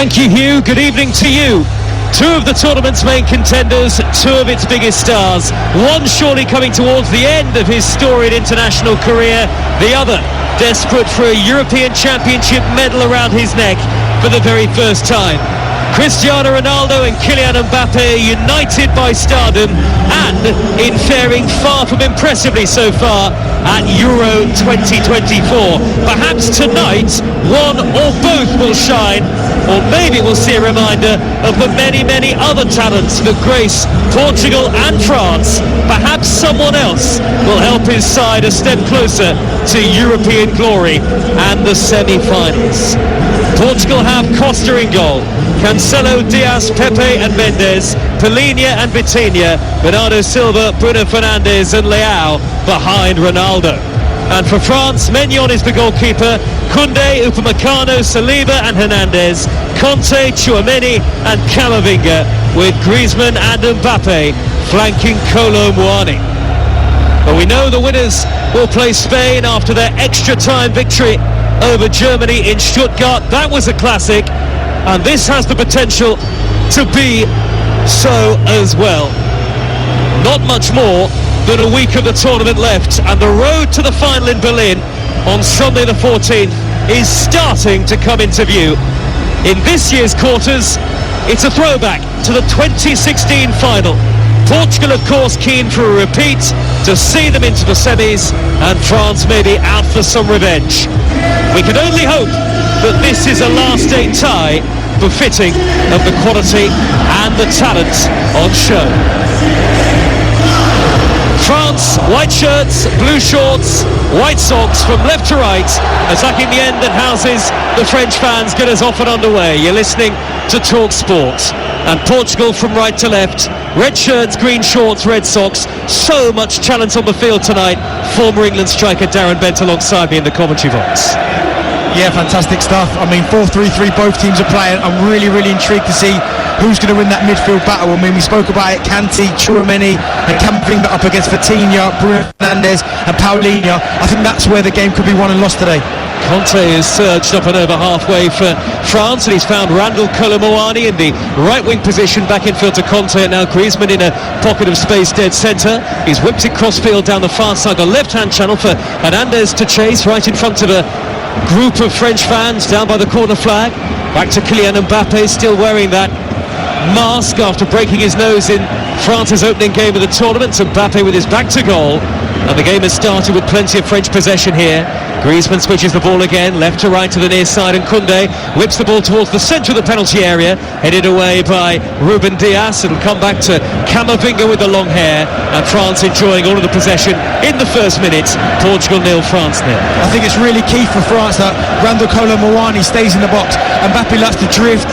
Thank you, Hugh. Good evening to you. Two of the tournament's main contenders, two of its biggest stars. One surely coming towards the end of his storied international career. The other desperate for a European Championship medal around his neck for the very first time. Cristiano Ronaldo and Kylian Mbappe united by stardom and in faring far from impressively so far at Euro 2024. Perhaps tonight one or both will shine, or maybe we'll see a reminder of the many, many other talents that grace Portugal and France. Perhaps someone else will help his side a step closer to European glory and the semi-finals. Portugal have Costa in goal, Cancelo, Diaz, Pepe and Mendes, Polinia and Vitinha, Bernardo Silva, Bruno Fernandes and Leao behind Ronaldo. And for France, Maignan is the goalkeeper, Koundé, Upamecano, Saliba and Hernandez, Conte, Tchouameni and Camavinga, with Griezmann and Mbappe flanking Kolo Muani. But we know the winners will play Spain after their extra-time victory over Germany in Stuttgart. That was a classic, and this has the potential to be so as well. Not much more than a week of the tournament left, and the road to the final in Berlin on Sunday the 14th is starting to come into view. In this year's quarters, it's a throwback to the 2016 final. Portugal, of course, keen for a repeat to see them into the semis, and France may be out for some revenge. We can only hope that this is a last-day tie befitting of the quality and the talent on show. France, white shirts, blue shorts, white socks from left to right, attacking the end that houses the French fans. Get us off and underway. You're listening to Talk Sport. And Portugal from right to left, red shirts, green shorts, red socks. So much talent on the field tonight. Former England striker Darren Bent alongside me in the commentary box. Yeah, fantastic stuff. I mean, 4-3-3, both teams are playing. I'm really intrigued to see who's going to win that midfield battle. I mean, we spoke about it, Kanté, Tchouameni and Camavinga up against Vitinha, Bruno Fernandes and Paulinho. I think that's where the game could be won and lost today. Conte has surged up and over halfway for France, and he's found Randall Kolo Muani in the right-wing position, back in field to Conte, and now Griezmann in a pocket of space dead centre. He's whipped it cross-field down the far side, the left-hand channel for Hernandez to chase, right in front of a group of French fans down by the corner flag. Back to Kylian Mbappe, still wearing that mask after breaking his nose in France's opening game of the tournament. Mbappe with his back to goal, and the game has started with plenty of French possession here. Griezmann switches the ball again, left to right to the near side, and Koundé whips the ball towards the centre of the penalty area, headed away by Ruben Diaz. It'll come back to Camavinga with the long hair, and France enjoying all of the possession in the first minute. Portugal 0, France 0. I think it's really key for France that Randall Kolo Muani stays in the box. Mbappe likes to drift.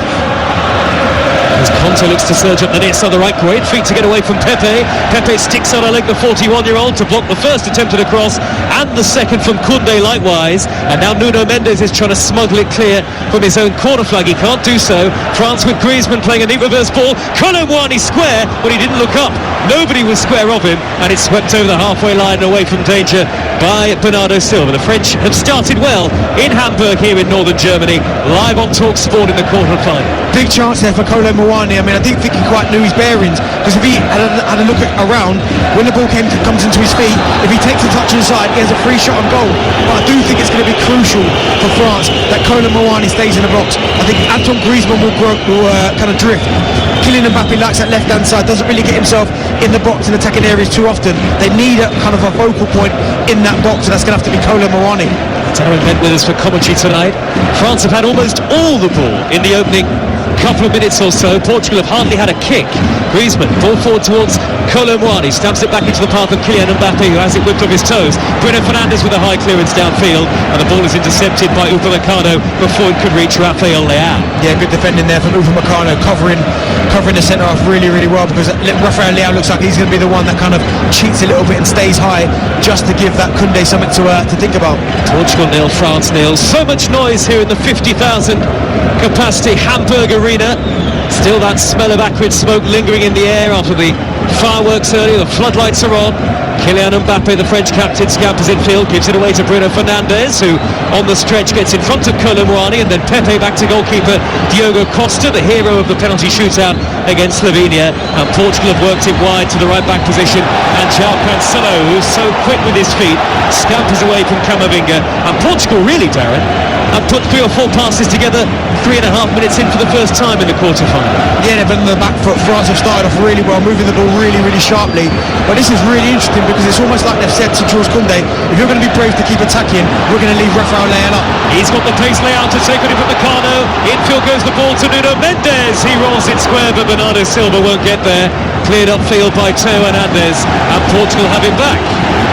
As Conte looks to surge up the near side, the right, great feet to get away from Pepe. Pepe sticks on a leg, the 41-year-old, to block the first attempt at a cross and the second from Koundé likewise. And now Nuno Mendes is trying to smuggle it clear from his own corner flag. He can't do so. France with Griezmann playing a neat reverse ball. Kolo Muani square, but he didn't look up. Nobody was square of him, and it's swept over the halfway line away from danger by Bernardo Silva. The French have started well in Hamburg here in northern Germany. Live on Talk Sport in the quarter-final. Big chance there for Kolo Muani. I mean, I didn't think he quite knew his bearings, because if he had a look around when the ball comes into his feet, if he takes a touch inside, he has a free shot on goal. But I do think it's going to be crucial for France that Kolo Muani stays in the box. I think Antoine Griezmann will kind of drift. Kylian Mbappe likes that left-hand side, doesn't really get himself in the box in attacking areas too often. They need a kind of a focal point in that box, and that's going to have to be Kolo Muani. Darren Bent with us for commentary tonight. France have had almost all the ball in the opening couple of minutes or so. Portugal have hardly had a kick. Griezmann, ball forward towards Kolo Muani, stabs it back into the path of Kylian Mbappe, who has it whipped off his toes. Bruno Fernandes with a high clearance downfield, and the ball is intercepted by Upamecano before it could reach Rafael Leao. Yeah, good defending there from Upamecano, covering the centre half really well, because Rafael Leao looks like he's going to be the one that kind of cheats a little bit and stays high, just to give that Koundé something to think about. Portugal 0, France 0. So much noise here in the 50,000 capacity Hamburg Arena. Still that smell of acrid smoke lingering in the air after the fireworks earlier. The floodlights are on. Kylian Mbappe, the French captain, scampers in field, gives it away to Bruno Fernandes, who on the stretch gets in front of Kolo Muani, and then Pepe back to goalkeeper Diogo Costa, the hero of the penalty shootout against Slovenia. And Portugal have worked it wide to the right back position, and João Cancelo, who's so quick with his feet, scampers away from Camavinga. And Portugal really, Darren, have put 3 or 4 passes together 3.5 minutes in for the first time in the quarter-final. Yeah, they've been on the back foot. France have started off really well, moving the ball really, really sharply. But this is really interesting because it's almost like they've said to Jules Koundé, if you're going to be brave to keep attacking, we're going to leave Rafael Leão up. He's got the pace layout to take it in from Meccano. Infield goes the ball to Nuno Mendes. He rolls it square, but Bernardo Silva won't get there. Cleared upfield by Theo Hernandez, and Portugal have him back.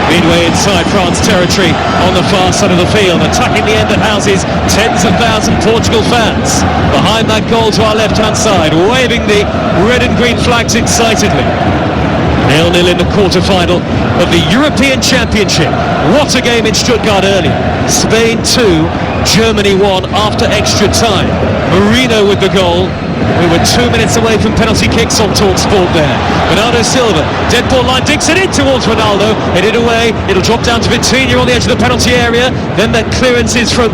Midway inside France territory on the far side of the field, attacking the end that houses tens of thousands Portugal fans. Behind that goal to our left-hand side, waving the red and green flags excitedly. 0-0 in the quarter-final of the European Championship. What a game in Stuttgart earlier. Spain 2, Germany 1 after extra time. Marino with the goal. We were 2 minutes away from penalty kicks on TalkSport there. Bernardo Silva, dead ball line, digs it in towards Ronaldo. Headed away, it'll drop down to Vitinha on the edge of the penalty area. Then that clearance is from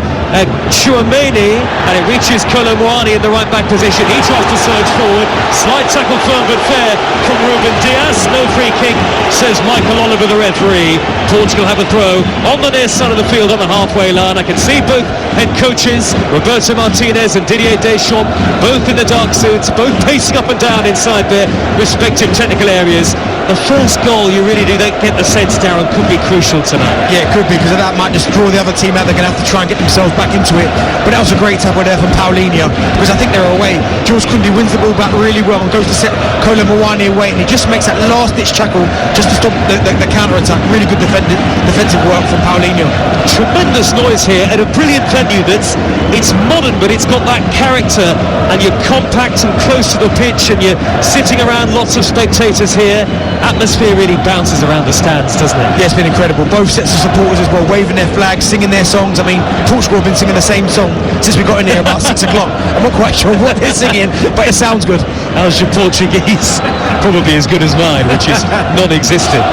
Chouameni, and it reaches Kolo Muani in the right back position. He tries to surge forward. Slight tackle, firm but fair from Ruben Dias. No free kick, says Michael Oliver, the referee. Portugal have a throw on the near side of the field on the halfway line. I can see both head coaches, Roberto Martinez and Didier Deschamps, both in the dark suits, both pacing up and down inside their respective technical areas. The first goal, you really do get the sense, Darren, could be crucial tonight. Yeah, it could be, because that might just draw the other team out. They're going to have to try and get themselves back into it. But that was a great tackle there from Paulinho, because I think they're away. Jules Koundé wins the ball back really well and goes to set Kolo Muani away, and he just makes that last-ditch tackle just to stop the counter-attack. Really good defensive work from Paulinho. Tremendous noise here at a brilliant venue it's modern, but it's got that character, and you're compact and close to the pitch, and you're sitting around lots of spectators here. Atmosphere really bounces around the stands, doesn't it? Yeah, it's been incredible. Both sets of supporters as well, waving their flags, singing their songs. I mean, Portugal have been singing the same song since we got in here about 6 o'clock. I'm not quite sure what they're singing, but it sounds good. How's your Portuguese? Probably as good as mine, which is non-existent.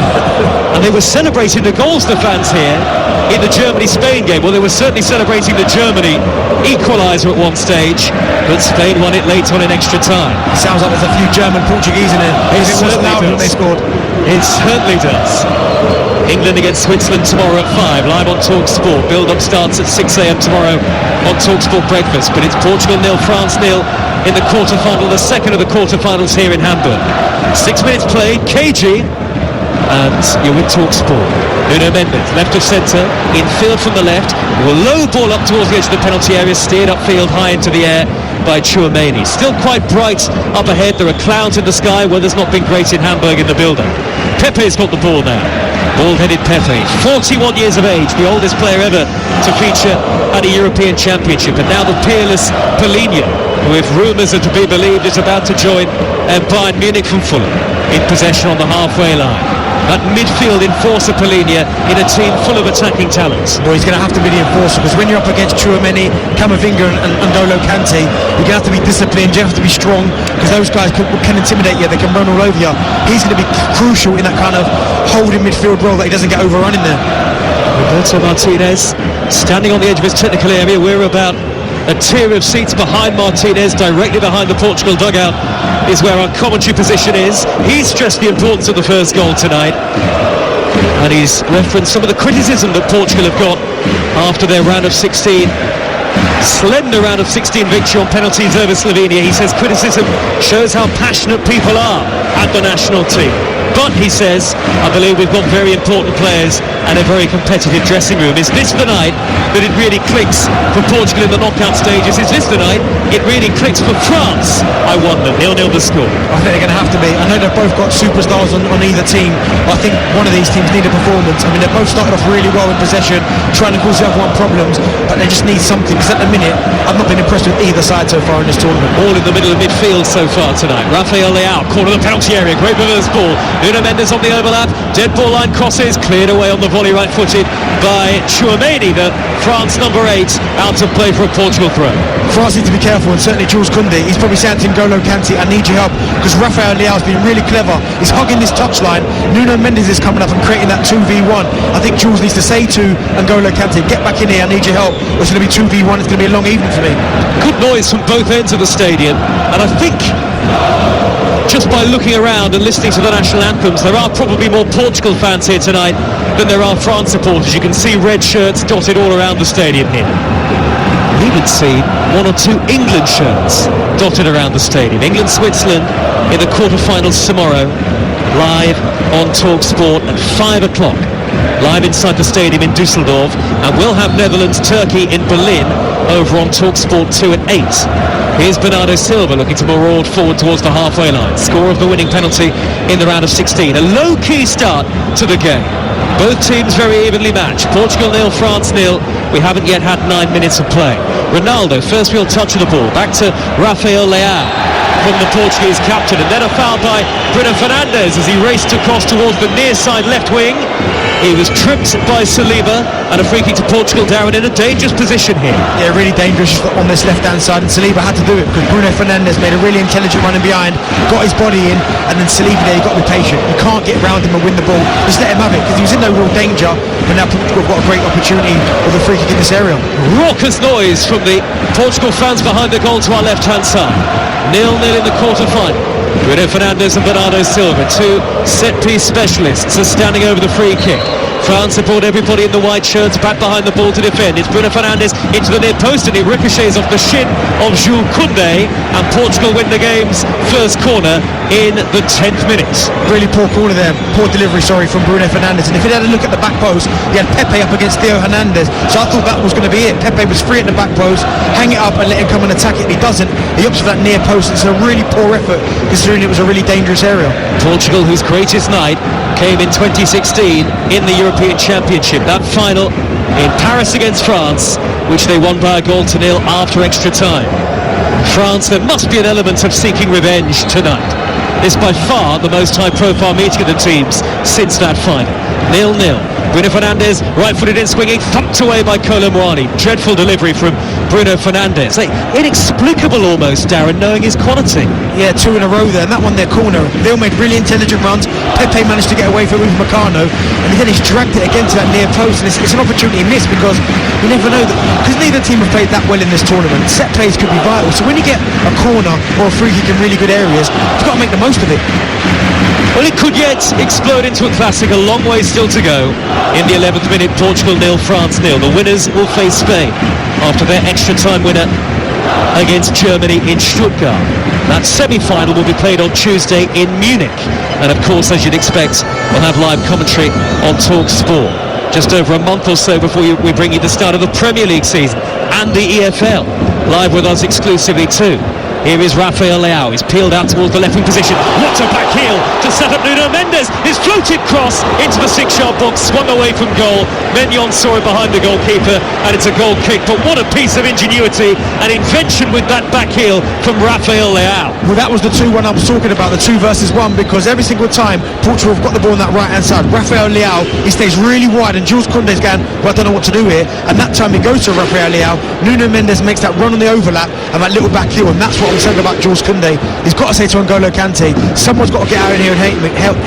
And they were celebrating the goals, the fans here, in the Germany-Spain game. Well, they were certainly celebrating the Germany equaliser at one stage, but Spain won it late on in extra time. Sounds like there's a few German-Portuguese in there. It wasn't loud when they scored. It certainly does. England against Switzerland tomorrow at 5, live on TalkSport. Build-up starts at 6 a.m. tomorrow on TalkSport Breakfast. But it's Portugal 0, France 0 in the quarter-final, the second of the quarter-finals here in Hamburg. 6 minutes played, KG, and you're with TalkSport. Nuno Mendes, left of centre, in field from the left. A low ball up towards the edge of the penalty area, steered upfield high into the air by Chouameni. Still quite bright up ahead. There are clouds in the sky. Weather's not been great in Hamburg in the build-up. Pepe's got the ball now. Bald-headed Pepe, 41 years of age, the oldest player ever to feature at a European Championship. And now the peerless Paulinho, who, if rumours are to be believed, is about to join Bayern Munich from Fulham, in possession on the halfway line. That midfield enforcer Paulinho in a team full of attacking talents. Well, he's going to have to be the enforcer, because when you're up against Chouameni, Camavinga and N'Golo Kante, you're going to have to be disciplined, you have to be strong, because those guys can intimidate you, they can run all over you. He's going to be crucial in that kind of holding midfield role, that he doesn't get overrun in there. Roberto Martinez standing on the edge of his technical area. We're about a tier of seats behind Martinez, directly behind the Portugal dugout is where our commentary position is. He's stressed the importance of the first goal tonight, and he's referenced some of the criticism that Portugal have got after their round of 16, slender round of 16 victory on penalties over Slovenia. He says criticism shows how passionate people are at the national team. But, he says, I believe we've got very important players and a very competitive dressing room. Is this the night that it really clicks for Portugal in the knockout stages? Is this the night it really clicks for France? I wonder. 0-0 the score. I think they're going to have to be. I know they've both got superstars on either team. I think one of these teams need a performance. I mean, they've both started off really well in possession, trying to cause the other one problems, but they just need something, because at the minute, I've not been impressed with either side so far in this tournament. All in the middle of midfield so far tonight. Rafael Leão, corner of the penalty area, great reverse ball. Nuno Mendes on the overlap, dead ball line crosses, cleared away on the volley, right-footed by Chouameni, the France number 8, out of play for a Portugal throw. France need to be careful, and certainly Jules Koundé. He's probably saying to N'Golo Kante, I need your help, because Rafael Leao's been really clever. He's hugging this touchline. Nuno Mendes is coming up and creating that 2v1. I think Jules needs to say to N'Golo Kante, get back in here, I need your help. It's going to be 2v1, it's going to be a long evening for me. Good noise from both ends of the stadium, and I think just by looking around and listening to the national anthems, there are probably more Portugal fans here tonight than there are France supporters. You can see red shirts dotted all around the stadium here. I've even seen 1 or 2 England shirts dotted around the stadium. England-Switzerland in the quarterfinals tomorrow, live on TalkSport at 5 o'clock, live inside the stadium in Düsseldorf, and we'll have Netherlands-Turkey in Berlin over on TalkSport 2 at 8. Here's Bernardo Silva looking to maraud forward towards the halfway line. Score of the winning penalty in the round of 16. A low-key start to the game. Both teams very evenly matched. Portugal 0, France 0. We haven't yet had 9 minutes of play. Ronaldo, first real touch of the ball. Back to Rafael Leao from the Portuguese captain. And then a foul by Bruno Fernandes as he raced across towards the near side left wing. He was tripped by Saliba, and a free kick to Portugal. Darren in a dangerous position here. Yeah, really dangerous on this left-hand side, and Saliba had to do it because Bruno Fernandes made a really intelligent run in behind, got his body in, and then Saliba there, you've got to be patient. You can't get round him and win the ball. Just let him have it because he was in no real danger, but now Portugal have got a great opportunity with a free kick in this area. Raucous noise from the Portugal fans behind the goal to our left-hand side. 0-0 in the quarter-final. Bruno Fernandes and Bernardo Silva, 2 set-piece specialists, are standing over the free kick. France support everybody in the white shirts back behind the ball to defend. It's Bruno Fernandes into the near post, and he ricochets off the shin of Jules Koundé, and Portugal win the game's first corner in the 10th minute. Really poor corner there, poor delivery, from Bruno Fernandes. And if he had a look at the back post, he had Pepe up against Theo Hernandez, so I thought that was going to be it. Pepe was free at the back post, hang it up and let him come and attack it, and he doesn't. He opts for that near post. It's a really poor effort considering it was a really dangerous area. Portugal, whose greatest night came in 2016 in the European Championship, that final in Paris against France, which they won by a 0-0 after extra time. France, there must be an element of seeking revenge tonight. It's by far the most high-profile meeting of the teams since that final. 0-0. Bruno Fernandes, right-footed in swinging, thumped away by Kolo Muani. Dreadful delivery from Bruno Fernandes. Inexplicable almost, Darren, knowing his quality. Yeah, 2 in a row there, and that one their corner. They all made really intelligent runs. Pepe managed to get away from it with Meccano, and then he's dragged it again to that near post, and it's an opportunity missed because you never know that, because neither team have played that well in this tournament. Set plays could be vital, so when you get a corner or a free kick in really good areas, you've got to make the most of it. Well, it could yet explode into a classic. A long way still to go. In the 11th minute, Portugal 0, France 0. The winners will face Spain after their extra time winner against Germany in Stuttgart. That semi-final will be played on Tuesday in Munich, and of course, as you'd expect, we'll have live commentary on TalkSport just over a month or so before we bring you the start of the Premier League season and the EFL live with us exclusively too. Here is Rafael Leao. He's peeled out towards the left wing position. What a back heel to set up Nuno Mendes. His floated cross into the 6-yard box, swung away from goal. Mignon saw it behind the goalkeeper, and it's a goal kick. But what a piece of ingenuity and invention with that back heel from Rafael Leao. Well, that was the 2-1 I was talking about, the 2 versus 1, because every single time Portugal have got the ball on that right-hand side, Rafael Leao, he stays really wide, and Jules Koundé's going, well, I don't know what to do here. And that time he goes to Rafael Leao. Nuno Mendes makes that run on the overlap and that little back heel, and that's what I'm saying about Jules Koundé. He's got to say to N'Golo Kante, someone's got to get out in here and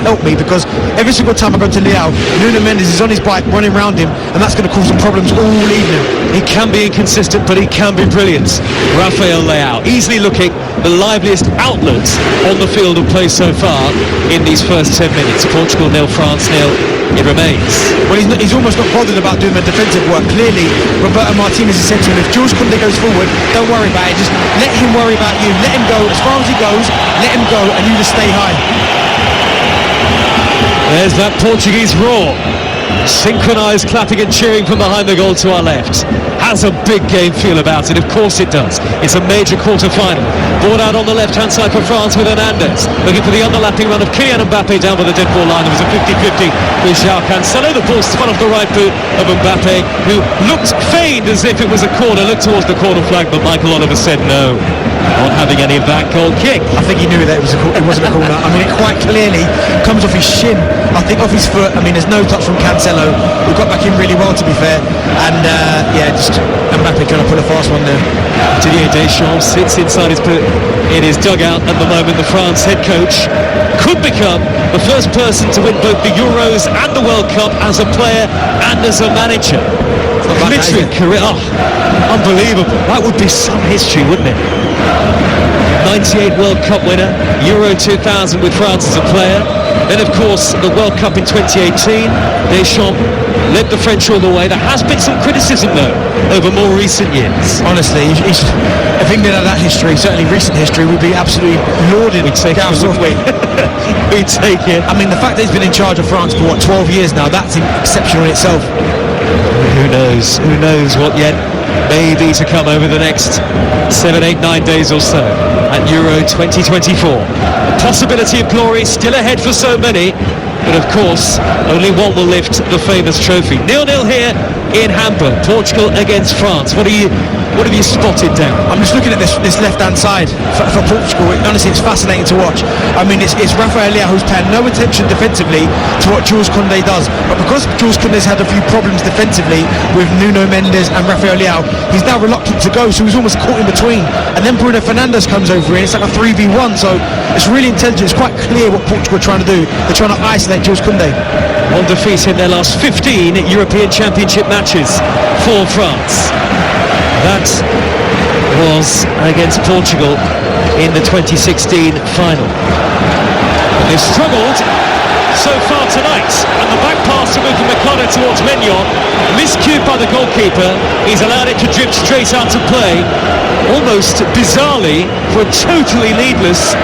help me, because every single time I go to Leao, Nuno Mendes is on his bike running around him, and that's going to cause some problems all evening. He can be inconsistent, but he can be brilliant. Rafael Leao, easily looking the liveliest outlet on the field of play so far in these first 10 minutes. Portugal 0, France 0. It remains. Well, he's almost not bothered about doing the defensive work. Clearly, Roberto Martinez has said to him, if Jules Koundé goes forward, don't worry about it. Just let him worry about you. Let him go. As far as he goes, let him go, and you just stay high. There's that Portuguese roar. Synchronised clapping and cheering from behind the goal to our left. Has a big game feel about it, of course it does. It's a major quarter-final. Ball out on the left-hand side for France with Hernandez. Looking for the underlapping run of Kylian Mbappe down by the dead ball line. There was a 50-50 with João Cancelo. The ball spun off the right boot of Mbappe, who feigned as if it was a corner, looked towards the corner flag, but Michael Oliver said no. on having any of that goal kick. I think he knew that it wasn't a corner. I mean, it quite clearly comes off his shin. I think off his foot. I mean, there's no touch from Cancelo, who got back in really well, to be fair. And just Mbappe trying to pull a fast one there. Didier Deschamps sits inside in his dugout at the moment. The France head coach could become the first person to win both the Euros and the World Cup as a player and as a manager. Glittering career. Oh, unbelievable. That would be some history, wouldn't it? 98 World Cup winner, Euro 2000 with France as a player. Then, of course, the World Cup in 2018. Deschamps led the French all the way. There has been some criticism, though, over more recent years. Honestly, if England had that history, certainly recent history, we'd be absolutely lauded. We'd take it, wouldn't we? We'd take it. I mean, the fact that he's been in charge of France for, 12 years now, that's exceptional in itself. Who knows? Who knows what yet may be to come over the next 7, 8, 9 days or so at Euro 2024. The possibility of glory still ahead for so many, but of course only one will lift the famous trophy. 0-0 here in Hamburg. Portugal against France. What have you spotted down? I'm just looking at this left-hand side for Portugal. Honestly, it's fascinating to watch. I mean, it's Rafael Leao who's paying no attention defensively to what Jules Koundé does. But because Jules Koundé's had a few problems defensively with Nuno Mendes and Rafael Leao, he's now reluctant to go, so he's almost caught in between. And then Bruno Fernandes comes over in. It's like a 3v1, so it's really intelligent. It's quite clear what Portugal are trying to do. They're trying to isolate Jules Koundé. One defeat in their last 15 European Championship matches for France. That was against Portugal in the 2016 final. But they've struggled so far tonight, and the back pass to move from Mikado towards Mignon, miscued by the goalkeeper. He's allowed it to drift straight out to play, almost bizarrely, for a totally needless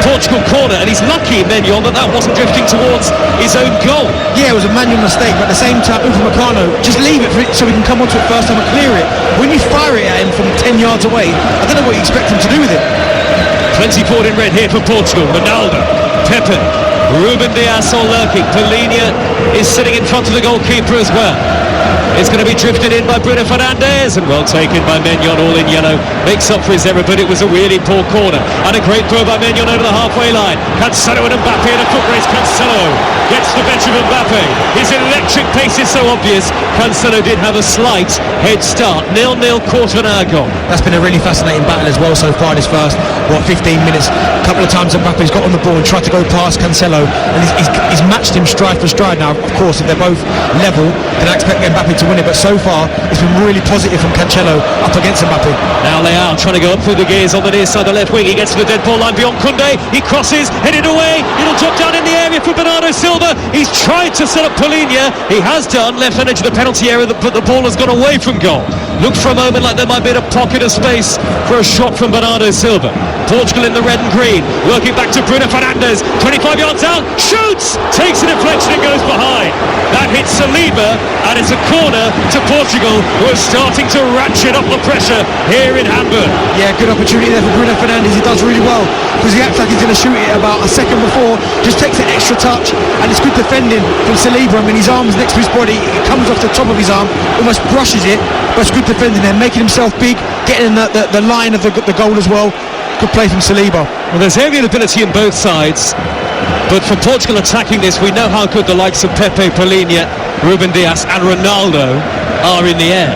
Portugal corner, and he's lucky, Mignon, that wasn't drifting towards his own goal. Yeah, it was a manual mistake, but at the same time, Upamecano, just leave it so we can come onto it first time and clear it. When you fire it at him from 10 yards away, I don't know what you expect him to do with it. Plenty poured in red here for Portugal. Ronaldo, Pepe, Ruben Dias all lurking. Polina is sitting in front of the goalkeeper as well. It's going to be drifted in by Bruno Fernandes, and well taken by Mignon, all in yellow. Makes up for his error, but it was a really poor corner. And a great throw by Mignon over the halfway line. Cancelo and Mbappe in a foot race. Cancelo gets the bench of Mbappe. His electric pace is so obvious. Cancelo did have a slight head start. 0-0, quarter of an hour gone. That's been a really fascinating battle as well so far this first, 15 minutes. A couple of times Mbappe's got on the ball and tried to go past Cancelo, and he's matched him stride for stride. Now, of course, if they're both level, then I expect Mbappe to win it, but so far it's been really positive from Cancelo up against Mbappe. Now Leao trying to go up through the gears on the near side of the left wing. He gets to the dead ball line beyond Koundé. He crosses, headed away. It'll drop down in the area for Bernardo Silva. He's tried to set up Polina. He has done. Left hand edge of the penalty area, but the ball has gone away from goal. Looked for a moment like there might be a pocket of space for a shot from Bernardo Silva. Portugal in the red and green, working back to Bruno Fernandes. 25 yards out, shoots, takes a deflection and goes behind. That hits Saliba, and it's a corner to Portugal, who are starting to ratchet up the pressure here in Hamburg. Yeah, good opportunity there for Bruno Fernandes. He does really well because he acts like he's going to shoot it about a second before, just takes an extra touch, and it's good defending from Saliba. I mean, his arm's next to his body, it comes off the top of his arm, almost brushes it, but it's good defending there, making himself big, getting in the line of the goal as well. Good play from Saliba. Well, there's aerial ability on both sides, but for Portugal attacking this, we know how good the likes of Pepe, Polina, Ruben Dias and Ronaldo are in the air.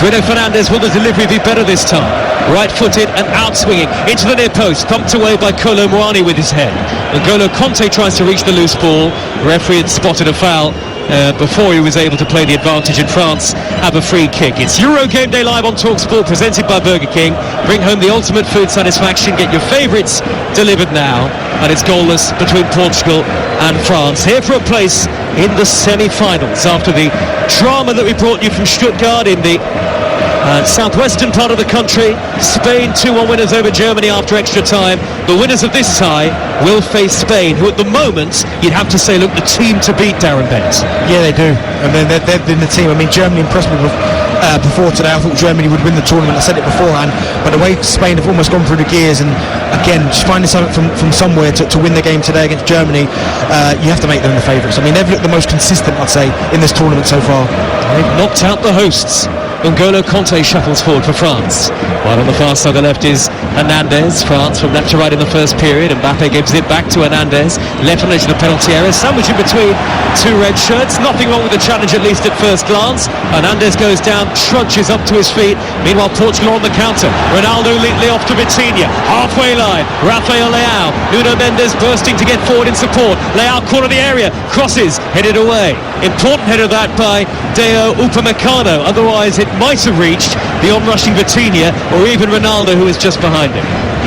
Bruno Fernandes, will the delivery be better this time? Right-footed and out-swinging into the near post, thumped away by Kolo Muani with his head. N'Golo Kanté tries to reach the loose ball. Referee had spotted a foul before he was able to play the advantage, and France have a free kick. It's Euro Game Day live on TalkSport, presented by Burger King. Bring home the ultimate food satisfaction. Get your favourites delivered now, and it's goalless between Portugal and France. Here for a place in the semi-finals after the drama that we brought you from Stuttgart in the southwestern part of the country. Spain 2-1 winners over Germany after extra time. The winners of this tie will face Spain, who at the moment you'd have to say look the team to beat, Darren Bent. Yeah, they do. I mean, they've been the team. I mean, Germany impressed me before today. I thought Germany would win the tournament. I said it beforehand, but the way Spain have almost gone through the gears, and again just finding something from somewhere to win the game today against Germany, you have to make them the favourites. I mean, they've looked the most consistent, I'd say, in this tournament so far. They've knocked out the hosts. N'Golo Kanté shuffles forward for France, while on the far side of the left is Hernandez. France from left to right in the first period. Mbappe gives it back to Hernandez. Left on edge of the penalty area. Sandwiched in between two red shirts. Nothing wrong with the challenge, at least at first glance. Hernandez goes down, trudges up to his feet. Meanwhile, Portugal on the counter. Ronaldo neatly off to Vitinha. Halfway line. Rafael Leao. Nuno Mendes bursting to get forward in support. Leao corner of the area. Crosses. Headed away. Important header that by Deo Upamecano. Otherwise, it might have reached the onrushing Vitinha or even Ronaldo, who is just behind him.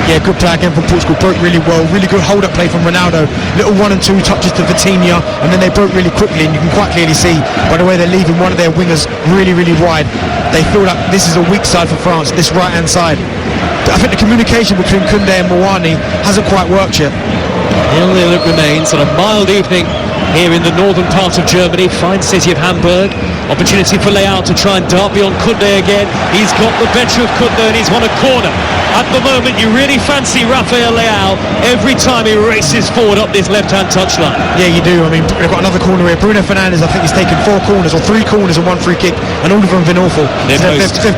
Yeah, good play again from Portugal. Broke really well. Really good hold-up play from Ronaldo. Little 1 and 2 touches to Vitinha, and then they broke really quickly. And you can quite clearly see by the way they're leaving one of their wingers really, really wide. They feel like this is a weak side for France, this right-hand side. I think the communication between Koundé and Mouani hasn't quite worked yet. 0-0 it remains on a mild evening here in the northern part of Germany. Fine city of Hamburg. Opportunity for Leao to try and dart beyond Koundé again. He's got the better of Koundé and he's won a corner. At the moment, you really fancy Rafael Leao every time he races forward up this left-hand touchline. Yeah, you do. I mean, they've got another corner here. Bruno Fernandes, I think, he's taken 4 corners or 3 corners and 1 free kick, and all of them have been awful. They've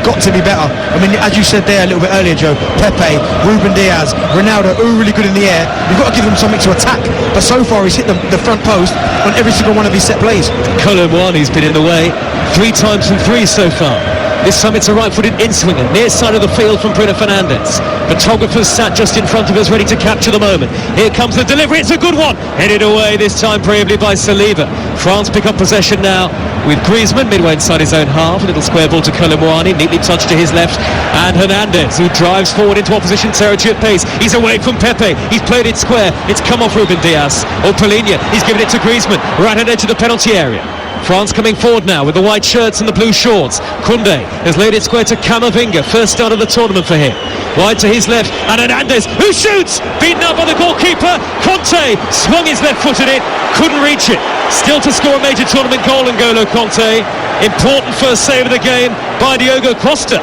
got to be better. I mean, as you said there a little bit earlier, Joe, Pepe, Ruben Diaz, Ronaldo, all really good in the air. You've got to give them something to attack. But so far, he's hit the front post on every single one of his set plays. Kolo Muani's been in the way 3 times from 3 so far. This time it's a right-footed in-swinger, near side of the field from Bruno Fernandes. Photographers sat just in front of us, ready to capture the moment. Here comes the delivery, it's a good one! Headed away, this time bravely by Saliba. France pick up possession now with Griezmann, midway inside his own half. A little square ball to Kolo Muani, neatly touched to his left. And Hernandez, who drives forward into opposition territory at pace. He's away from Pepe, he's played it square. It's come off Ruben Diaz. Polina, he's given it to Griezmann, right on edge of the penalty area. France coming forward now with the white shirts and the blue shorts. Koundé has laid it square to Camavinga, first start of the tournament for him. Wide to his left, and Hernandez, who shoots! Beaten up by the goalkeeper. Conte swung his left foot at it, couldn't reach it. Still to score a major tournament goal, N'Golo Conte. Important first save of the game by Diogo Costa.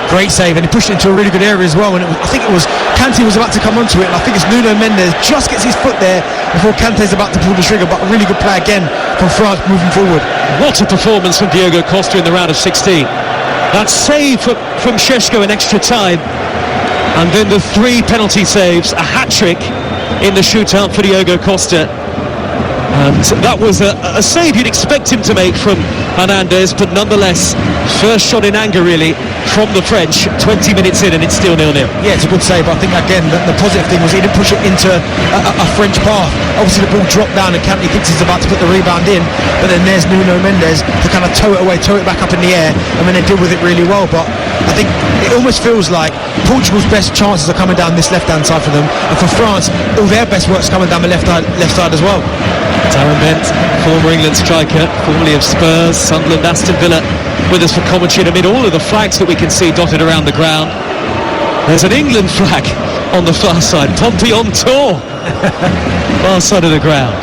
Great save, and he pushed it into a really good area as well. And I think it was Kante was about to come onto it, and I think it's Nuno Mendes just gets his foot there before Kante's about to pull the trigger. But a really good play again from France moving forward. What a performance from Diogo Costa in the round of 16. That save from Šeško in extra time, and then the 3 penalty saves, a hat-trick in the shootout for Diogo Costa. And that was a save you'd expect him to make from Hernandez, but nonetheless, first shot in anger really from the French. 20 minutes in and it's still 0-0. Yeah, it's a good save. I think again the positive thing was he didn't push it into a French path. Obviously the ball dropped down and Kante thinks he's about to put the rebound in, but then there's Nuno Mendes to kind of tow it back up in the air, and then they deal with it really well. But I think it almost feels like Portugal's best chances are coming down this left-hand side for them, and for France, all their best work's coming down the left side as well. Darren Bent, former England striker, formerly of Spurs, Sunderland, Aston Villa, with us for commentary amid all of the flags that we can see dotted around the ground. There's an England flag on the far side, Pompey on tour, far side of the ground.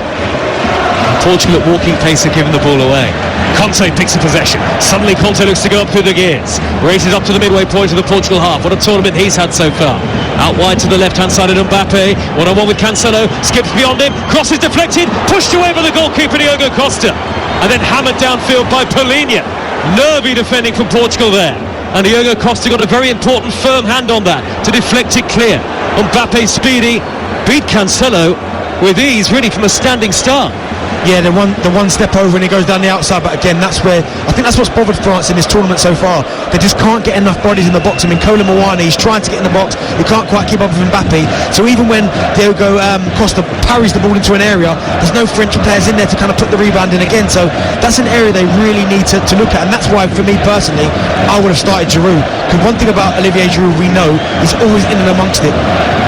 Portugal at walking pace have given the ball away. Conte picks up possession. Suddenly Conte looks to go up through the gears. Races up to the midway point of the Portugal half. What a tournament he's had so far. Out wide to the left-hand side of Mbappe. One-on-one with Cancelo. Skips beyond him. Crosses deflected. Pushed away by the goalkeeper Diogo Costa. And then hammered downfield by Polina. Nervy defending from Portugal there. And Diogo Costa got a very important firm hand on that to deflect it clear. Mbappe speedy. Beat Cancelo with ease really from a standing start. Yeah, the one step over and he goes down the outside, but again I think that's what's bothered France in this tournament so far. They just can't get enough bodies in the box. I mean, Kolo Muani, he's trying to get in the box, he can't quite keep up with Mbappe, so even when Diogo Costa parries the ball into an area, there's no French players in there to kind of put the rebound in again, so that's an area they really need to look at, and that's why for me personally I would have started Giroud, because one thing about Olivier Giroud we know, he's always in and amongst it.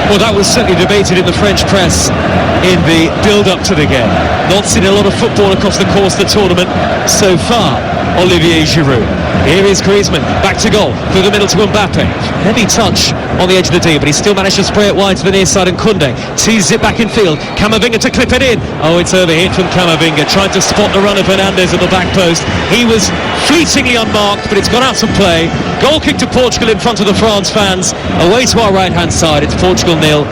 Well, that was certainly debated in the French press in the build-up to the game. Not seen a lot of football across the course of the tournament so far, Olivier Giroud. Here is Griezmann, back to goal, through the middle to Mbappe. Heavy touch on the edge of the D, but he still managed to spray it wide to the near side, and Koundé teases it back in field. Camavinga to clip it in. Oh, it's overhit from Camavinga, trying to spot the run of Hernandez at the back post. He was fleetingly unmarked, but it's gone out of play. Goal kick to Portugal in front of the France fans. Away to our right-hand side, it's Portugal 0,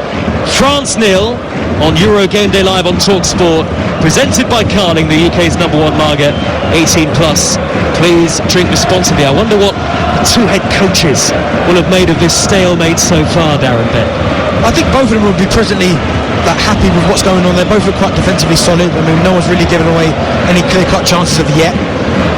France 0 on Euro Game Day Live on TalkSport. Presented by Carling, the UK's #1 lager, 18 plus. Please drink responsibly. I wonder what the two head coaches will have made of this stalemate so far, Darren Beck? I think both of them will be presently happy with what's going on. They both look quite defensively solid. I mean, no one's really given away any clear-cut chances of yet.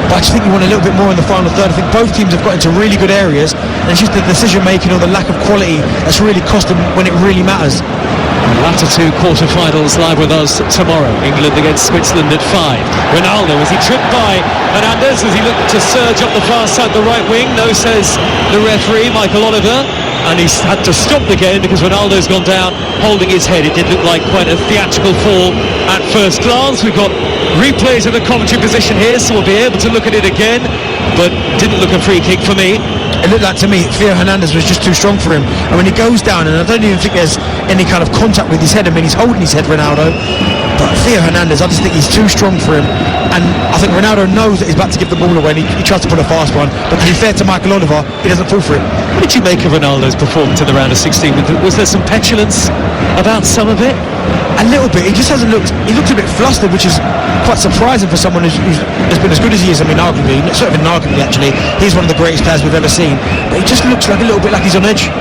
But I just think you want a little bit more in the final third. I think both teams have got into really good areas, and it's just the decision-making or the lack of quality that's really cost them when it really matters. The latter two quarter-finals live with us tomorrow. England against Switzerland at 5. Ronaldo, as he tripped by Hernandez as he looked to surge up the far side, the right wing. No, says the referee, Michael Oliver. And he's had to stop the game because Ronaldo's gone down holding his head. It did look like quite a theatrical fall at first glance. We've got replays of the commentary position here, so we'll be able to look at it again, but didn't look a free kick for me. It looked like to me Theo Hernandez was just too strong for him, and when he goes down, and I don't even think there's any kind of contact with his head. I mean, he's holding his head, Ronaldo, but Theo Hernandez, I just think he's too strong for him, and I think Ronaldo knows that he's about to give the ball away, and he tries to pull a fast one, but to be fair to Michael Oliver, he doesn't fall for it. What did you make of Ronaldo's performance in the round of 16? Was there some petulance about some of it? A little bit. He just hasn't looked. He looked a bit flustered, which is quite surprising for someone who's been as good as he is. I mean, arguably, actually, he's one of the greatest players we've ever seen. But he just looks like a little bit like he's on edge.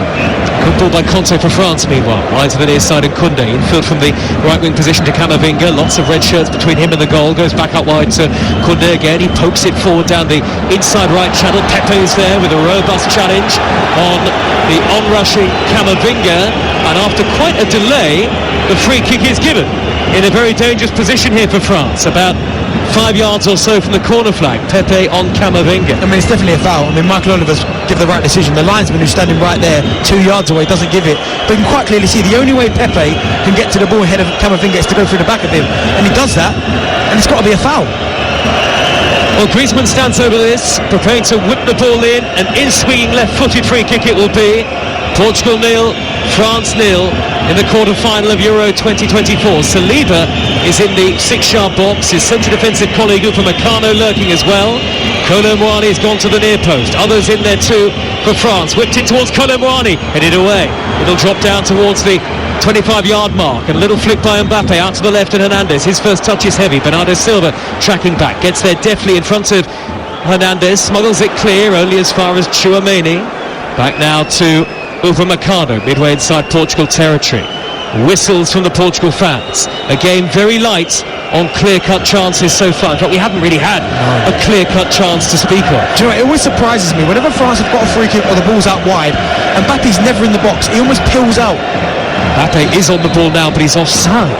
Good ball by Conte for France, meanwhile. Wide to the near side, and Koundé infield from the right wing position to Camavinga. Lots of red shirts between him and the goal. Goes back up wide to Koundé again. He pokes it forward down the inside right channel. Pepe's there with a robust challenge on the on-rushing Camavinga. And after quite a delay, the free kick is given in a very dangerous position here for France, about 5 yards or so from the corner flag. Pepe on Camavinga. I mean, it's definitely a foul. I mean, Michael Oliver's give the right decision. The linesman who's standing right there 2 yards away doesn't give it, but you can quite clearly see the only way Pepe can get to the ball ahead of Camavinga is to go through the back of him, and he does that, and it's got to be a foul. Well, Griezmann stands over this, preparing to whip the ball in, an in-swinging left-footed free kick it will be. Portugal 0, France 0 in the quarter-final of Euro 2024. Saliba is in the 6-yard box, his centre defensive colleague Upamecano lurking as well. Kolo Muani has gone to the near post, others in there too for France. Whipped it towards Kolo Muani, headed away. It'll drop down towards the 25-yard mark, and a little flick by Mbappe out to the left, and Hernandez, his first touch is heavy. Bernardo Silva tracking back, gets there deftly in front of Hernandez, smuggles it clear only as far as Tchouaméni. Back now to Upamecano, midway inside Portugal territory. Whistles from the Portugal fans. A game very light on clear-cut chances so far. In fact, we haven't really had a clear-cut chance to speak of. Do you know, it always surprises me whenever France have got a free kick or the ball's out wide, and Mbappe's never in the box. He almost peels out. Mbappe is on the ball now, but he's offside.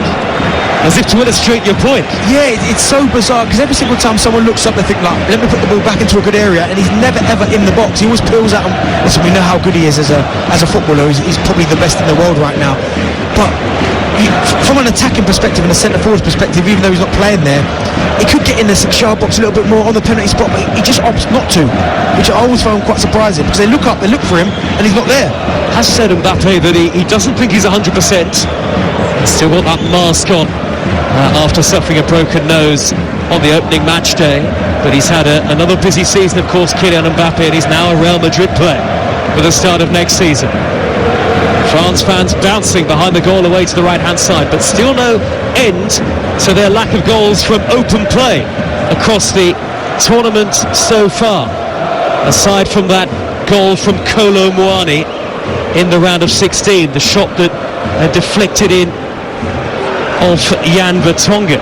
As if to illustrate your point. Yeah, it's so bizarre, because every single time someone looks up, they think, like, let me put the ball back into a good area, and he's never ever in the box. He always peels out. Listen, we know how good he is as a footballer. He's probably the best in the world right now. But from an attacking perspective and a centre forward perspective, even though he's not playing there, he could get in the 6-yard box a little bit more on the penalty spot, but he just opts not to, which I always found quite surprising, because they look up, they look for him, and he's not there. Has said Mbappe that he doesn't think he's 100%. He's still got that mask on after suffering a broken nose on the opening match day, but he's had another busy season, of course, Kylian Mbappe, and he's now a Real Madrid player for the start of next season. France fans bouncing behind the goal away to the right-hand side, but still no end to their lack of goals from open play across the tournament so far, aside from that goal from Kolo Muani in the round of 16, the shot that deflected in off Jan Vertonghen.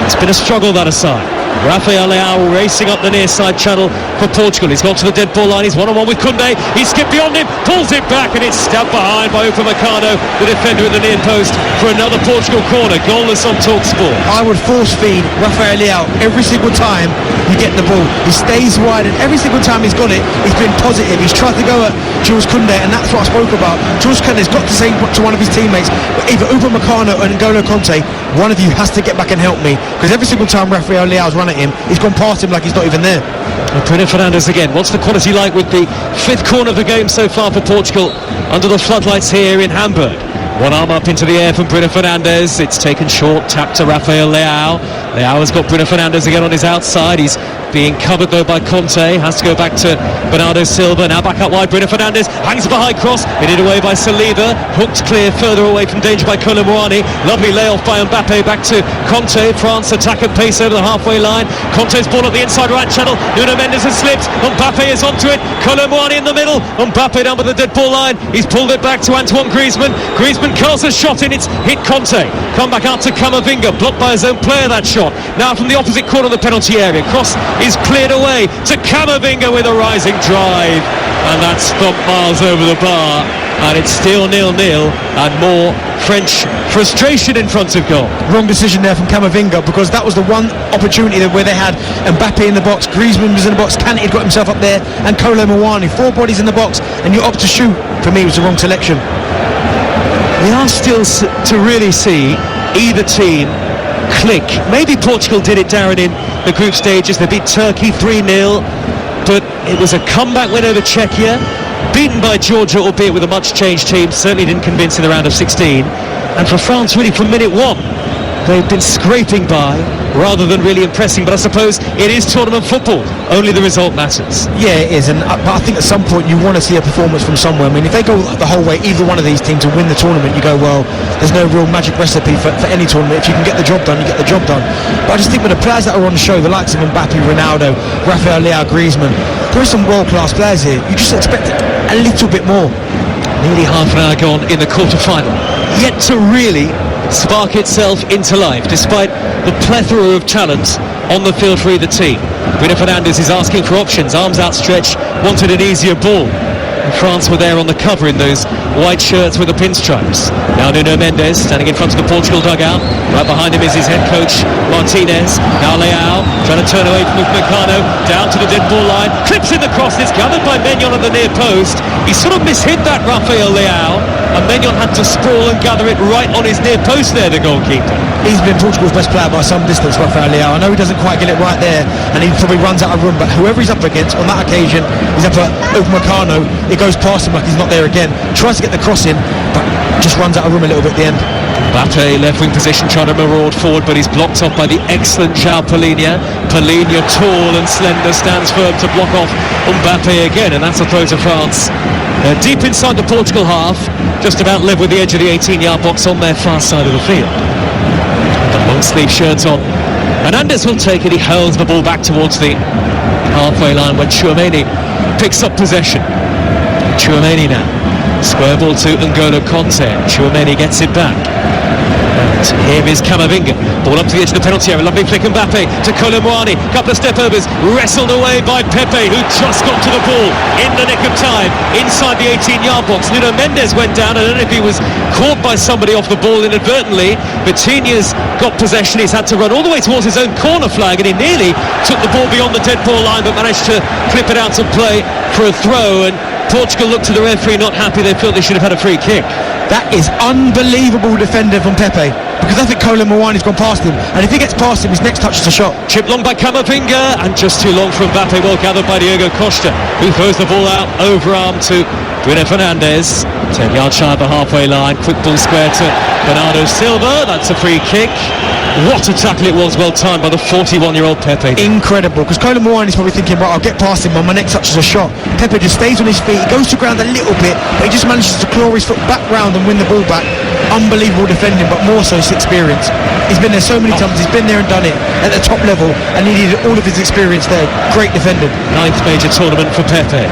It's been a struggle, that aside. Rafael Leao racing up the near side channel for Portugal. He's got to the dead ball line. He's one-on-one with Koundé. He skipped beyond him, pulls it back, and it's stabbed behind by Upamecano, the defender at the near post, for another Portugal corner. Goalless on TalkSport. I would force feed Rafael Leao every single time you get the ball. He stays wide, and every single time he's got it, he's been positive. He's tried to go at Jules Koundé, and that's what I spoke about. Jules Koundé's got to say to one of his teammates, either Upamecano or N'Golo Kanté, one of you has to get back and help me, because every single time Rafael Leao's run at him, he's gone past him like he's not even there. Bruno Fernandes again. What's the quality like with the fifth corner of the game so far for Portugal under the floodlights here in Hamburg? One arm up into the air from Bruno Fernandes. It's taken short, tapped to Rafael Leao. Leao has got Bruno Fernandes again on his outside. He's being covered though by Conte. Has to go back to Bernardo Silva. Now back up wide. Bruno Fernandes hangs a high cross. Headed away by Saliba. Hooked clear further away from danger by Kolo Muani. Lovely layoff by Mbappe back to Conte. France attack at pace over the halfway line. Conte's ball at the inside right channel. Nuno Mendes has slipped. Mbappe is onto it. Kolo Muani in the middle. Mbappe down by the dead ball line. He's pulled it back to Antoine Griezmann. Griezmann curls a shot in. It's hit Conte. Come back out to Camavinga. Blocked by his own player, that shot. Now from the opposite corner of the penalty area. Cross is cleared away to Camavinga with a rising drive. And that's thumped miles over the bar. And it's still 0-0 and more French frustration in front of goal. Wrong decision there from Camavinga, because that was the one opportunity where they had Mbappe in the box, Griezmann was in the box, Kante had got himself up there, and Kolo Muani. 4 bodies in the box, and you opt to shoot. For me, it was the wrong selection. We are still to really see either team click. Maybe Portugal did it, Darren, in the group stages. They beat Turkey 3-0, but it was a comeback win over Czechia. Beaten by Georgia, albeit with a much changed team. Certainly didn't convince in the round of 16. And for France, really from minute 1, they've been scraping by rather than really impressing. But I suppose it is tournament football. Only the result matters. Yeah, it is. And but I think at some point you want to see a performance from somewhere. I mean, if they go the whole way, either one of these teams to win the tournament, you go, well, there's no real magic recipe for any tournament. If you can get the job done, you get the job done. But I just think with the players that are on the show, the likes of Mbappe, Ronaldo, Rafael Leao, Griezmann, there are some world-class players here. You just expect a little bit more. Nearly half an hour gone in the quarter-final. Yet to really spark itself into life, despite the plethora of talent on the field for either team. Bruno Fernandes is asking for options, arms outstretched, wanted an easier ball. And France were there on the cover in those white shirts with the pinstripes. Now Nuno Mendes standing in front of the Portugal dugout. Right behind him is his head coach Martinez. Now Leao trying to turn away from Upamecano, down to the dead ball line, clips in the cross, it's gathered by Maignan at the near post. He sort of mishit that, Rafael Leao, and Maignan had to sprawl and gather it right on his near post there, the goalkeeper. He's been Portugal's best player by some distance, Rafael Leao. I know he doesn't quite get it right there, and he probably runs out of room, but whoever he's up against on that occasion, he's up at Upamecano, it goes past him like he's not there again, tries to get the cross in, but just runs out of room a little bit at the end. Mbappe, left wing position, trying to maraud forward, but he's blocked off by the excellent João Palhinha. Palhinha, tall and slender, stands firm to block off Mbappe again, and that's a throw to France. Deep inside the Portugal half, just about level with the edge of the 18-yard box on their far side of the field. The long sleeve shirt on. Fernandes will take it, he hurls the ball back towards the halfway line when Tchouaméni picks up possession. Tchouaméni now. Square ball to N'Golo Conte. Tchouaméni gets it back. And here is Camavinga. Ball up to the edge of the penalty area. Lovely flick Mbappe to Kolo Muani. Couple of step-overs. Wrestled away by Pepe, who just got to the ball in the nick of time inside the 18-yard box. Nuno Mendes went down. I don't know if he was caught by somebody off the ball inadvertently. Vitinha's got possession. He's had to run all the way towards his own corner flag, and he nearly took the ball beyond the dead ball line, but managed to clip it out of play for a throw. And Portugal looked to the referee, not happy. They felt they should have had a free kick. That is unbelievable defender from Pepe, because I think Kolo Muani's gone past him, and if he gets past him, his next touch is a shot. Chipped long by Camavinga, and just too long from Mbappe, well gathered by Diego Costa, who throws the ball out overarm to Bruno Fernandes. 10 yards shy of the halfway line. Quick ball square to Bernardo Silva. That's a free kick. What a tackle it was, well timed by the 41-year-old Pepe. Incredible, because Kolo Muani's probably thinking, right, I'll get past him, my next touch is a shot. Pepe just stays on his feet, he goes to ground a little bit, but he just manages to claw his foot back round and win the ball back. Unbelievable defending, but more so his experience. He's been there so many times, he's been there and done it at the top level, and he needed all of his experience there. Great defending. 9th major tournament for Pepe.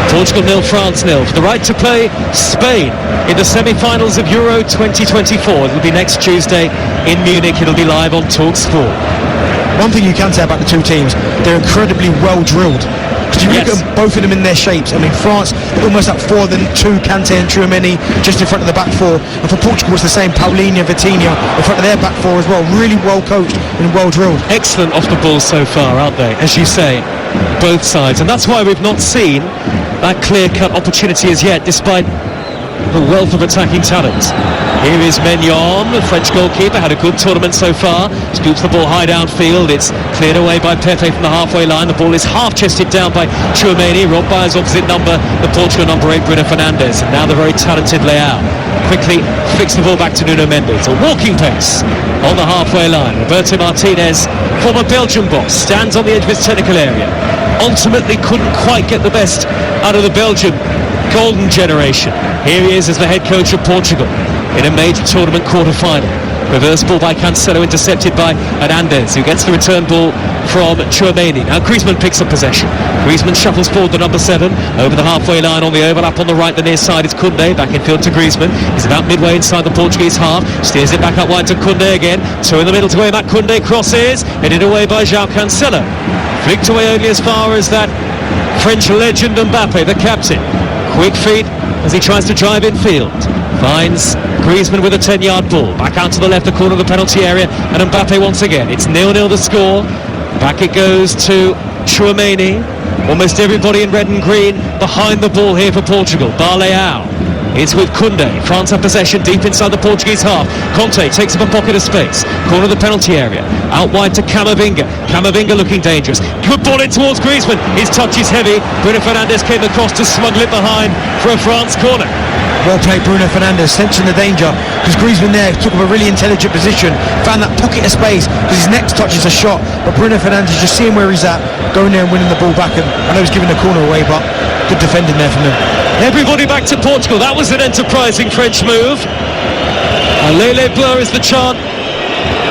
Portugal 0, France 0 for the right to play Spain in the semi-finals of Euro 2024. It'll be next Tuesday in Munich. It'll be live on TalkSport. One thing you can say about the two teams, they're incredibly well drilled. Because you look at both of them in their shapes. I mean, France, they're almost up 4, then 2, Kante and Tchouaméni just in front of the back 4. And for Portugal, it's the same, Paulinho, Vitinha in front of their back 4 as well. Really well coached and well drilled. Excellent off the ball so far, aren't they? As you say, both sides. And that's why we've not seen that clear-cut opportunity as yet, despite a wealth of attacking talent. Here is Maignan, the French goalkeeper, had a good tournament so far. Scoops the ball high downfield. It's cleared away by Pepe from the halfway line. The ball is half-chested down by Tchouameni, robbed by his opposite number, the Portugal number 8, Bruno Fernandes. And now the very talented Leao quickly flicks the ball back to Nuno Mendes. A walking pace on the halfway line. Roberto Martinez, former Belgian boss, stands on the edge of his technical area. Ultimately couldn't quite get the best out of the Belgian golden generation. Here he is as the head coach of Portugal in a major tournament quarter-final. Reverse ball by Cancelo, intercepted by Hernandez, who gets the return ball from Tchouameni. Now Griezmann picks up possession. Griezmann shuffles forward the number 7 over the halfway line. On the overlap on the right, the near side is Koundé, back in field to Griezmann. He's about midway inside the Portuguese half, steers it back up wide to Koundé again. 2 in the middle to where Matt Koundé crosses, headed away by João Cancelo. Flicked away only as far as that French legend Mbappe, the captain. Quick feet as he tries to drive in field. Finds Griezmann with a 10-yard ball. Back out to the left, the corner of the penalty area, and Mbappe once again. It's 0-0 the score. Back it goes to Tchouameni. Almost everybody in red and green behind the ball here for Portugal. Leao is with Koundé. France have possession deep inside the Portuguese half. Conte takes up a pocket of space. Corner of the penalty area. Out wide to Camavinga. Camavinga looking dangerous. Good ball in towards Griezmann. His touch is heavy. Bruno Fernandes came across to smuggle it behind for a France corner. Well played, Bruno Fernandes, sensing the danger, because Griezmann there took up a really intelligent position, found that pocket of space, because his next touch is a shot, but Bruno Fernandes just seeing where he's at, going there and winning the ball back, and I know he's giving the corner away, but good defending there from him. Everybody back to Portugal. That was an enterprising French move. Lele Blur is the chant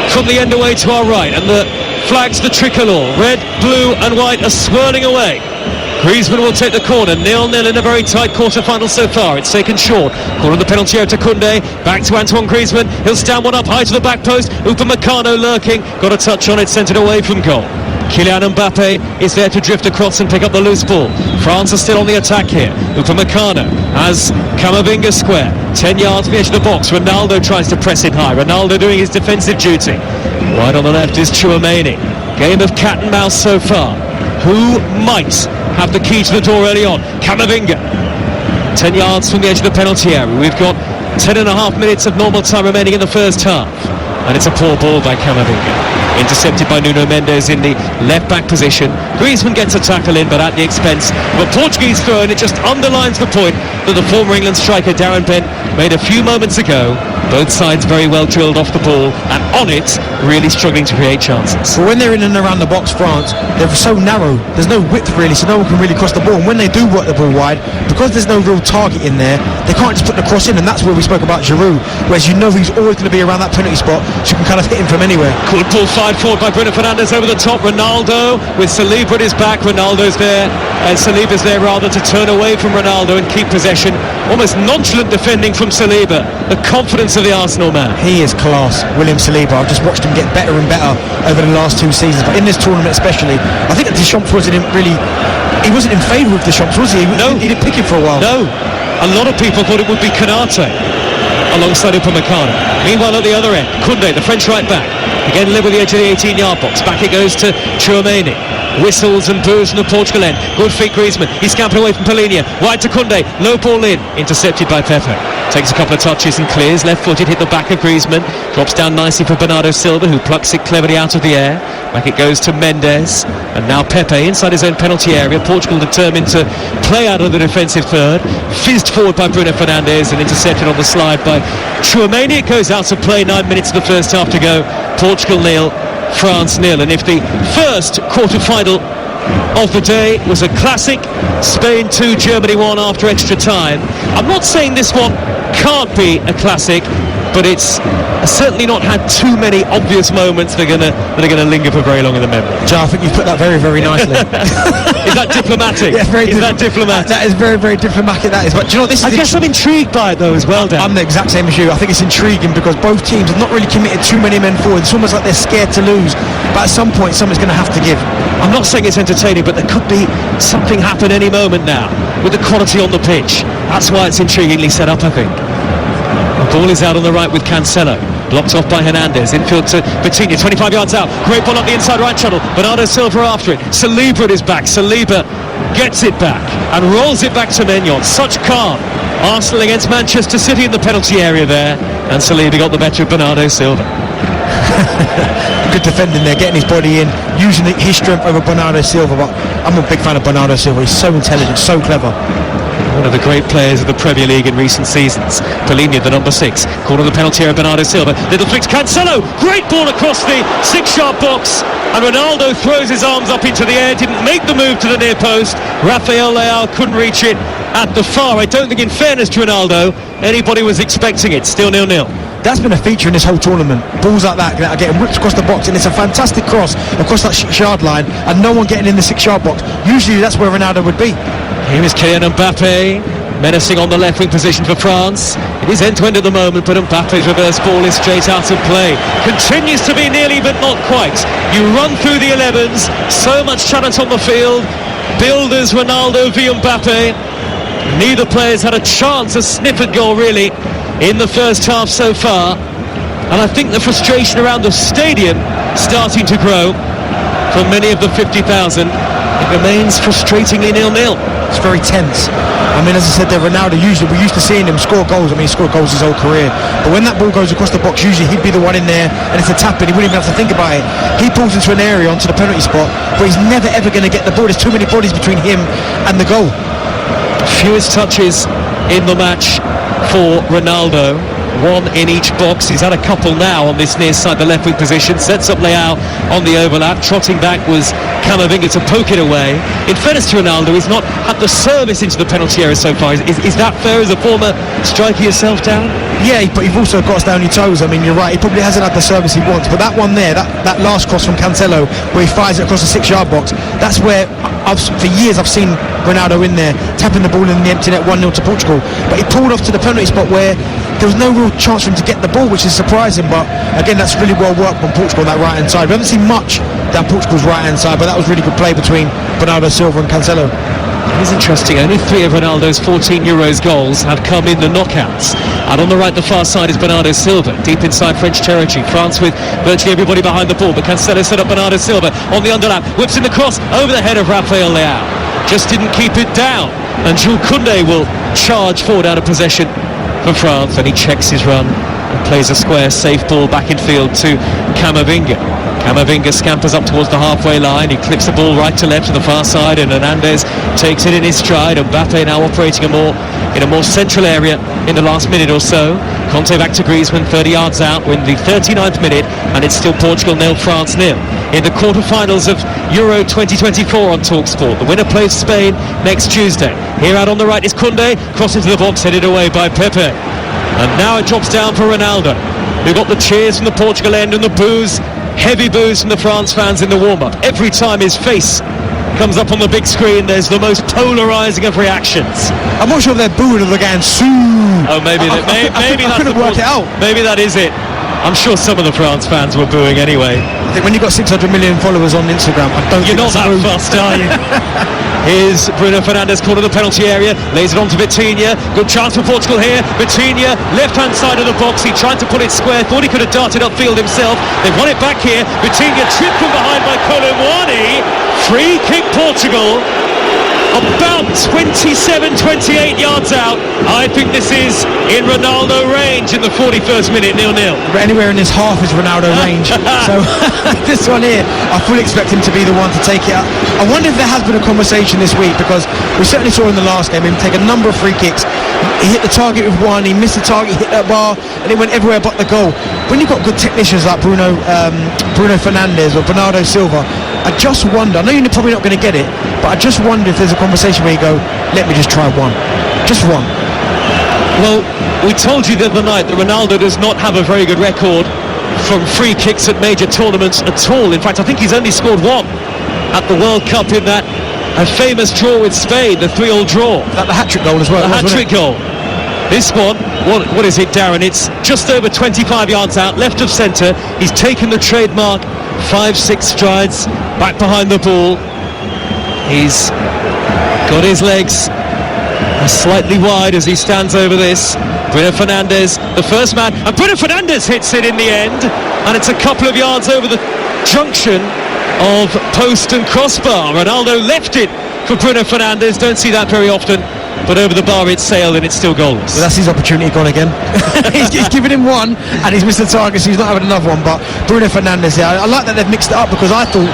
from the end away to our right, and the flags, the tricolour, red, blue and white, are swirling away. Griezmann will take the corner, 0-0 in a very tight quarter-final so far. It's taken short. Corner of the penalty area to Koundé, back to Antoine Griezmann. He'll stand one up high to the back post. Upamecano lurking, got a touch on it, sent it away from goal. Kylian Mbappe is there to drift across and pick up the loose ball. France are still on the attack here. Upamecano has Camavinga square, 10 yards from the edge of the box. Ronaldo tries to press it high. Ronaldo doing his defensive duty. Right on the left is Tchouameni. Game of cat and mouse so far. Who might have the key to the door early on? Camavinga, 10 yards from the edge of the penalty area. We've got 10.5 minutes of normal time remaining in the first half, and it's a poor ball by Camavinga, intercepted by Nuno Mendes in the left back position. Griezmann gets a tackle in, but at the expense of a Portuguese throw, and it just underlines the point that the former England striker Darren Bent made a few moments ago. Both sides very well drilled off the ball, and on it, really struggling to create chances. But when they're in and around the box, France, they're so narrow, there's no width really, so no one can really cross the ball. And when they do work the ball wide, because there's no real target in there, they can't just put the cross in, and that's where we spoke about Giroud, whereas you know he's always going to be around that penalty spot, so you can kind of hit him from anywhere. Good ball fired forward by Bruno Fernandes over the top. Ronaldo with Saliba at his back. Ronaldo's there, and Saliba's there rather to turn away from Ronaldo and keep possession. Almost nonchalant defending from Saliba. The confidence of the Arsenal man. He is class, William Saliba. I've just watched him get better and better over the last 2 seasons, but in this tournament especially, I think that Deschamps wasn't in favour of Deschamps, was he? No. He didn't pick him for a while. No. A lot of people thought it would be Konate alongside Upamecano. Meanwhile at the other end, Koundé, the French right back, again level the edge of the 18-yard box. Back it goes to Tchouameni. Whistles and boos from the Portugal end. Good feet Griezmann. He's scampered away from Polinia. Wide to Koundé. Low ball in. Intercepted by Pepe. Takes a couple of touches and clears. Left-footed, hit the back of Griezmann. Drops down nicely for Bernardo Silva, who plucks it cleverly out of the air. Back it goes to Mendes. And now Pepe inside his own penalty area. Portugal determined to play out of the defensive third. Fizzed forward by Bruno Fernandes and intercepted on the slide by Tchouameni. It goes out of play. 9 minutes of the first half to go. Portugal 0, France 0. And if the first quarter-final of the day was a classic, Spain 2, Germany 1 after extra time, I'm not saying this one can't be a classic, but it's certainly not had too many obvious moments that are going to linger for very long in the memory. Joe, I think you've put that very, very nicely. Is that diplomatic? Yeah, that diplomatic? That is very, very diplomatic, that is. But do you know what, I guess I'm intrigued by it though as well, Dan. I'm the exact same as you. I think it's intriguing because both teams have not really committed too many men forward. It's almost like they're scared to lose, but at some point something's going to have to give. I'm not saying it's entertaining, but there could be something happen any moment now with the quality on the pitch. That's why it's intriguingly set up, I think. The ball is out on the right with Cancelo, blocked off by Hernandez. Infield to Vitinha, 25 yards out. Great ball up the inside right channel. Bernardo Silva after it. Saliba at his back. Saliba gets it back and rolls it back to Maignan. Such calm Arsenal against Manchester City in the penalty area there, and Saliba got the better of Bernardo Silva. Good defending there, getting his body in, using his strength over Bernardo Silva. But I'm a big fan of Bernardo Silva. He's so intelligent, so clever. One of the great players of the Premier League in recent seasons. Polini, the number 6, caught on the penalty area, Bernardo Silva. Little flick to Cancelo, great ball across the 6-yard box, and Ronaldo throws his arms up into the air, didn't make the move to the near post. Rafael Leao couldn't reach it at the far. I don't think, in fairness to Ronaldo, anybody was expecting it. Still 0-0. That's been a feature in this whole tournament. Balls like that are getting ripped across the box, and it's a fantastic cross across that 6-yard line, and no one getting in the 6-yard box. Usually that's where Ronaldo would be. Here is Kylian Mbappe, menacing on the left wing position for France. It is end-to-end at the moment, but Mbappe's reverse ball is straight out of play. Continues to be nearly, but not quite. You run through the 11s, so much talent on the field. Builders, Ronaldo v Mbappe. Neither player's had a chance, a sniff at goal really, in the first half so far. And I think the frustration around the stadium starting to grow for many of the 50,000. It remains frustratingly 0-0. It's very tense. I mean, as I said there, Ronaldo, usually we're used to seeing him score goals. I mean, he scored goals his whole career. But when that ball goes across the box, usually he'd be the one in there, and it's a tap, and he wouldn't even have to think about it. He pulls into an area onto the penalty spot, but he's never ever going to get the ball. There's too many bodies between him and the goal. Fewest touches in the match for Ronaldo, 1 in each box. He's had a couple now on this near side, the left wing position. Sets up Leao on the overlap. Trotting back was Camavinga to poke it away. In fairness to Ronaldo, he's not had the service into the penalty area so far. Is that fair as a former striker yourself, Darren? Yeah, but you've also got to stay on your toes. I mean, you're right, he probably hasn't had the service he wants, but that one there, that last cross from Cancelo, where he fires it across the 6-yard box, that's where for years I've seen Ronaldo in there tapping the ball in the empty net, 1-0 to Portugal, but he pulled off to the penalty spot where there was no real chance for him to get the ball, which is surprising. But again, that's really well worked on Portugal on that right hand side. We haven't seen much down Portugal's right hand side, but that was really good play between Bernardo Silva and Cancelo. It is interesting, only 3 of Ronaldo's 14 Euros goals have come in the knockouts. And on the right, the far side is Bernardo Silva, deep inside French territory. France with virtually everybody behind the ball, but Cancelo set up Bernardo Silva on the underlap, whips in the cross over the head of Rafael Leao. Just didn't keep it down, and Jules Koundé will charge forward out of possession for France, and he checks his run and plays a square safe ball back in field to Camavinga. Camavinga scampers up towards the halfway line. He clips the ball right to left to the far side, and Hernandez takes it in his stride. Mbappe now operating in a more central area in the last minute or so. Conte back to Griezmann, 30 yards out. We're in the 39th minute, and it's still Portugal 0, France 0. In the quarter-finals of Euro 2024 on TalkSport. The winner plays Spain next Tuesday. Here out on the right is Koundé, cross into the box, headed away by Pepe. And now it drops down for Ronaldo, who got the cheers from the Portugal end and the boos, heavy boos from the France fans in the warm-up. Every time his face comes up on the big screen, there's the most polarising of reactions. I'm not sure if they're booing or they're going Sue. Oh, maybe I couldn't work it out. Maybe that is it. I'm sure some of the France fans were booing anyway. I think when you've got 600 million followers on Instagram, I don't You're think not that fussed, are you? Here's Bruno Fernandes caught in the penalty area, lays it on to Vitinha. Good chance for Portugal here. Vitinha, left-hand side of the box. He tried to pull it square, thought he could have darted upfield himself. They've won it back here. Vitinha tripped from behind by Kolo Muani. Free kick Portugal. About 27-28 yards out. I think this is in Ronaldo range in the 41st minute, 0-0. But anywhere in this half is Ronaldo range. So this one here, I fully expect him to be the one to take it out. I wonder if there has been a conversation this week, because we certainly saw in the last game him take a number of free kicks. He hit the target with one, he missed the target, he hit that bar, and it went everywhere but the goal. When you've got good technicians like Bruno Fernandes or Bernardo Silva, I just wonder, I know you're probably not going to get it, but I just wonder if there's a conversation where you go, let me just try one. Just one. Well, we told you the other night that Ronaldo does not have a very good record from free kicks at major tournaments at all. In fact, I think he's only scored one at the World Cup in that famous draw with Spain, the 3-3 draw. That the hat-trick goal as well. The hat-trick goal. This one, what is it, Darren? It's just over 25 yards out, left of centre. He's taken the trademark 5-6 strides back behind the ball. He's got his legs slightly wide as he stands over this. Bruno Fernandes, the first man, and Bruno Fernandes hits it in the end, and it's a couple of yards over the junction of post and crossbar. Ronaldo left it for Bruno Fernandes. Don't see that very often but over the bar it sailed and it's still goalless. Well, that's his opportunity gone again. he's given him one and he's missed the target, so he's not having another one. But Bruno Fernandes here, I like that they've mixed it up, because I thought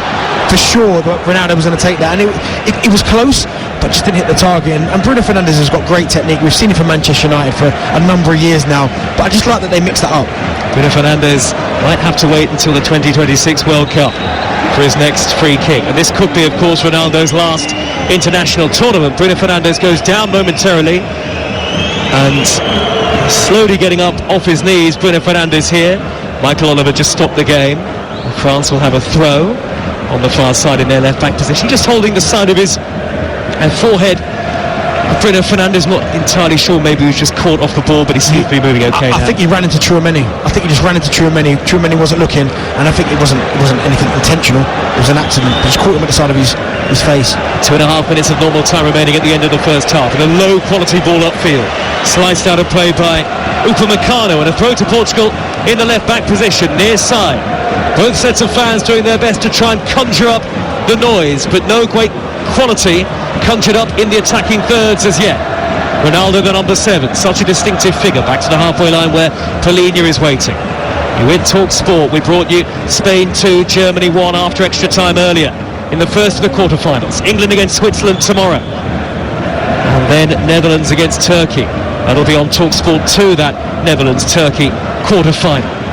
for sure that Ronaldo was going to take that, and it was close but just didn't hit the target. And Bruno Fernandes has got great technique. We've seen it for Manchester United for a number of years now, but I just like that they mixed that up. Bruno Fernandes might have to wait until the 2026 World Cup for his next free kick, and this could be, of course, Ronaldo's last international tournament. Bruno Fernandes goes down momentarily and slowly getting up off his knees. Bruno Fernandes here. Michael Oliver just stopped the game. France will have a throw on the far side in their left back position, just holding the side of his forehead. Bruno Fernandes, not entirely sure, maybe he was just caught off the ball, but he seems to be moving okay now. I think he ran into Tchouaméni. I think he just ran into Tchouaméni. Tchouaméni wasn't looking, and I think it wasn't anything intentional. It was an accident. He just caught him at the side of his face. 2.5 minutes of normal time remaining at the end of the first half, and a low quality ball upfield, sliced out of play by Upamecano, and a throw to Portugal in the left back position, near side. Both sets of fans doing their best to try and conjure up the noise, but no great quality conjured up in the attacking thirds as yet. Ronaldo, the number 7, such a distinctive figure, back to the halfway line where Polina is waiting. You with Talk Sport, we brought you Spain 2, Germany 1 after extra time earlier in the first of the quarter-finals. England against Switzerland tomorrow, and then Netherlands against Turkey. That'll be on Talk Sport 2, that Netherlands-Turkey quarter-final.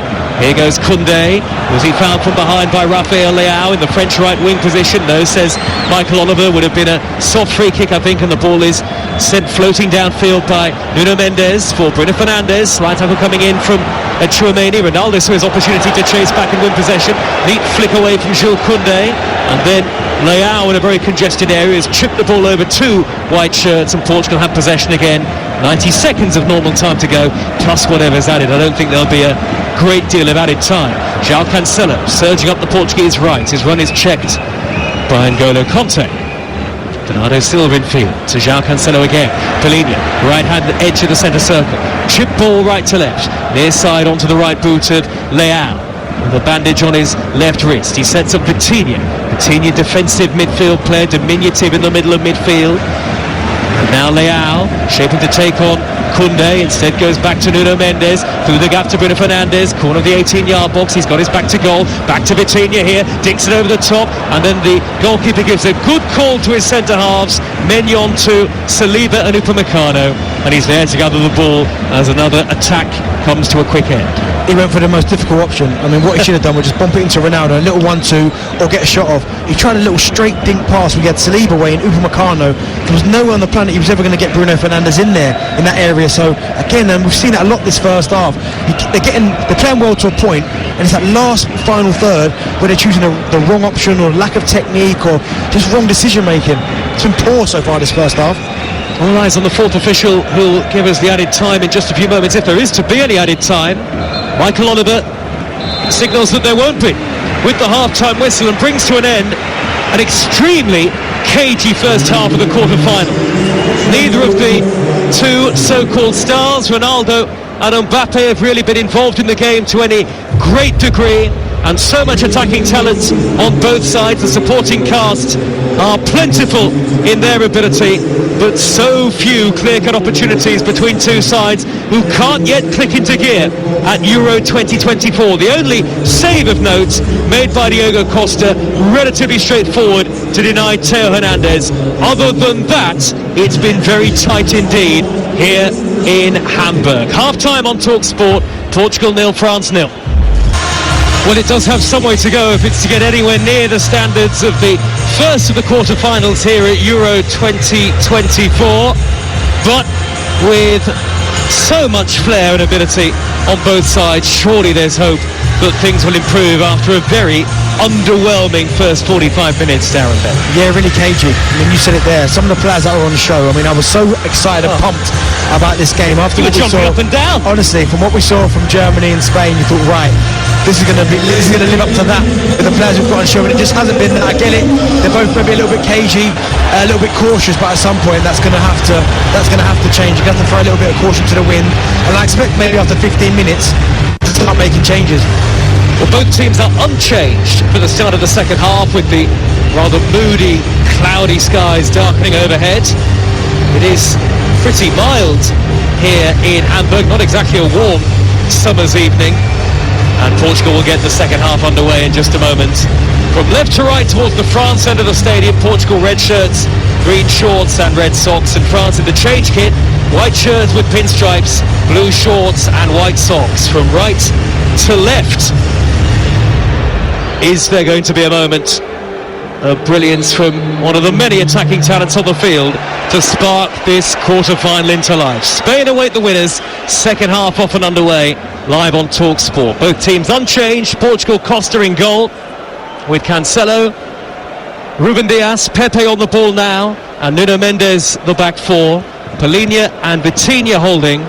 Here goes Koundé. Was he fouled from behind by Rafael Leao in the French right wing position? No, says Michael Oliver. Would have been a soft free kick, I think, and the ball is sent floating downfield by Nuno Mendes for Bruno Fernandes. Slight tackle coming in from Tchouaméni. Ronaldo saw his opportunity to chase back and win possession. Neat flick away from Jules Koundé, and then Leao in a very congested area has chipped the ball over 2 white shirts, and Portugal have possession again. 90 seconds of normal time to go, plus whatever's added. I don't think there'll be a great deal of added time. João Cancelo surging up the Portuguese right. His run is checked by N'Golo Kanté. Bernardo Silva in field to João Cancelo again. Polina, right hand edge of the centre circle. Chip ball right to left. Near side onto the right boot of Leao, with a bandage on his left wrist. He sets up Vitinha. Vitinha, defensive midfield player, diminutive in the middle of midfield. And now Leao, shaping to take on Koundé, instead goes back to Nuno Mendes, through the gap to Bruno Fernandes, corner of the 18-yard box. He's got his back to goal, back to Vitinha here, dinks it over the top, and then the goalkeeper gives a good call to his centre-halves, Maignan to Saliba and Upamecano, and he's there to gather the ball as another attack comes to a quick end. He went for the most difficult option. I mean, what he should have done was just bump it into Ronaldo, a little 1-2, or get a shot off. He tried a little straight dink pass. We had Saliba away and Upamecano. There was nowhere on the planet he was ever going to get Bruno Fernandes in there, in that area. So again, we've seen that a lot this first half. They're playing well to a point, and it's that last final third where they're choosing the wrong option, or lack of technique, or just wrong decision making. It's been poor so far this first half. All eyes on the fourth official, who'll give us the added time in just a few moments, if there is to be any added time. Michael Oliver signals that there won't be with the half-time whistle, and brings to an end an extremely cagey first half of the quarter-final. Neither of the two so-called stars, Ronaldo and Mbappe, have really been involved in the game to any great degree, and so much attacking talent on both sides. The supporting cast are plentiful in their ability, but so few clear-cut opportunities between two sides who can't yet click into gear at Euro 2024. The only save of note made by Diogo Costa, relatively straightforward to deny Theo Hernandez. Other than that, it's been very tight indeed here in Hamburg. Half-time on Talk Sport. Portugal 0, France 0. Well, it does have some way to go if it's to get anywhere near the standards of the first of the quarter-finals here at Euro 2024. But with so much flair and ability on both sides, surely there's hope that things will improve after a very underwhelming first 45 minutes, Darren Bell. Yeah, really cagey. I mean, you said it there. Some of the players that were on the show, I mean, I was so excited and pumped about this game. After what we saw, up and down. Honestly, from what we saw from Germany and Spain, you thought, right, this is going to live up to that with the players we've got on the show, and it just hasn't been that. I get it. They're both maybe a little bit cagey, a little bit cautious, but at some point that's going to have to change. You're going to have to throw a little bit of caution to the wind, and I expect maybe after 15 minutes to start making changes. Well, both teams are unchanged for the start of the second half, with the rather moody, cloudy skies darkening overhead. It is pretty mild here in Hamburg, not exactly a warm summer's evening, and Portugal will get the second half underway in just a moment. From left to right towards the France end of the stadium, Portugal red shirts, green shorts and red socks, and France in the change kit, white shirts with pinstripes, blue shorts and white socks. From right to left, is there going to be a moment of brilliance from one of the many attacking talents on the field to spark this quarter-final into life? Spain await the winners, second half off and underway, live on TalkSport. Both teams unchanged, Portugal, Costa in goal, with Cancelo, Ruben Dias, Pepe on the ball now, and Nuno Mendes the back four, Palhinha and Vitinha holding,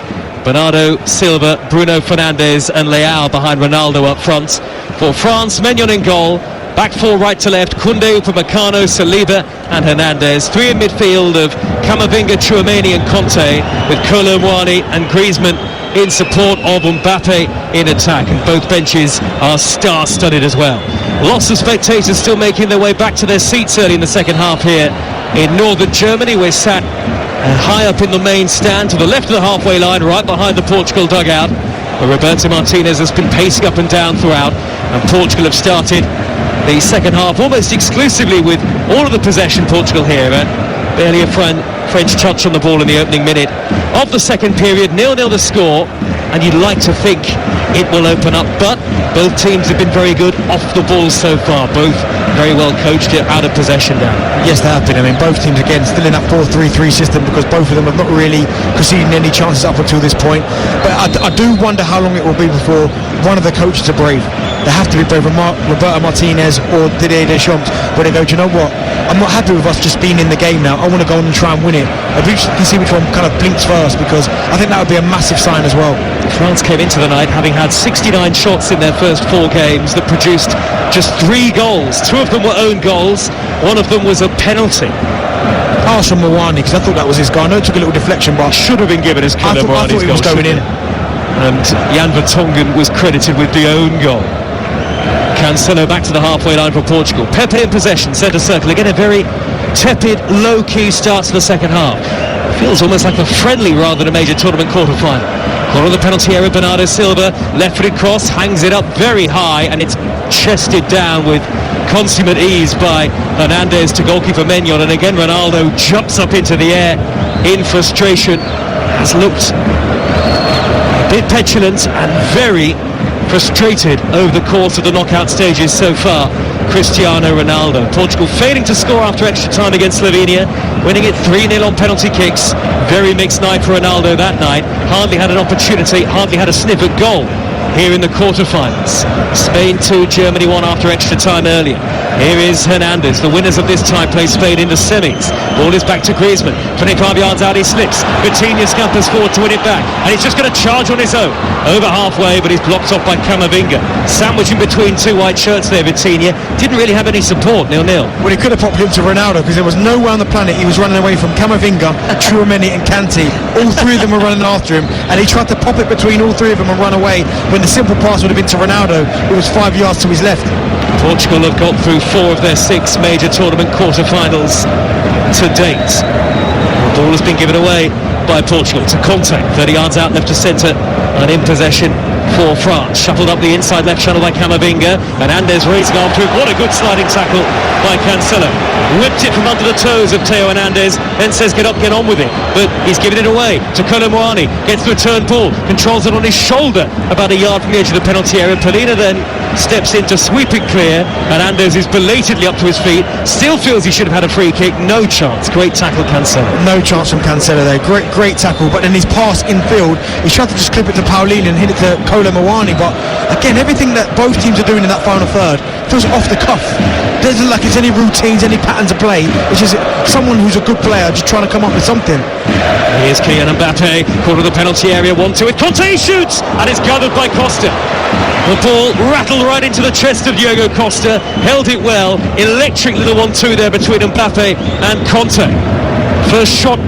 Bernardo Silva, Bruno Fernandes and Leao behind Ronaldo up front. For France, Maignan in goal, back four right to left, Koundé, Upamecano, Saliba and Hernandez. Three in midfield of Camavinga, Tchouaméni and Conte, with Kolo Muani and Griezmann in support of Mbappe in attack, and both benches are star-studded as well. Lots of spectators still making their way back to their seats early in the second half here in northern Germany. We're sat high up in the main stand to the left of the halfway line, right behind the Portugal dugout, where Roberto Martinez has been pacing up and down throughout, and Portugal have started the second half almost exclusively with all of the possession. Portugal here, barely a French touch on the ball in the opening minute of the second period. 0-0 to score, and you'd like to think it will open up, but both teams have been very good off the ball so far, both very well coached out of possession now. Yes, they have been. I mean, both teams again still in that 4-3-3 system, because both of them have not really conceded any chances up until this point. But I do wonder how long it will be before one of the coaches are brave. They have to be brave. Roberto Martinez or Didier Deschamps, where they go, do you know what, I'm not happy with us just being in the game now, I want to go on and try and win it. I can see which one kind of blinks first, because I think that would be a massive sign as well. France came into the night having had 69 shots in their first four games that produced just 3 goals. 2 of them were own goals, one of them was a penalty. Harsh on Muani, because I thought that was his goal. I know it took a little deflection, but should have been given as I thought it was going in. And Jan Vertonghen was credited with the own goal. Cancelo back to the halfway line for Portugal. Pepe in possession, centre circle. Again, a very tepid, low-key start to the second half. Feels almost like a friendly rather than a major tournament quarter-final. Corner of the penalty area, Bernardo Silva, left-footed cross, hangs it up very high, and it's chested down with consummate ease by Hernandez to goalkeeper Maignan, and again Ronaldo jumps up into the air in frustration. Has looked a bit petulant and very frustrated over the course of the knockout stages so far, Cristiano Ronaldo. Portugal failing to score after extra time against Slovenia, winning it 3-0 on penalty kicks. Very mixed night for Ronaldo that night. Hardly had an opportunity, hardly had a sniff at goal here in the quarterfinals. Spain 2, Germany 1 after extra time earlier. Here is Hernandez. The winners of this tie play Spain into semis. Ball is back to Griezmann. 25 yards out, he slips. Vitinha scampers forward to win it back, and he's just going to charge on his own. Over halfway, but he's blocked off by Camavinga. Sandwich in between 2 white shirts there, Vitinha. Didn't really have any support, 0-0. Well, he could have popped him to Ronaldo, because there was nowhere on the planet he was running away from Camavinga, Tchouaméni and Kante. All 3 of them were running after him, and he tried to pop it between all 3 of them and run away, when the simple pass would have been to Ronaldo, who was 5 yards to his left. Portugal have got through 4 of their 6 major tournament quarter-finals to date. The ball has been given away by Portugal to Conte, 30 yards out left to centre, and in possession for France. Shuffled up the inside left channel by Camavinga. Hernandez racing after it. What a good sliding tackle by Cancelo. Whipped it from under the toes of Theo Hernandez, then says get up, get on with it. But he's giving it away to Kolo Muani. Gets the return ball, controls it on his shoulder about a yard from the edge of the penalty area. Palhinha then steps in to sweep it clear. Hernandez is belatedly up to his feet. Still feels he should have had a free kick. No chance. Great tackle, Cancelo. No chance from Cancelo there. Great tackle. But then his pass in field, he tried to just clip it to Paulinho and hit it to Kolo Muani. But again, everything that both teams are doing in that final third feels off the cuff. Doesn't look like it's any routines, any patterns of play. It's just someone who's a good player just trying to come up with something. Here's Kylian Mbappe, corner of the penalty area, 1-2 with Conte, shoots, and it's gathered by Costa. The ball rattled right into the chest of Diego Costa, held it well. Electric little 1-2 there between Mbappe and Conte. First shot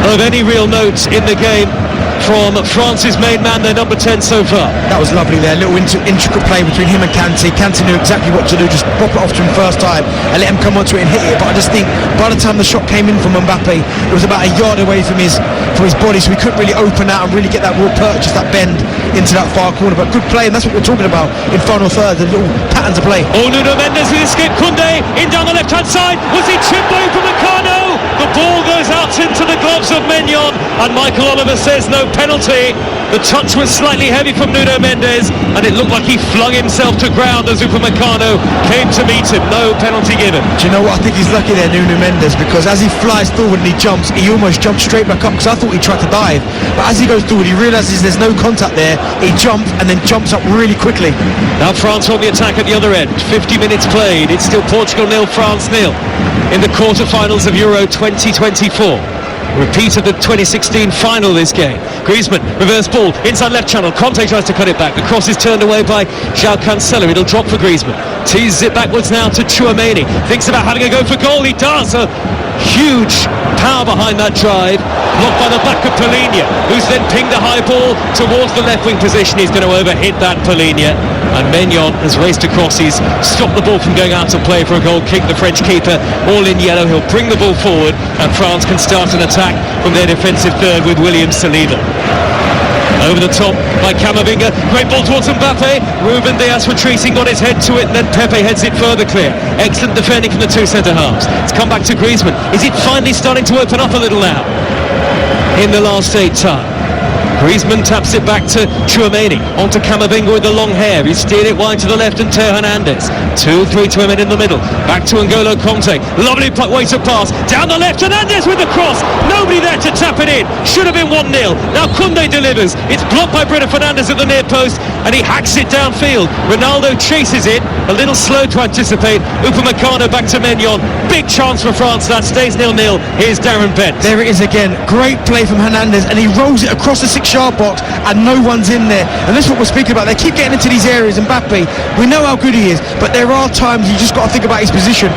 of any real note in the game from France's main man, their number 10 so far. That was lovely there, a little intricate play between him and Kante. Kante knew exactly what to do, just pop it off to him first time and let him come onto it and hit it. But I just think by the time the shot came in from Mbappe, it was about a yard away from his body, so he couldn't really open out and really get that real purchase, that bend into that far corner. But good play, and that's what we're talking about in final third, the little patterns of play. Oh, Nuno Mendes with escape. Koundé in down the left-hand side. Was he chipped away from Meccano? The ball goes out into the gloves of Maignan, and Michael Oliver says no penalty. The touch was slightly heavy from Nuno Mendes, and it looked like he flung himself to ground as Upamecano came to meet him. No penalty given. Do you know what? I think he's lucky there, Nuno Mendes, because as he flies forward and he jumps, he almost jumps straight back up, because I thought he tried to dive. But as he goes forward, he realises there's no contact there. He jumps and then jumps up really quickly. Now France on the attack at the other end. 50 minutes played. It's still Portugal 0, France 0 in the quarter-finals of Euro 2024. Repeat of the 2016 final this game. Griezmann, reverse ball, inside left channel. Conte tries to cut it back. The cross is turned away by João Cancelo. It'll drop for Griezmann. Teases it backwards now to Tchouaméni. Thinks about having a go for goal. He does. A huge power behind that drive. Blocked by the back of Polina, who's then pinged a high ball towards the left wing position. He's going to overhit that, Polina. And Maignan has raced across. He's stopped the ball from going out of play for a goal kick. The French keeper all in yellow. He'll bring the ball forward, and France can start an attack from their defensive third with William Saliba. Over the top by Camavinga. Great ball towards Mbappe. Ruben Dias retreating, got his head to it, and then Pepe heads it further clear. Excellent defending from the two centre-halves. It's come back to Griezmann. Is it finally starting to open up a little now in the last 8 time? Griezmann taps it back to Tchouaméni, onto Camavinga with the long hair. He's steered it wide to the left, and Theo Hernandez. 2-3 to him in the middle. Back to N'Golo Conte. Lovely way to pass. Down the left, Hernandez with the cross. Nobody there to tap it in. Should have been 1-0. Now Koundé delivers. It's blocked by Bruno Fernandes at the near post, and he hacks it downfield. Ronaldo chases it. A little slow to anticipate. Upamecano back to Maignan. Big chance for France. That stays 0-0. Here's Darren Bent. There it is again. Great play from Hernandez, and he rolls it across the 6-yard box, and no one's in there. And that's what we're speaking about. They keep getting into these areas. Mbappe, we know how good he is, but there are times you just got to think about his position.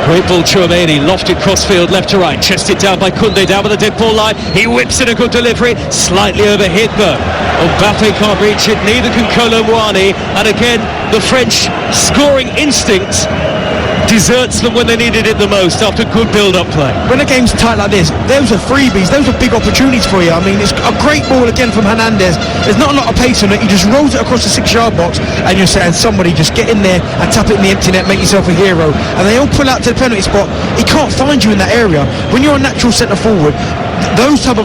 Great ball, Tchouaméni, lofted crossfield left to right, chested down by Koundé, down by the dead ball line. He whips in a good delivery, slightly overhit though. Mbappe can't reach it, neither can Kolo Muani, and again the French scoring instinct deserts them when they needed it the most after good build-up play. When a game's tight like this, those are freebies, those are big opportunities for you. I mean, it's a great ball again from Hernandez. There's not a lot of pace on it. He just rolls it across the 6-yard box, and you're saying, somebody just get in there and tap it in the empty net, make yourself a hero. And they all pull out to the penalty spot. He can't find you in that area. When you're a natural centre forward, those type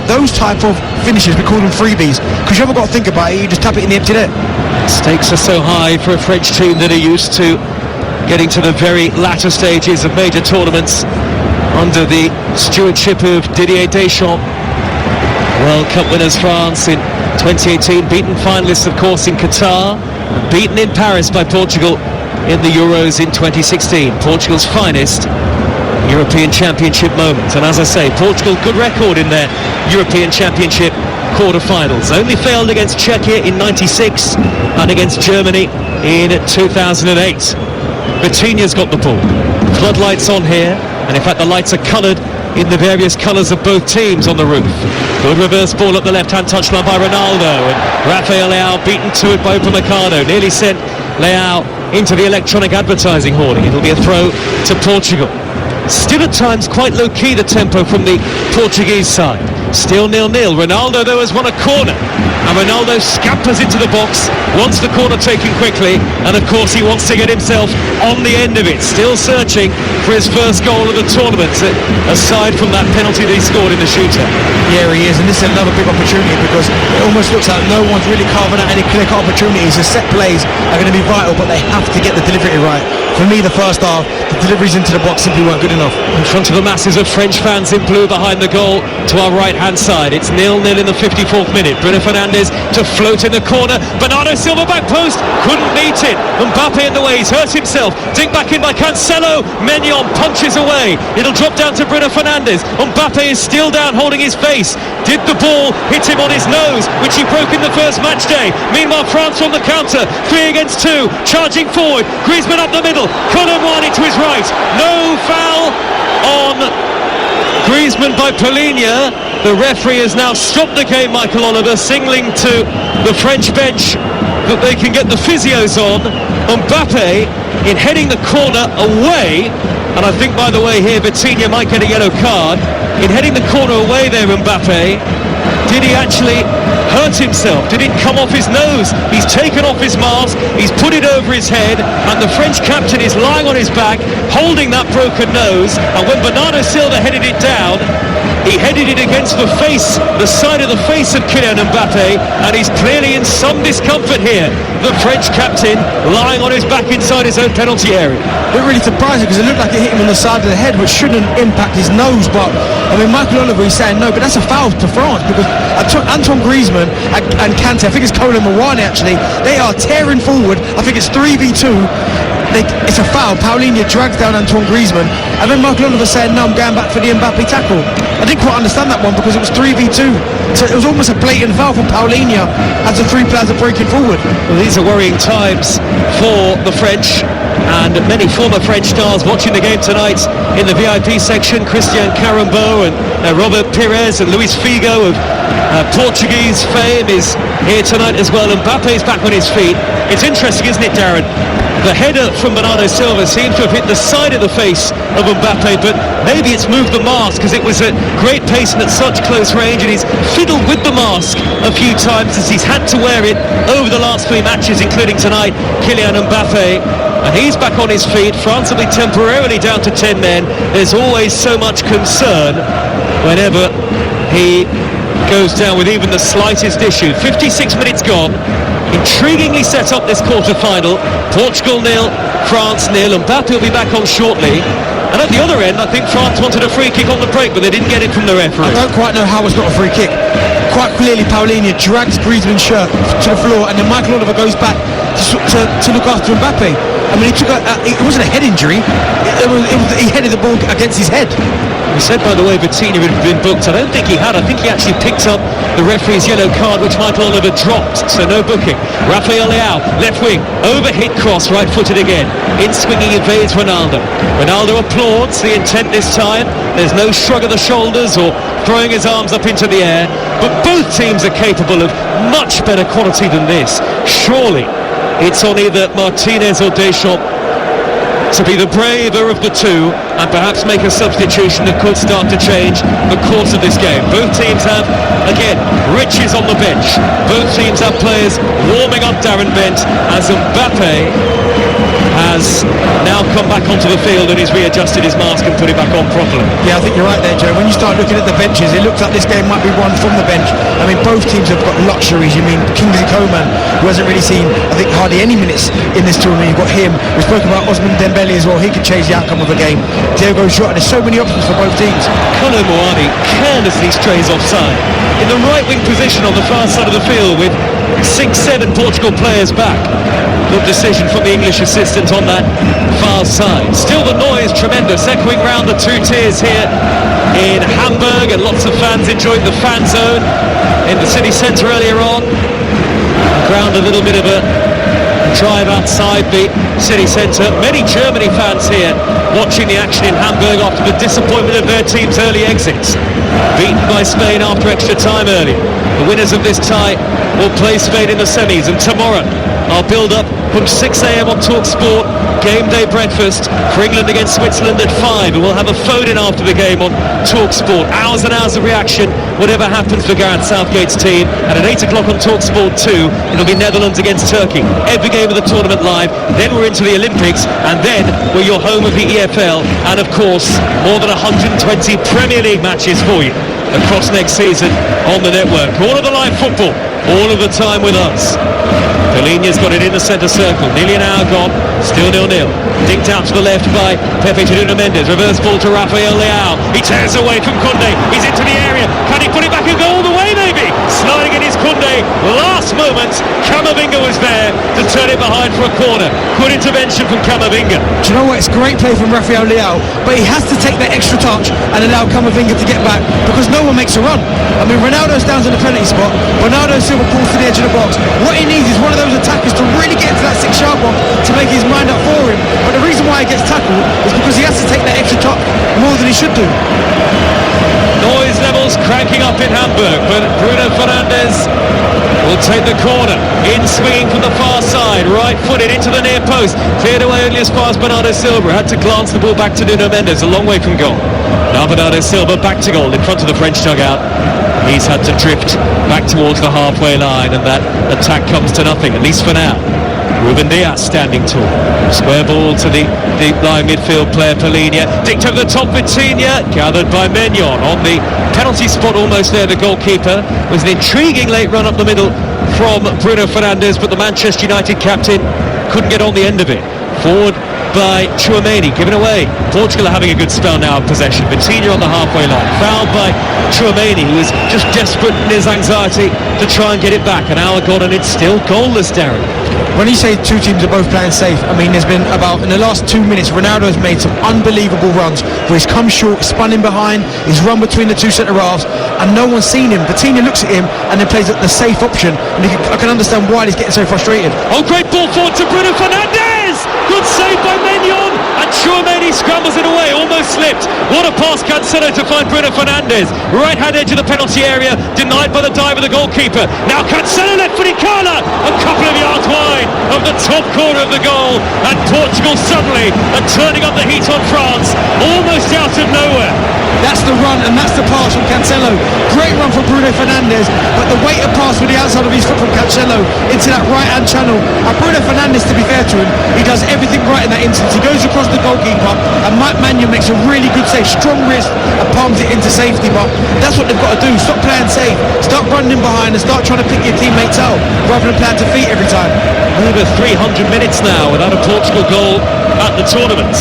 of finishes, we call them freebies, because you haven't got to think about it. You just tap it in the empty net. Stakes are so high for a French team that are used to getting to the very latter stages of major tournaments under the stewardship of Didier Deschamps. World Cup winners France in 2018, beaten finalists of course in Qatar, beaten in Paris by Portugal in the Euros in 2016. Portugal's finest European Championship moment. And as I say, Portugal, good record in their European Championship quarter-finals. Only failed against Czechia in 96 and against Germany in 2008. Vitinha's got the ball. Floodlights on here, and in fact the lights are coloured in the various colours of both teams on the roof. Good reverse ball at the left-hand touchline by Ronaldo, and Rafael Leao beaten to it by Upamecano. Nearly sent Leao into the electronic advertising hoarding. It'll be a throw to Portugal. Still at times quite low-key the tempo from the Portuguese side. Still 0-0. Ronaldo though has won a corner, and Ronaldo scampers into the box, wants the corner taken quickly, and of course he wants to get himself on the end of it. Still searching for his first goal of the tournament, aside from that penalty that he scored in the shootout. Yeah, he is, and this is another big opportunity, because it almost looks like no one's really carving out any clear-cut opportunities. The set plays are going to be vital, but they have to get the delivery right. For me, the first half, the deliveries into the box simply weren't good enough. In front of the masses of French fans in blue behind the goal to our right-hand side. It's 0-0 in the 54th minute. Bruno Fernandes to float in the corner. Bernardo Silva back post. Couldn't meet it. Mbappe in the way. He's hurt himself. Dink back in by Cancelo. Maignan punches away. It'll drop down to Bruno Fernandes. Mbappe is still down holding his face. Did the ball hit him on his nose, which he broke in the first match day. Meanwhile, France on the counter. 3 against 2. Charging forward. Griezmann up the middle. Kolo Muani to his right. No foul on Griezmann by Paulinho. The referee has now stopped the game, Michael Oliver, signaling to the French bench that they can get the physios on. Mbappe in heading the corner away, and I think, by the way, here Vitinha might get a yellow card. In heading the corner away there, Mbappe, did he actually hurt himself? Did it come off his nose? He's taken off his mask, he's put it over his head, and the French captain is lying on his back, holding that broken nose, and when Bernardo Silva headed it down, he headed it against the face, the side of the face of Kylian Mbappe, and he's clearly in some discomfort here. The French captain lying on his back inside his own penalty area. It really surprising because it looked like it hit him on the side of the head, which shouldn't impact his nose. But I mean, Michael Oliver is saying no, but that's a foul to France because Antoine Griezmann and Kante, I think it's Kolo Muani actually, they are tearing forward. I think it's 3v2. It's a foul. Paulinho drags down Antoine Griezmann, and then Michael Oliver saying no, I'm going back for the Mbappe tackle. I didn't quite understand that one because it was 3v2, so it was almost a blatant foul from Paulinho as the three players are breaking forward. Well, these are worrying times for the French, and many former French stars watching the game tonight in the VIP section. Christian Carambeau and Robert Pires and Luis Figo of Portuguese fame is here tonight as well. Mbappe's back on his feet. It's interesting, isn't it, Darren? The header from Bernardo Silva seems to have hit the side of the face of Mbappe, but maybe it's moved the mask because it was at great pace and at such close range, and he's fiddled with the mask a few times as he's had to wear it over the last 3 matches, including tonight, Kylian Mbappe. And he's back on his feet. France will be temporarily down to 10 men. There's always so much concern whenever he goes down with even the slightest issue. 56 minutes gone. Intriguingly set up this quarter-final. Portugal 0, France 0. Mbappe will be back on shortly. And at the other end, I think France wanted a free kick on the break, but they didn't get it from the referee. I don't quite know how it's not a free kick. Quite clearly, Paulinho drags Griezmann's shirt to the floor, and then Michael Oliver goes back to look after Mbappe. I mean, it wasn't a head injury. He headed the ball against his head. He said, by the way, Vitinha had been booked. I don't think he had. I think he actually picked up the referee's yellow card, which Michael Oliver dropped, so no booking. Rafael Leao, left wing, overhit cross, right-footed again. In swinging, evades Ronaldo. Ronaldo applauds the intent this time. There's no shrug of the shoulders or throwing his arms up into the air. But both teams are capable of much better quality than this. Surely it's on either Martinez or Deschamps to be the braver of the two and perhaps make a substitution that could start to change the course of this game. Both teams have, again, riches on the bench. Both teams have players warming up Darren Bent as Mbappe has now come back onto the field and he's readjusted his mask and put it back on properly. Yeah, I think you're right there, Joe. When you start looking at the benches, it looks like this game might be won from the bench. I mean, both teams have got luxuries. You mean Kingsley Coman, who hasn't really seen, I think, hardly any minutes in this tournament. You've got him. We spoke about Osman Dembele as well. He could change the outcome of a game. Diogo Jota. There's so many options for both teams. Kolo Muani carelessly strays offside in the right wing position on the far side of the field with 6-7 Portugal players back. Good decision from the English assistant on that far side. Still the noise tremendous, echoing round the two tiers here in Hamburg, and lots of fans enjoyed the fan zone in the city centre earlier on. The ground a little bit of a drive outside the city centre. Many Germany fans here watching the action in Hamburg after the disappointment of their team's early exits. Beaten by Spain after extra time earlier. The winners of this tie will play Spain in the semis, and tomorrow our build-up from 6 a.m. on TalkSport, game day breakfast for England against Switzerland at 5, and we'll have a phone-in after the game on TalkSport. Hours and hours of reaction, whatever happens for Gareth Southgate's team. And at 8 o'clock on TalkSport 2, it'll be Netherlands against Turkey. Every game of the tournament live, then we're into the Olympics, and then we're your home of the EFL, and of course, more than 120 Premier League matches for you across next season on the network. All of the live football, all of the time with us. Paulinho's got it in the centre circle, nearly an hour gone, still 0-0. Dinked out to the left by Pepe Mendes, reverse ball to Rafael Leao. He tears away from Koundé, he's into the area, can he put it back and go all the way maybe? Sliding in his Koundé, last moment, Camavinga was there to turn it behind for a corner. Good intervention from Camavinga. Do you know what, it's great play from Rafael Leao, but he has to take that extra touch and allow Camavinga to get back because no one makes a run. I mean, Ronaldo's down to the penalty spot, Bernardo Silva pulls to the edge of the box. What he needs is one of those attackers to really get into that 6-yard one to make his mind up for him. But the reason why he gets tackled is because he has to take that extra touch more than he should do. Noise levels cranking up in Hamburg, but Bruno Fernandes will take the corner, in swinging from the far side, right-footed into the near post, cleared away only as far as Bernardo Silva, had to glance the ball back to Nuno Mendes, a long way from goal. Now Bernardo Silva back to goal in front of the French dugout. He's had to drift back towards the halfway line, and that attack comes to nothing, at least for now. Ruben Dias standing tall. Square ball to the deep line midfield player Polinia. Dicked over the top, Vitinha. Gathered by Maignan on the penalty spot almost there. The goalkeeper was an intriguing late run up the middle from Bruno Fernandes, but the Manchester United captain couldn't get on the end of it. Forward by Tchouaméni, given away. Portugal are having a good spell now of possession. Vitinha on the halfway line. Fouled by Tchouaméni, who was just desperate in his anxiety to try and get it back. An hour gone and it's still goalless, Darren. When you say two teams are both playing safe, I mean, there's been about, in the last 2 minutes, Ronaldo has made some unbelievable runs where he's come short, spun in behind, he's run between the two centre-halves, and no one's seen him. Vitinha looks at him and then plays the safe option, and I can understand why he's getting so frustrated. Oh, great ball forward to Bruno Fernandes! Good save by Maignan, and Tchouaméni scrambles it away, almost slipped. What a pass, Cancelo, to find Bruno Fernandes. Right-hand edge of the penalty area, denied by the dive of the goalkeeper. Now Cancelo, left-footed corner, a couple of yards wide of the top corner of the goal, and Portugal suddenly are turning up the heat on France, almost out of nowhere. That's the run and that's the pass from Cancelo. Great run from Bruno Fernandes, but the weighted pass with the outside of his foot from Cancelo into that right-hand channel. And Bruno Fernandes, to be fair to him, he does everything right in that instance. He goes across the goalkeeper, and Mike Maignan makes a really good save, strong wrist, and palms it into safety. But that's what they've got to do. Stop playing safe, start running behind, and start trying to pick your teammates out rather than playing to feet every time. Over 300 minutes now without a Portugal goal at the tournament.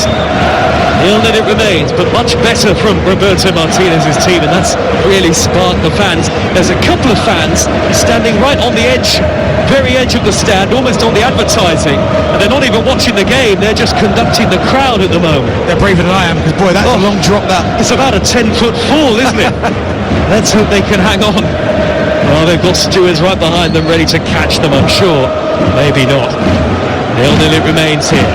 0-0 it remains, but much better from Roberto Martinez's team, and that's really sparked the fans. There's a couple of fans standing right on the edge, very edge of the stand, almost on the advertising, and they're not even watching the game, they're just conducting the crowd at the moment. They're braver than I am, because boy, that's a long drop that. It's about a 10-foot fall, isn't it? Let's hope they can hang on. Well, they've got stewards right behind them ready to catch them, I'm sure. Maybe not. 0-0 it remains here.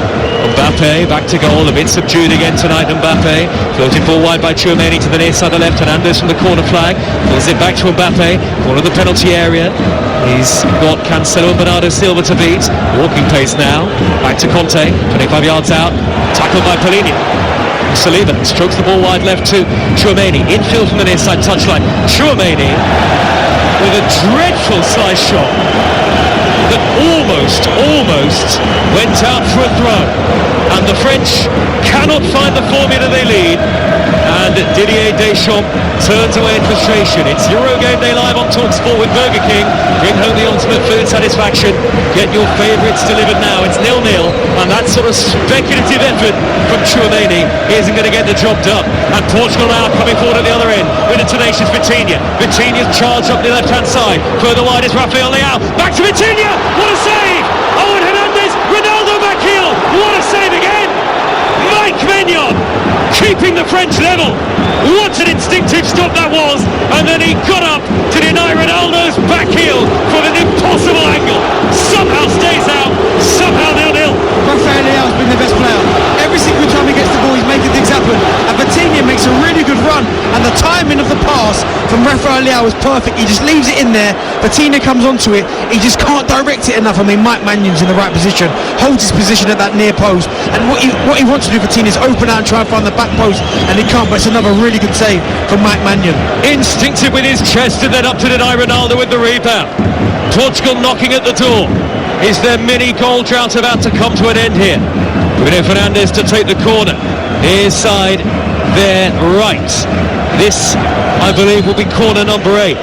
Mbappe back to goal, a bit subdued again tonight. Mbappe floated ball wide by Tchouaméni to the near side of the left, and Anders from the corner flag pulls it back to Mbappe, corner of the penalty area. He's got Cancelo and Bernardo Silva to beat. Walking pace now, back to Conte, 25 yards out, tackled by Polinia. Saliba strokes the ball wide left to Tchouaméni, infield from the near side touchline. Tchouaméni with a dreadful slice shot that almost went out for a throw, and the French cannot find the formula they lead, and Didier Deschamps turns away in frustration. It's Eurogame Day live on TalkSport with Burger King. Bring home the ultimate food satisfaction. Get your favourites delivered now. It's 0-0, and that sort of speculative effort from Tchouaméni isn't going to get the job done. And Portugal now coming forward at the other end with a tenacious Vitinha. Vitinha's charged up the left-hand side. Further wide is Rafael Leao. Back to Vitinha. What a save! Owen Hernandez. Ronaldo back heel. What a save again! Mike Maignan keeping the French level. What an instinctive stop that was, and then he got up to deny Ronaldo's back heel from an impossible angle. Somehow stays out, somehow 0-0. Rafael Leao's been the best player. Every single time he gets the ball, he's making things happen. And Vitinha makes a really good run, and the timing of the pass from Rafael Leao is perfect. He just leaves it in there. Vitinha comes onto it. He just can't direct it enough. I mean, Mike Magnan's in the right position, holds his position at that near post, and what he wants to do, Vitinha, is open out and try and find the back post, and he can't. But it's another really good save from Mike Maignan. Instinctive with his chest, and then up to deny Ronaldo with the rebound. Portugal knocking at the door. Is their mini goal drought about to come to an end here? Bruno Fernandes to take the corner. Near side, their right. This, I believe, will be corner number 8.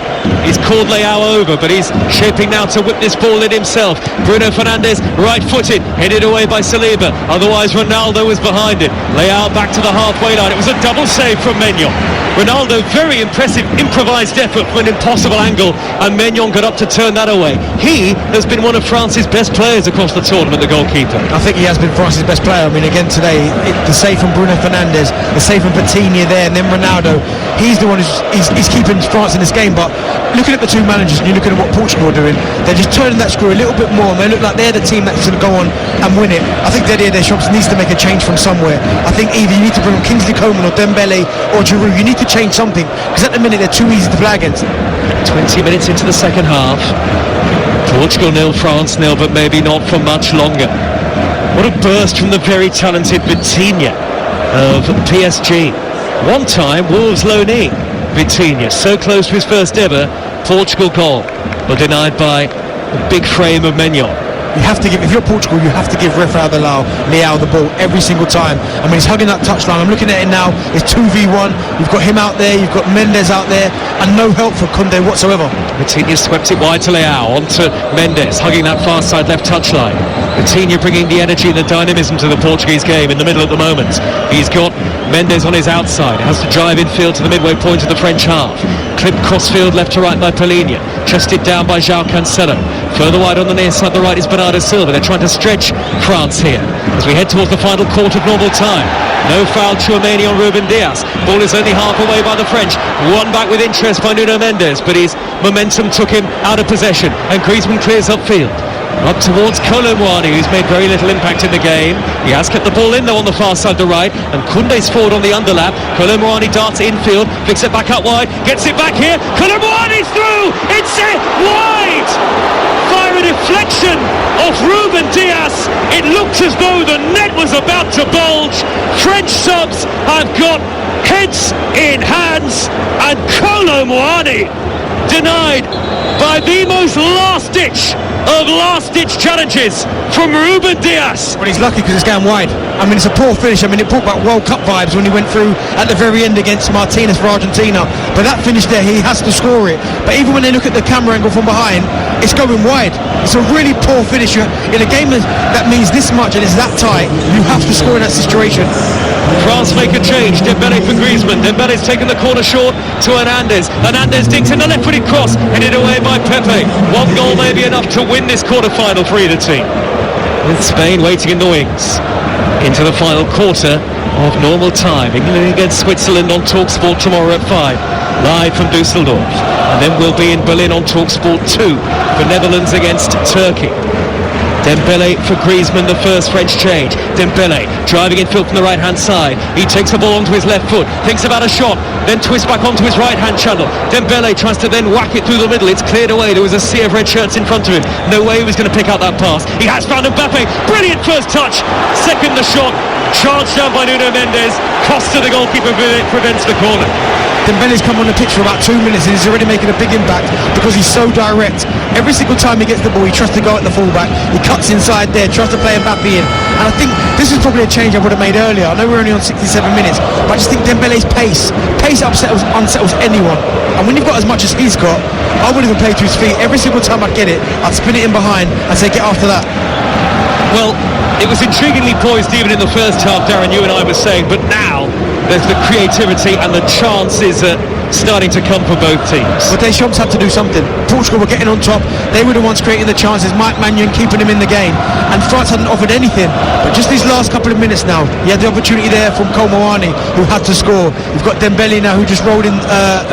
He's called Leao over, but he's shaping now to whip this ball in himself. Bruno Fernandes, right-footed, headed away by Saliba. Otherwise, Ronaldo was behind it. Leao back to the halfway line. It was a double save from Maignan. Ronaldo, very impressive improvised effort from an impossible angle, and Maignan got up to turn that away. He has been one of France's best players across the tournament, the goalkeeper. I think he has been France's best player. I mean, again today, the save from Bruno Fernandes, the save from Vitinha there, and then Ronaldo. he's the one he's keeping France in this game. But looking at the two managers and you're looking at what Portugal are doing, they're just turning that screw a little bit more, and they look like they're the team that's going to go on and win it. I think Didier Deschamps needs to make a change from somewhere. I think either you need to bring on Kingsley Coman or Dembele or Giroud. You need to change something, because at the minute they're too easy to play against. 20 minutes into the second half, Portugal 0, France 0, but maybe not for much longer. What a burst from the very talented Vitinha of PSG. One time Wolves loanee Vitinha, so close to his first ever Portugal goal, but denied by the big frame of Maignan. You have to give, if you're Portugal, you have to give Rafael Leao the ball every single time. I mean, he's hugging that touchline. I'm looking at it now. It's 2v1. You've got him out there, you've got Mendes out there, and no help for Koundé whatsoever. Vitinha swept it wide to Leao, onto Mendes, hugging that far side left touchline. Vitinha bringing the energy and the dynamism to the Portuguese game in the middle at the moment. He's got Mendes on his outside, has to drive infield to the midway point of the French half. Clipped crossfield left to right by Palhinha, chested down by João Cancelo. Further wide on the near side, the right is Bernardo Silva. They're trying to stretch France here as we head towards the final quarter of normal time. No foul, Tchouameni on Ruben Dias. Ball is only half away by the French. Won back with interest by Nuno Mendes, but his momentum took him out of possession, and Griezmann clears upfield. Up towards Kolo Muani, who's made very little impact in the game. He has kept the ball in though on the far side to right, and Koundé's forward on the underlap. Kolo Muani darts infield, flicks it back up wide, gets it back here. Kolo Muani's through! It's it wide! Fire a deflection off Ruben Dias. It looked as though the net was about to bulge. French subs have got heads in hands, and Kolo Muani denied by the most last-ditch of last-ditch challenges from Ruben Dias. Well, he's lucky because it's going wide. I mean, it's a poor finish. I mean, it brought back World Cup vibes when he went through at the very end against Martinez for Argentina. But that finish there, he has to score it. But even when they look at the camera angle from behind, it's going wide. It's a really poor finish. In a game that means this much and it's that tight, you have to score in that situation. France make a change. Dembele for Griezmann. Dembele's taken the corner short to Hernandez. Hernandez dinks in the left-footed cross, headed away by Pepe. One goal may be enough to win this quarter-final for either team. With Spain waiting in the wings into the final quarter of normal time. England against Switzerland on TalkSport tomorrow at 5, live from Dusseldorf. And then we'll be in Berlin on TalkSport 2 for Netherlands against Turkey. Dembele for Griezmann, the first French change. Dembele driving infield from the right-hand side. He takes the ball onto his left foot, thinks about a shot, then twists back onto his right-hand channel. Dembele tries to then whack it through the middle. It's cleared away. There was a sea of red shirts in front of him. No way he was going to pick out that pass. He has found Mbappe. Brilliant first touch. Second the shot. Charged down by Nuno Mendes. Cost to the goalkeeper, prevents the corner. Dembele's come on the pitch for about 2 minutes and he's already making a big impact because he's so direct. Every single time he gets the ball, he tries to go at the fullback. He cuts inside there, tries to play Mbappe in. And I think this is probably a change I would have made earlier. I know we're only on 67 minutes, but I just think Dembele's pace unsettles anyone. And when you've got as much as he's got, I wouldn't even play to his feet. Every single time I'd get it, I'd spin it in behind and say, get after that. Well, it was intriguingly poised even in the first half, Darren, you and I were saying, but now there's the creativity and the chances starting to come for both teams. But Deschamps had to do something. Portugal were getting on top. They were the ones creating the chances. Mike Maignan keeping them in the game. And France hadn't offered anything. But just these last couple of minutes now, you had the opportunity there from Kolo Muani, who had to score. You've got Dembele now, who just rolled in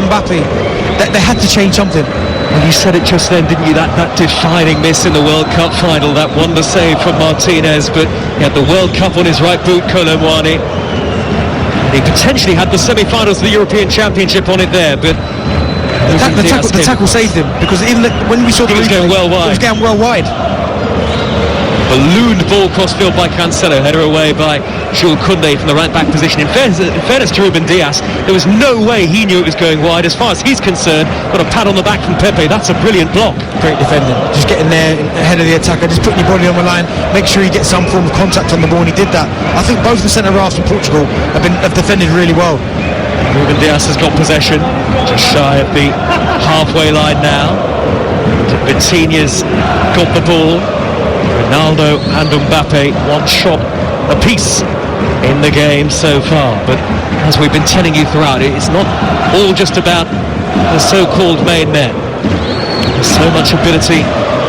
Mbappe. They had to change something. And you said it just then, didn't you? That defining miss in the World Cup final, that wonder save from Martinez, but he had the World Cup on his right boot, Kolo Muani. He potentially had the semi-finals of the European Championship on it there, but the tackle saved him, because even when we saw the replay, it was going well wide. Ballooned ball crossfield by Cancelo, header away by Jules Koundé from the right-back position. In fairness to Ruben Dias, there was no way he knew it was going wide. As far as he's concerned, got a pat on the back from Pepe. That's a brilliant block. Great defending, just getting there ahead of the attacker, just putting your body on the line, make sure you get some form of contact on the ball, and he did that. I think both the centre-halves from Portugal have defended really well. Ruben Dias has got possession, just shy of the halfway line now. Vitinha's got the ball. Ronaldo and Mbappe, one shot apiece in the game so far. But as we've been telling you throughout, it's not all just about the so-called main men. There's so much ability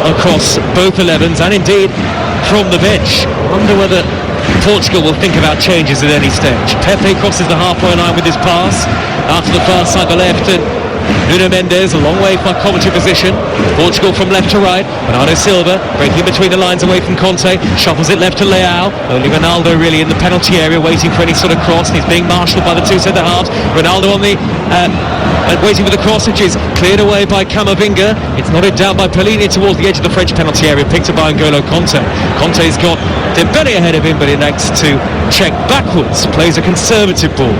across both 11s and indeed from the bench. I wonder whether Portugal will think about changes at any stage. Pepe crosses the halfway line with his pass out to the far side, the left, and Nuno Mendes a long way from commentary position. Portugal from left to right. Bernardo Silva breaking between the lines away from Conte, shuffles it left to Leao. Only Ronaldo really in the penalty area waiting for any sort of cross, and he's being marshalled by the two centre halves. Ronaldo on the waiting for the cross, which is cleared away by Camavinga. It's nodded down by Pellini towards the edge of the French penalty area, picked up by N'Golo Conte. Conte's got Dembele ahead of him, but he next to check backwards, plays a conservative ball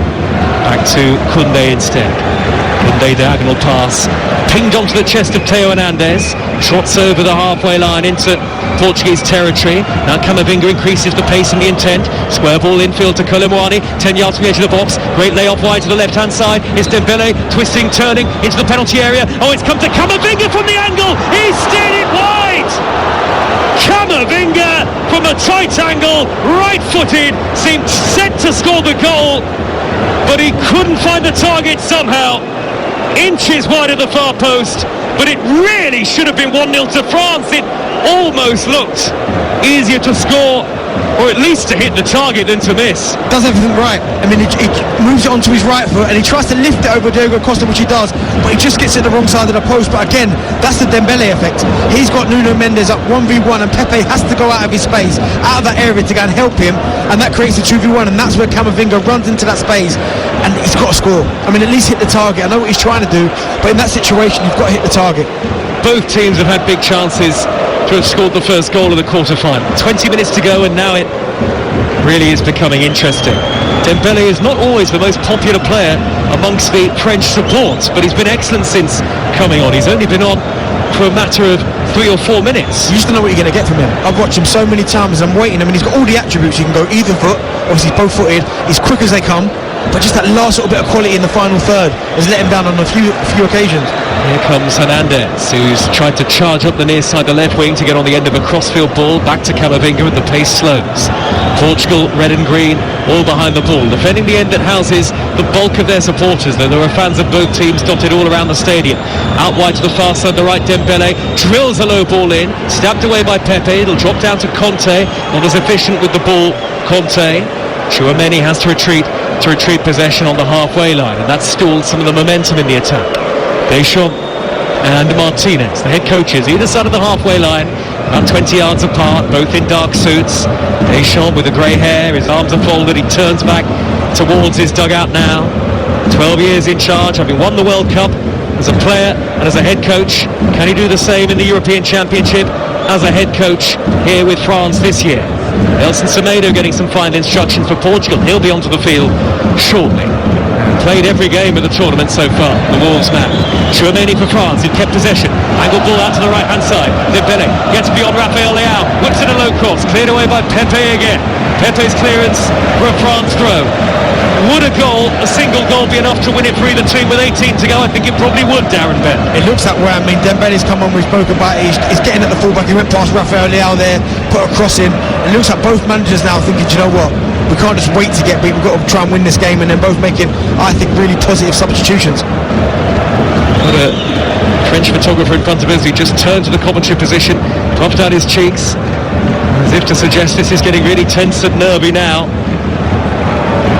back to Koundé instead. Koundé diagonal pass, pinged onto the chest of Theo Hernandez, trots over the halfway line into Portuguese territory. Now Camavinga increases the pace and the intent. Square ball infield to Colomboani, 10 yards from the edge of the box. Great layoff wide to the left hand side. It's Dembele twisting, turning into the penalty area. Oh, it's come to Camavinga from the angle. He's steered it wide. Camavinga from a tight angle, right-footed, seemed set to score the goal, but he couldn't find the target somehow. Inches wide of the far post, but it really should have been 1-0 to France. It almost looked easier to score, or at least to hit the target, than to miss. Does everything right. I mean, he moves it onto his right foot and he tries to lift it over Diego Costa, which he does, but he just gets it the wrong side of the post. But again, that's the Dembele effect. He's got Nuno Mendes up 1v1 and Pepe has to go out of his space, out of that area to go and help him, and that creates a 2v1, and that's where Camavinga runs into that space and he's got to score. I mean, at least hit the target. I know what he's trying to do, but in that situation you've got to hit the target. Both teams have had big chances to have scored the first goal of the quarter-final. 20 minutes to go, and now it really is becoming interesting. Dembele is not always the most popular player amongst the French support, but he's been excellent since coming on. He's only been on for a matter of 3 or 4 minutes. You just don't know what you're going to get from him. I've watched him so many times, I'm waiting. I mean, he's got all the attributes. He can go either foot, obviously he's both-footed, he's quick as they come, but just that last little bit of quality in the final third has let him down on a few occasions. Here comes Hernandez, who's tried to charge up the near side, the left wing, to get on the end of a crossfield ball. Back to Camavinga, and the pace slows. Portugal, red and green, all behind the ball, defending the end that houses the bulk of their supporters, though there are fans of both teams dotted all around the stadium. Out wide to the far side, the right, Dembele drills a low ball in, stabbed away by Pepe. It'll drop down to Conte, not as efficient with the ball, Conte. Tchouaméni has to retreat possession on the halfway line, and that's stalled some of the momentum in the attack. Deschamps and Martinez, the head coaches, either side of the halfway line, about 20 yards apart, both in dark suits. Deschamps with the grey hair, his arms are folded, he turns back towards his dugout now. 12 years in charge, having won the World Cup as a player and as a head coach. Can he do the same in the European Championship as a head coach here with France this year? Nelson Semedo getting some final instructions for Portugal. He'll be onto the field shortly. Played every game of the tournament so far, the Wolves man. Tchouaméni for France, he kept possession. Angled ball out to the right hand side. Dembele gets beyond Rafael Leao, whips in a low cross, cleared away by Pepe again. Pepe's clearance for a France throw. Would a single goal be enough to win it for either team with 18 to go? I think it probably would, Darren Ben. It looks that way. I mean, Dembele's come on, we spoke about it. He's getting at the fullback. He went past Rafael Leao there, put a cross in. It looks like both managers now thinking, do you know what? We can't just wait to get beat. We've got to try and win this game, and then both making, I think, really positive substitutions. Got a French photographer in front of us. He just turned to the commentary position, puffed out his cheeks, as if to suggest this is getting really tense and nervy now.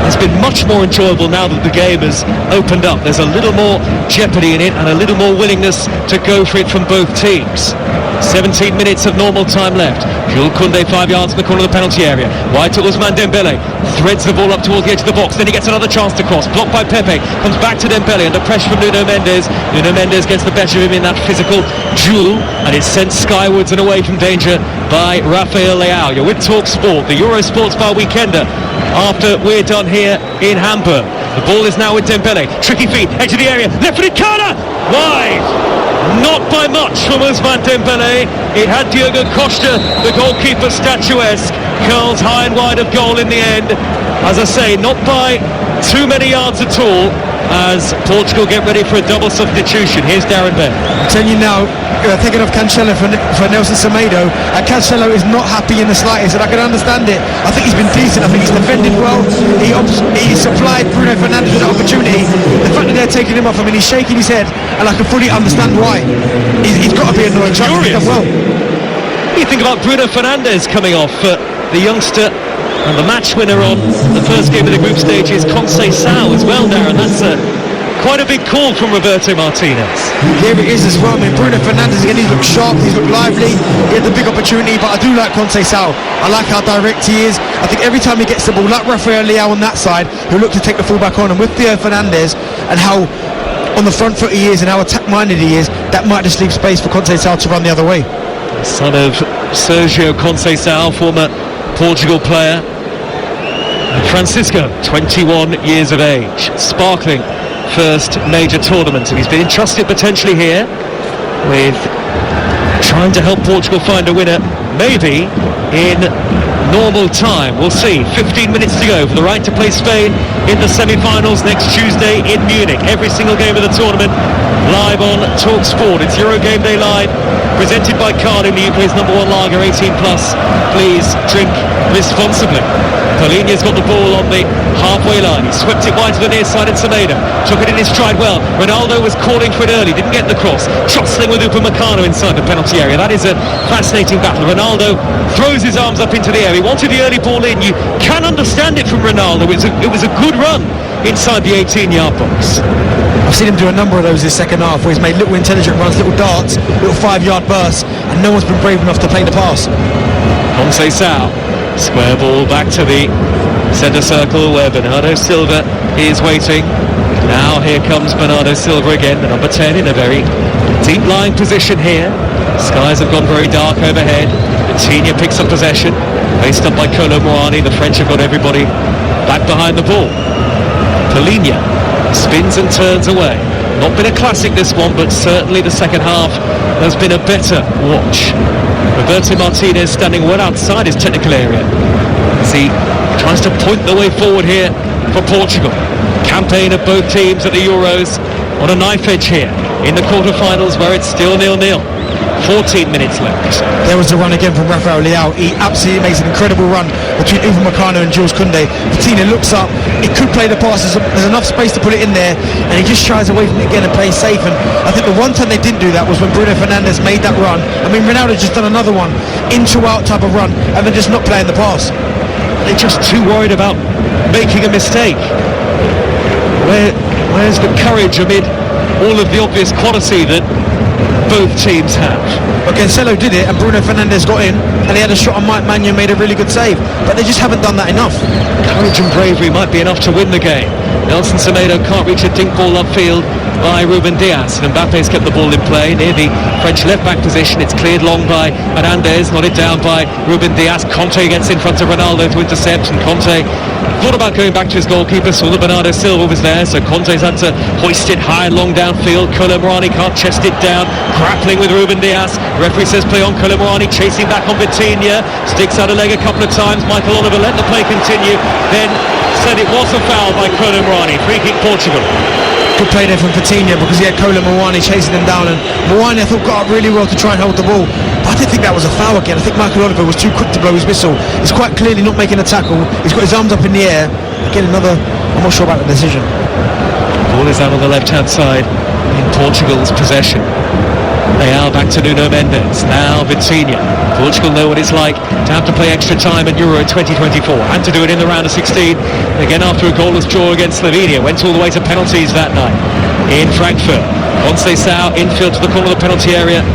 It's been much more enjoyable now that the game has opened up. There's a little more jeopardy in it and a little more willingness to go for it from both teams. 17 minutes of normal time left. Jules Koundé 5 yards in the corner of the penalty area. Wide to Ousmane Dembele. Threads the ball up towards the edge of the box. Then he gets another chance to cross. Blocked by Pepe. Comes back to Dembele under pressure from Nuno Mendes. Nuno Mendes gets the better of him in that physical duel, and it's sent skywards and away from danger by Rafael Leao. You're with Talk Sport, the Euro Sports Bar Weekender, after we're done here in Hamburg. The ball is now with Dembele. Tricky feet, edge of the area. Left-footed corner. Wide. Not by much from Ousmane Dembele. It had Diego Costa, the goalkeeper, statuesque. Curls high and wide of goal in the end. As I say, not by too many yards at all, as Portugal get ready for a double substitution. Here's Darren Ben. I'm telling you now, thinking of Cancelo for Nelson Semedo, Cancelo is not happy in the slightest, and I can understand it. I think he's been decent. I think he's defended well. He supplied Bruno Fernandes with an opportunity. The fact that they're taking him off, I mean, he's shaking his head, and I can fully understand why. He's got to be annoyed. He's done well. What do you think about Bruno Fernandes coming off? The youngster And the match winner on the first game of the group stage is Conceição as well, Darren. That's quite a big call from Roberto Martinez. Here it is as well. I mean, Bruno Fernandes again, he's looked sharp, he's looked lively, he had the big opportunity, but I do like Conceição. I like how direct he is. I think every time he gets the ball, like Rafael Leao on that side, he'll look to take the fullback on, and with Theo Fernandes and how on the front foot he is and how attack-minded he is, that might just leave space for Conceição to run the other way. Son of Sergio Conceição, former Portugal player. And Francisco, 21 years of age, sparkling first major tournament, and he's been entrusted potentially here with trying to help Portugal find a winner, maybe in normal time. We'll see. 15 minutes to go for the right to play Spain in the semi-finals next Tuesday in Munich. Every single game of the tournament live on Talk Sport. It's Euro Game Day Live, presented by Carling, the UK's #1 lager, 18 plus. Please drink responsibly. Polinia's got the ball on the halfway line. He swept it wide to the near side, and Semedo took it in his stride well. Ronaldo was calling for it early, didn't get the cross. Jostling with Upamecano inside the penalty area. That is a fascinating battle. Ronaldo throws his arms up into the air. He wanted the early ball in. You can understand it from Ronaldo. It was a good run inside the 18-yard box. I've seen him do a number of those this second half, where he's made little intelligent runs, little darts, little 5-yard bursts, and no one's been brave enough to play the pass. Conceição, square ball back to the centre circle where Bernardo Silva is waiting. Now here comes Bernardo Silva again, the number 10, in a very deep lying position here. Skies have gone very dark overhead. Coutinho picks up possession, faced up by Kolo Muani. The French have got everybody back behind the ball. Polinia spins and turns away. Not been a classic this one, but certainly the second half has been a better watch. Roberto Martinez standing well outside his technical area as he tries to point the way forward here for Portugal. Campaign of both teams at the Euros on a knife edge here in the quarterfinals, where it's still 0-0. 14 minutes left. There was the run again from Rafael Leao. He absolutely makes an incredible run between Upamecano and Jules Koundé. Coutinho looks up, he could play the pass, there's enough space to put it in there, and he just shies away from it again and plays safe. And I think the one time they didn't do that was when Bruno Fernandes made that run. I mean, Ronaldo just done another one, in-to-out type of run, and then just not playing the pass. They're just too worried about making a mistake. Where's the courage amid all of the obvious quality that both teams have? But Cancelo did it, and Bruno Fernandes got in, and he had a shot on Mike Maignan, made a really good save, but they just haven't done that enough. Courage and bravery might be enough to win the game. Nelson Semedo can't reach a dink ball upfield by Ruben Dias, and Mbappe's kept the ball in play near the French left-back position. It's cleared long by Hernandez, nodded down by Ruben Dias. Conte gets in front of Ronaldo to intercept, and Conte thought about going back to his goalkeeper, saw that Bernardo Silva was there, so Conte's had to hoist it high and long downfield. Kolo Muani can't chest it down, grappling with Ruben Dias. Referee says play on. Kolo Muani chasing back on Vitinha, sticks out a leg a couple of times. Michael Oliver let the play continue, then said it was a foul by Kolo Muani. Free kick Portugal. Good play there from Vitinha, because he had Kolo Muani chasing him down, and Muani, I thought, got up really well to try and hold the ball, but I didn't think that was a foul again. I think Michael Oliver was too quick to blow his whistle. He's quite clearly not making a tackle. He's got his arms up in the air. Again, another, I'm not sure about the decision. Ball is out on the left-hand side in Portugal's possession. Leao back to Nuno Mendes. Now Vitinha. Portugal know what it's like to have to play extra time at Euro 2024 and to do it in the round of 16. Again, after a goalless draw against Slovenia, went all the way to penalties that night in Frankfurt. Conceição infield to the corner of the penalty area,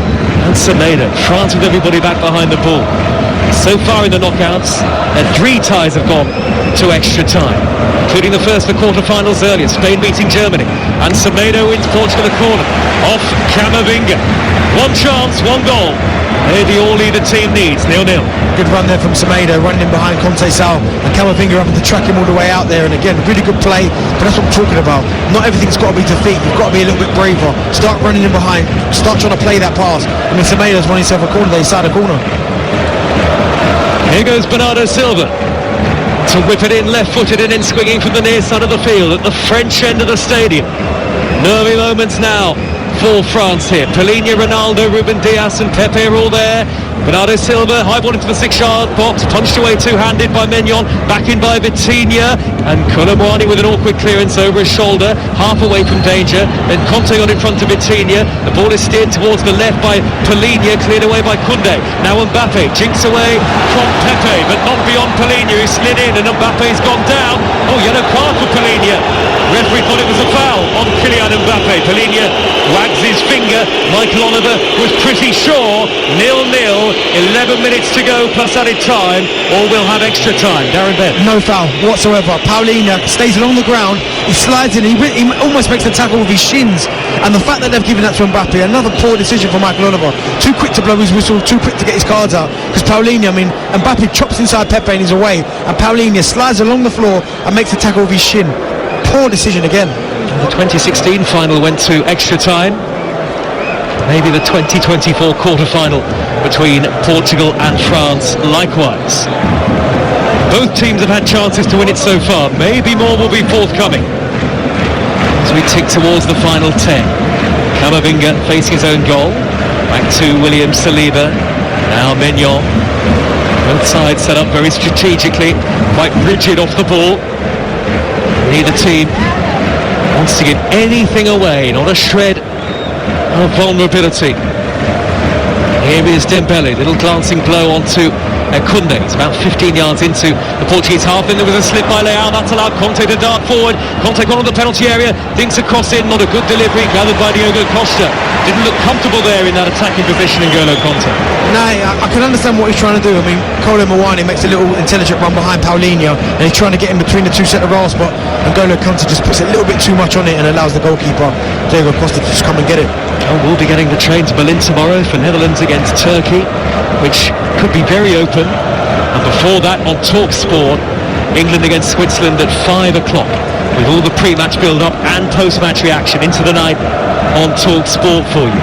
and Semedo. France with everybody back behind the ball. So far in the knockouts, 3 ties have gone to extra time, including the first of the quarterfinals earlier, Spain meeting Germany, and Semedo wins Portugal a corner off Camavinga. One chance, one goal. Maybe all either team needs. 0-0. Good run there from Semedo, running in behind Conceição, and Camavinga having to track him all the way out there. And again, really good play, but that's what I'm talking about. Not everything's got to be defeat. You've got to be a little bit braver. Start running in behind, start trying to play that pass. I mean, Semedo's won himself a corner, they side a corner. Here goes Bernardo Silva to whip it in left-footed and in, swinging from the near side of the field at the French end of the stadium. Nervy moments now for France here. Polinia, Ronaldo, Ruben Dias and Pepe are all there. Bernardo Silva, high ball into the 6-yard box, punched away two-handed by Mignon, back in by Vitinha, and Colomwani with an awkward clearance over his shoulder, half away from danger. Then Conte got in front of Vitinha. The ball is steered towards the left by Polina, cleared away by Koundé. Now Mbappe jinks away from Pepe, but not beyond Polina, who slid in, and Mbappe's gone down. Oh, yellow card for Polina. Referee thought it was a foul on Kylian Mbappe. Polina wags his finger. Michael Oliver was pretty sure. 0-0, 11 minutes to go plus added time, or we'll have extra time. Darren Bent. No foul whatsoever. Paulina stays along the ground, he slides in, he almost makes the tackle with his shins, and the fact that they've given that to Mbappe, another poor decision for Michael Oliver. Too quick to blow his whistle, too quick to get his cards out, because Paulina, Mbappe chops inside Pepe and he's away, and Paulina slides along the floor and makes the tackle with his shin. Poor decision again. The 2016 final went to extra time. Maybe the 2024 quarter-final between Portugal and France likewise. Both teams have had chances to win it so far. Maybe more will be forthcoming as we tick towards the final 10. Camavinga facing his own goal. Back to William Saliba. Now Mignon. Both sides set up very strategically, quite rigid off the ball. Neither team wants to give anything away, not a shred of vulnerability. Here is Dembele, little glancing blow onto Koundé. It's about 15 yards into the Portuguese half. Then there was a slip by Leao. That's allowed Conte to dart forward. Conte got on the penalty area, thinks a cross in, not a good delivery, gathered by Diogo Costa. Didn't look comfortable there in that attacking position in N'Golo Conte. No, I can understand what he's trying to do. Colomwani makes a little intelligent run behind Paulinho, and he's trying to get in between the two centre-halves, but N'Golo Conte just puts a little bit too much on it and allows the goalkeeper, Diogo Costa, to just come and get it. Oh, we'll be getting the train to Berlin tomorrow for Netherlands against Turkey, which could be very open. And before that, on TalkSport, England against Switzerland at 5 o'clock, with all the pre-match build-up and post-match reaction into the night on TalkSport for you.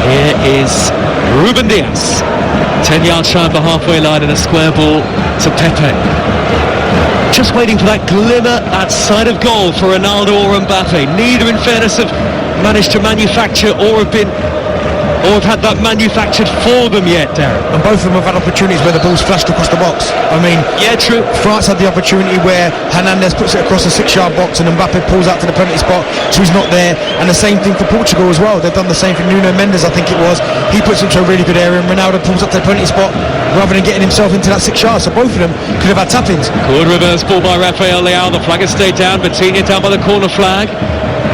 Here is Ruben Dias, 10 yards shy of the halfway line, and a square ball to Pepe. Just waiting for that glimmer, that side of goal for Ronaldo or Mbappe. Neither, in fairness, have managed to manufacture or have had that manufactured for them yet, Darren. And both of them have had opportunities where the ball's flashed across the box. Yeah, true. France had the opportunity where Hernandez puts it across the 6-yard box and Mbappe pulls out to the penalty spot, so he's not there. And the same thing for Portugal as well. They've done the same for Nuno Mendes, I think it was. He puts him to a really good area, and Ronaldo pulls up to the penalty spot rather than getting himself into that 6 yard. So both of them could have had tap-ins. Good reverse ball by Rafael Leao. The flag has stayed down. Vitinha down by the corner flag,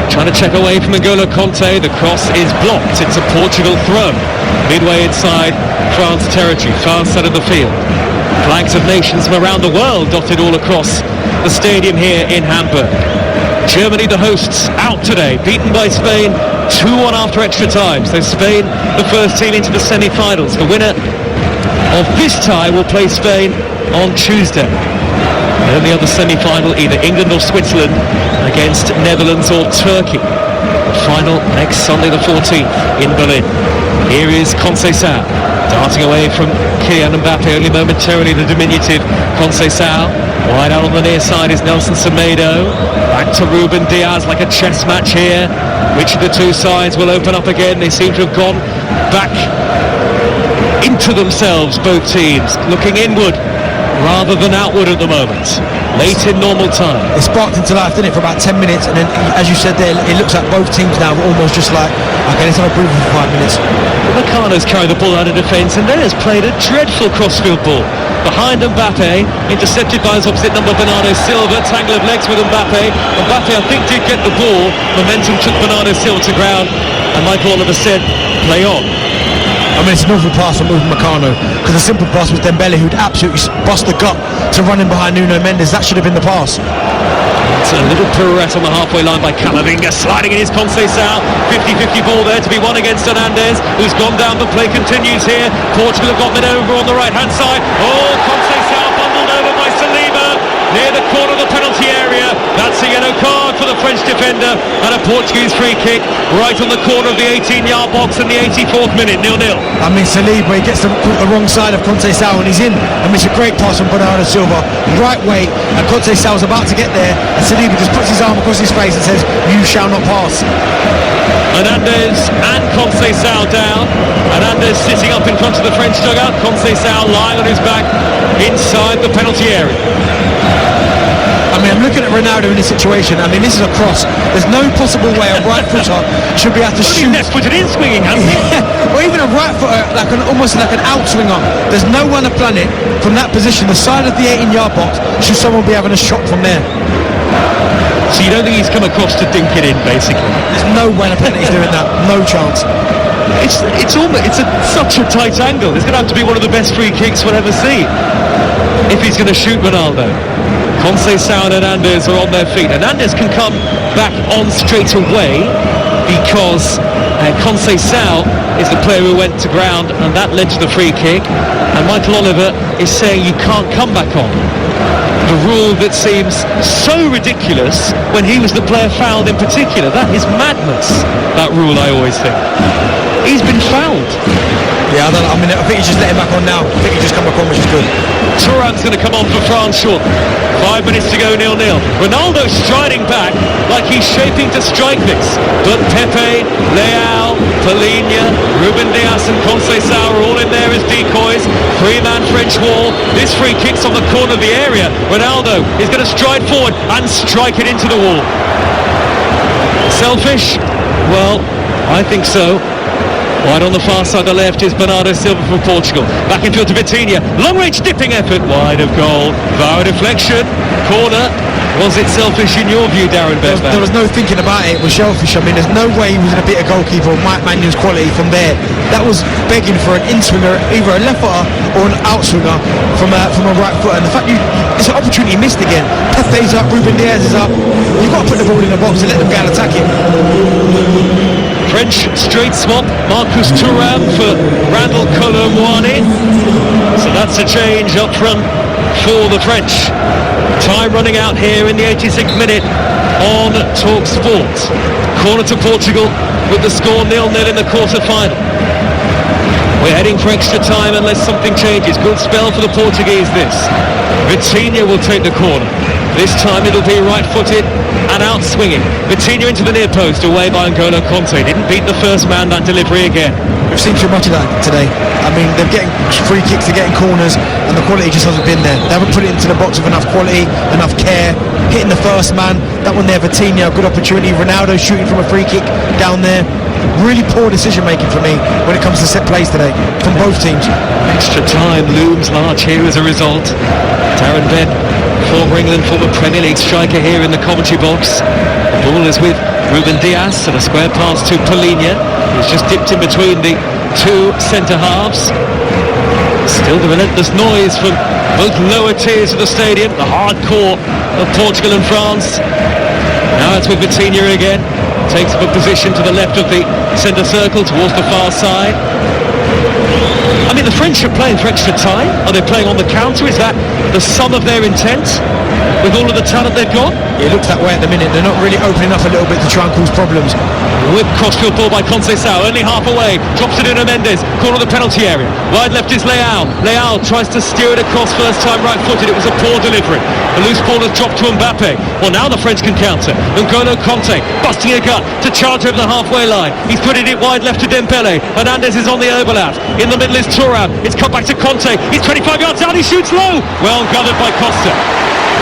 trying to check away from N'Golo Conte. The cross is blocked. It's a Portugal throw midway inside France territory, far side of the field. Flags of nations from around the world dotted all across the stadium here in Hamburg. Germany, the hosts, out today, beaten by Spain 2-1 after extra time. So Spain, the first team into the semi-finals. The winner of this tie will play Spain on Tuesday. The only other semi-final, either England or Switzerland against Netherlands or Turkey. The final next Sunday the 14th in Berlin. Here is Conceição, darting away from Kylian Mbappe, only momentarily the diminutive Conceição. Wide out on the near side is Nelson Semedo. Back to Ruben Dias, like a chess match here. Which of the two sides will open up again? They seem to have gone back into themselves, both teams, looking inward rather than outward at the moment. Late in normal time. It sparked into life, didn't it, for about 10 minutes, and then, as you said there, it looks like both teams now are almost just like, okay, let's have a breather for 5 minutes. Meccano's carried the ball out of defence, and then has played a dreadful crossfield ball behind Mbappe, intercepted by his opposite number Bernardo Silva. Tangle of legs with Mbappe. Mbappe, I think, did get the ball. Momentum took Bernardo Silva to ground, and Michael Oliver said, play on. It's an awful pass from Meccano, because the simple pass was Dembele, who'd absolutely bust the gut to run in behind Nuno Mendes. That should have been the pass. It's a little pirouette on the halfway line by Camavinga, sliding in his Conceição. 50-50 ball there to be won against Hernandez, who's gone down. The play continues here. Portugal have got men over on the right-hand side. Oh, Conceição bundled over by Saliba near the corner of the penalty area. That's a yellow card for the French defender, and a Portuguese free kick right on the corner of the 18-yard box in the 84th minute. 0-0. Saliba, he gets the wrong side of Conceição and he's in. It's a great pass from Bernardo Silva, right way, and Conceição's about to get there, and Saliba just puts his arm across his face and says, you shall not pass. Hernandez and Conceição down. Hernandez sitting up in front of the French dugout. Conceição lying on his back inside the penalty area. I mean, I'm looking at Ronaldo in this situation. I mean, this is a cross. There's no possible way a right footer should be able to shoot. He's left-footed in swinging, hasn't he? Or even a right footer, almost like an outswinger. There's no one on the planet from that position, the side of the 18-yard box, should someone be having a shot from there. So you don't think he's come across to dink it in, basically? There's no way on the planet he's doing that. No chance. It's such a tight angle. It's going to have to be one of the best free kicks we'll ever see if he's going to shoot Ronaldo. Conceição and Hernandez are on their feet. Hernandez can come back on straight away because Conceição is the player who went to ground, and that led to the free kick. And Michael Oliver is saying you can't come back on. The rule that seems so ridiculous when he was the player fouled in particular. That is madness, that rule, I always think. He's been fouled. Yeah, I think he's just letting back on now. I think he just come back on, which is good. Thuram's going to come on for France short. 5 minutes to go, 0-0. Ronaldo striding back like he's shaping to strike this. But Pepe, Leao, Polina, Ruben Dias and Conceição are all in there as decoys. Three-man French wall. This free kick's on the corner of the area. Ronaldo is going to stride forward and strike it into the wall. Selfish? Well, I think so. Wide on the far side, the left is Bernardo Silva from Portugal. Back in field to Vitinha. Long-range dipping effort. Wide of goal. VAR deflection. Corner. Was it selfish in your view, Darren Bedman? There was no thinking about it. It was selfish. I mean, there's no way he was going to beat a goalkeeper of Mike Manuel's quality from there. That was begging for an in-swinger, either a left footer or an outswinger from a right footer. And the fact it's an opportunity missed again. Pepe's up, Ruben Dias is up. You've got to put the ball in the box and let them go and attack it. French straight swap. Marcus Thuram for Randall Kolo Muani. So that's a change up front for the French. Time running out here in the 86th minute on Talk Sport. Corner to Portugal with the score 0-0 in the quarter-final. We're heading for extra time unless something changes. Good spell for the Portuguese this. Vitinha will take the corner. This time it'll be right-footed and out-swinging. Vitinha into the near post, away by N'Golo Kanté. Didn't beat the first man, that delivery again. We've seen too much of that today. I mean, they're getting free kicks, they're getting corners, and the quality just hasn't been there. They haven't put it into the box with enough quality, enough care. Hitting the first man, that one there, Vitinha, good opportunity. Ronaldo shooting from a free kick down there. Really poor decision-making for me when it comes to set plays today, from both teams. Extra time looms large here as a result. Darren Bent, former England, former Premier League striker here in the commentary box. The ball is with Ruben Dias and a square pass to Polina. He's just dipped in between the two centre-halves. Still the relentless noise from both lower tiers of the stadium, the hardcore of Portugal and France. Now it's with Vitinha again. Takes up a position to the left of the centre circle towards the far side. I mean, the French are playing for extra time. Are they playing on the counter? Is that the sum of their intent with all of the talent they've got? It looks that way at the minute. They're not really opening up a little bit to try and cause problems. Whip crossfield ball by Conceição, only half away. Drops it in Hernandez, corner of the penalty area. Wide left is Leao. Leao tries to steer it across, first time right-footed. It was a poor delivery. The loose ball has dropped to Mbappe. Well, now the French can counter. N'Golo Kanté busting a gut to charge over the halfway line. He's putting it wide left to Dembele. Hernandez is on the overlap. In the middle is Thuram. It's cut back to Kanté. He's 25 yards out. He shoots low. Well guarded by Costa.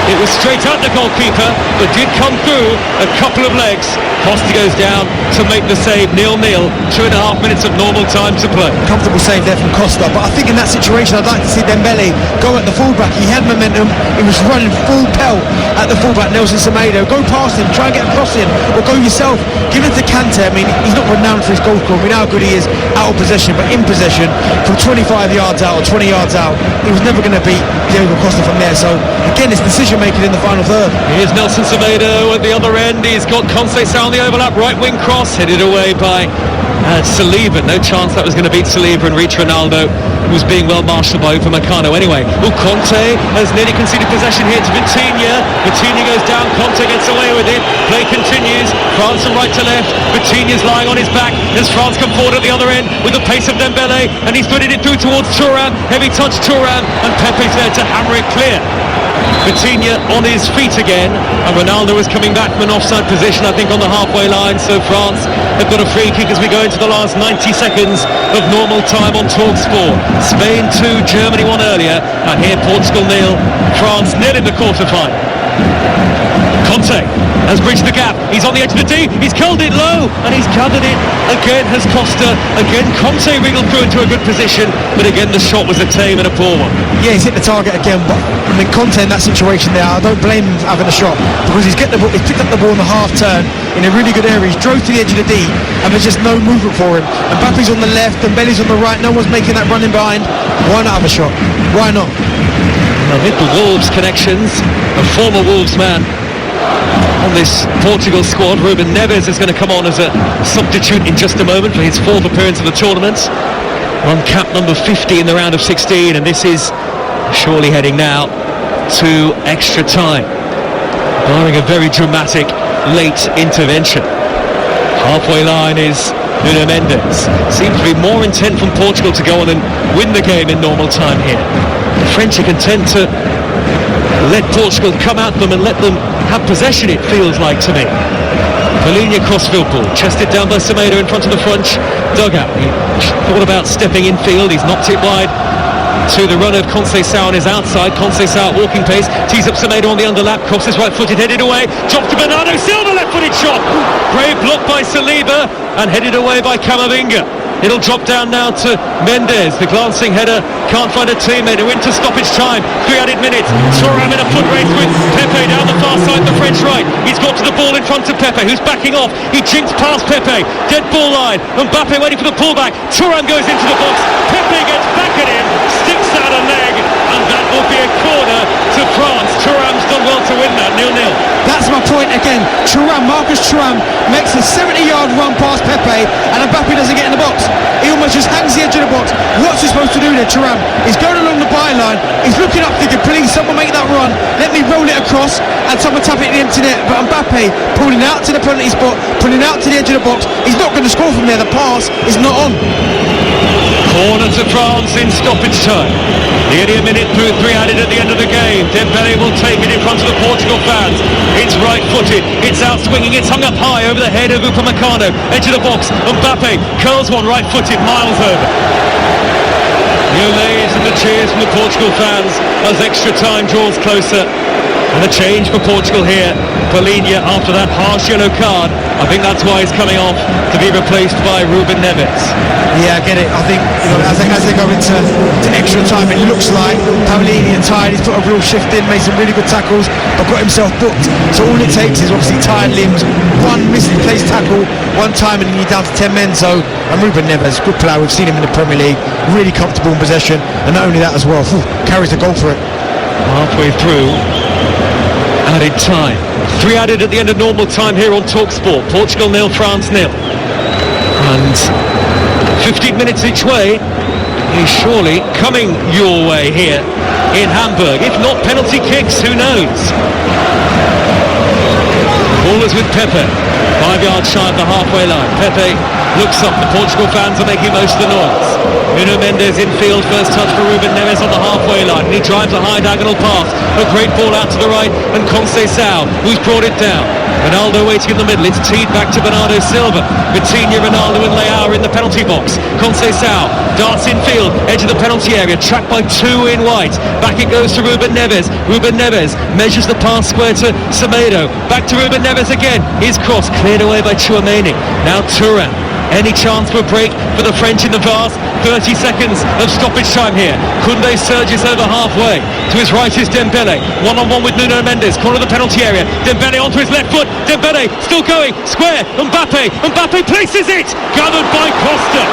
It was straight at the goalkeeper, but did come through a couple of legs. Costa goes down to make the save. 0-0. 2.5 minutes of normal time to play. Comfortable save there from Costa, but I think in that situation I'd like to see Dembele go at the fullback. He had momentum. He was running full pelt at the fullback, Nelson Semedo. Go past him, try and get a cross in, or go yourself. Give it to Kanté. I mean, he's not renowned for his goal scoring. We know how good he is out of possession, but in possession, from 25 yards out or 20 yards out, he was never going to beat Diego Costa from there. So again, it's decision making in the final third. Here's Nelson Semedo at the other end. He's got Conceição on the overlap, right wing cross, headed away by Saliba. No chance that was going to beat Saliba and reach Ronaldo, who was being well marshalled by Upamecano anyway. Kanté has nearly conceded possession here to Vitinha. Vitinha goes down, Kanté gets away with it. Play continues, France from right to left. Vitinha's lying on his back as France come forward at the other end with the pace of Dembele, and he's putting it through towards Thuram. Heavy touch Thuram, and Pepe's there to hammer it clear. Vitinha on his feet again, and Ronaldo is coming back from an offside position, I think, on the halfway line. So France have got a free kick as we go into the last 90 seconds of normal time on TalkSport. Spain 2, Germany 1 earlier, and here Portugal 0, France 0 in the quarter-final. Conte has bridged the gap, he's on the edge of the D, he's curled it low, and he's gathered it again. Has Costa, again Conte wriggled through into a good position, but again the shot was a tame and a poor one. Yeah, he's hit the target again, but I mean Conte in that situation there, I don't blame him for having a shot, because he's picked up the ball on the half turn in a really good area. He's drove to the edge of the D, and there's just no movement for him. And Mbappe's on the left, and Belly's on the right, no one's making that running behind. Why not have a shot? Why not? Amid the Wolves connections, a former Wolves man on this Portugal squad, Ruben Neves, is going to come on as a substitute in just a moment for his 4th appearance of the tournament. On cap number 50 in the round of 16, and this is surely heading now to extra time, barring a very dramatic late intervention. Halfway line is Nuno Mendes. Seems to be more intent from Portugal to go on and win the game in normal time here. The French are content to let Portugal come at them and let them have possession, it feels like to me. Polina crossfield ball, chested down by Semedo in front of the French dugout. He thought about stepping infield, he's knocked it wide to the run of Conceição on his outside. Conceição at walking pace, tees up Semedo on the underlap, crosses right-footed, headed away, dropped to Bernardo Silva, left-footed shot. Brave block by Saliba and headed away by Camavinga. It'll drop down now to Mendes. The glancing header can't find a teammate. Into stoppage time. 3 added minutes. Thuram in a foot race with Pepe down the far side, the French right. He's got to the ball in front of Pepe, who's backing off. He jinks past Pepe. Dead ball line. Mbappe waiting for the pullback. Thuram goes into the box. Pepe gets back at him. Sticks out a leg. And that will be a corner to France. Thuram's done well to win that. 0-0. That's my point again. Marcus Thuram makes a 70-yard run past Pepe, and Mbappe doesn't get in the box. He almost just hangs the edge of the box. What's he supposed to do there, Thuram? He's going along the byline. He's looking up thinking, please, someone make that run. Let me roll it across, and someone tap it in the empty net. But Mbappe pulling out to the penalty spot, pulling out to the edge of the box. He's not going to score from there. The pass is not on. Corner to France in stoppage time. Nearly a minute through, 3 added at the end of the game. Dembele will take it in front of the Portugal fans. It's right-footed, it's out swinging, it's hung up high over the head of Upamecano. Edge of the box, Mbappe curls one right-footed, miles over. The olays and the cheers from the Portugal fans as extra time draws closer. And a change for Portugal here. Polina, after that harsh yellow card, I think that's why he's coming off, to be replaced by Ruben Neves. Yeah, I get it. I think, as they go into extra time, it looks like Polina tired. He's put a real shift in, made some really good tackles, but got himself booked. So all it takes is obviously tired limbs, one misplaced tackle, one time, and then you're down to 10 men. So, and Ruben Neves, good player. We've seen him in the Premier League, really comfortable in possession, and not only that as well, carries the goal for it. Halfway through added time. 3 added at the end of normal time here on TalkSport. Portugal 0, France 0. And 15 minutes each way is surely coming your way here in Hamburg. If not penalty kicks, who knows? Ball is with Pepe. 5 yards shy of the halfway line. Pepe looks up. The Portugal fans are making most of the noise. Nuno Mendes in field. First touch for Ruben Neves on the halfway line. He drives a high diagonal pass. A great ball out to the right. And Conceição, who's brought it down. Ronaldo waiting in the middle. It's teed back to Bernardo Silva. Vitinha, Ronaldo and Leao in the penalty box. Conceição darts in field. Edge of the penalty area. Tracked by 2 in white. Back it goes to Ruben Neves. Ruben Neves measures the pass square to Semedo. Back to Ruben Neves again. His cross cleared away by Tchouaméni. Now Thuram. Any chance for a break for the French in the vast 30 seconds of stoppage time here? Koundé surges over halfway. To his right is Dembele. One-on-one with Nuno Mendes. Corner of the penalty area. Dembele onto his left foot. Dembele still going. Square. Mbappe. Mbappe places it. Gathered by Costa.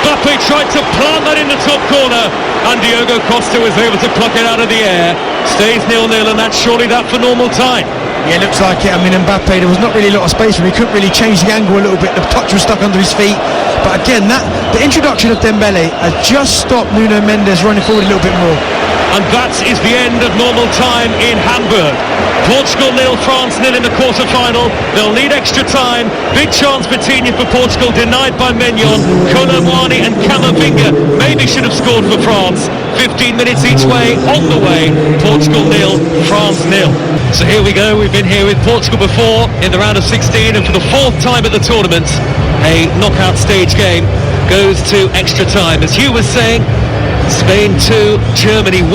Mbappe tried to plant that in the top corner, and Diogo Costa was able to pluck it out of the air. Stays 0-0, and that's surely that for normal time. Yeah, it looks like it. I mean, Mbappe, there was not really a lot of space for him. He couldn't really change the angle a little bit. The touch was stuck under his feet. But again, the introduction of Dembele has just stopped Nuno Mendes running forward a little bit more. And that is the end of normal time in Hamburg. Portugal 0, France 0 in the quarter-final. They'll need extra time. Big chance Vitinha for Portugal, denied by Maignan. Colomboani and Camavinga maybe should have scored for France. 15 minutes each way, on the way. Portugal 0, France 0. So here we go. We've been here with Portugal before in the round of 16, and for the fourth time at the tournament, a knockout stage game goes to extra time. As Hugh was saying, Spain 2, Germany 1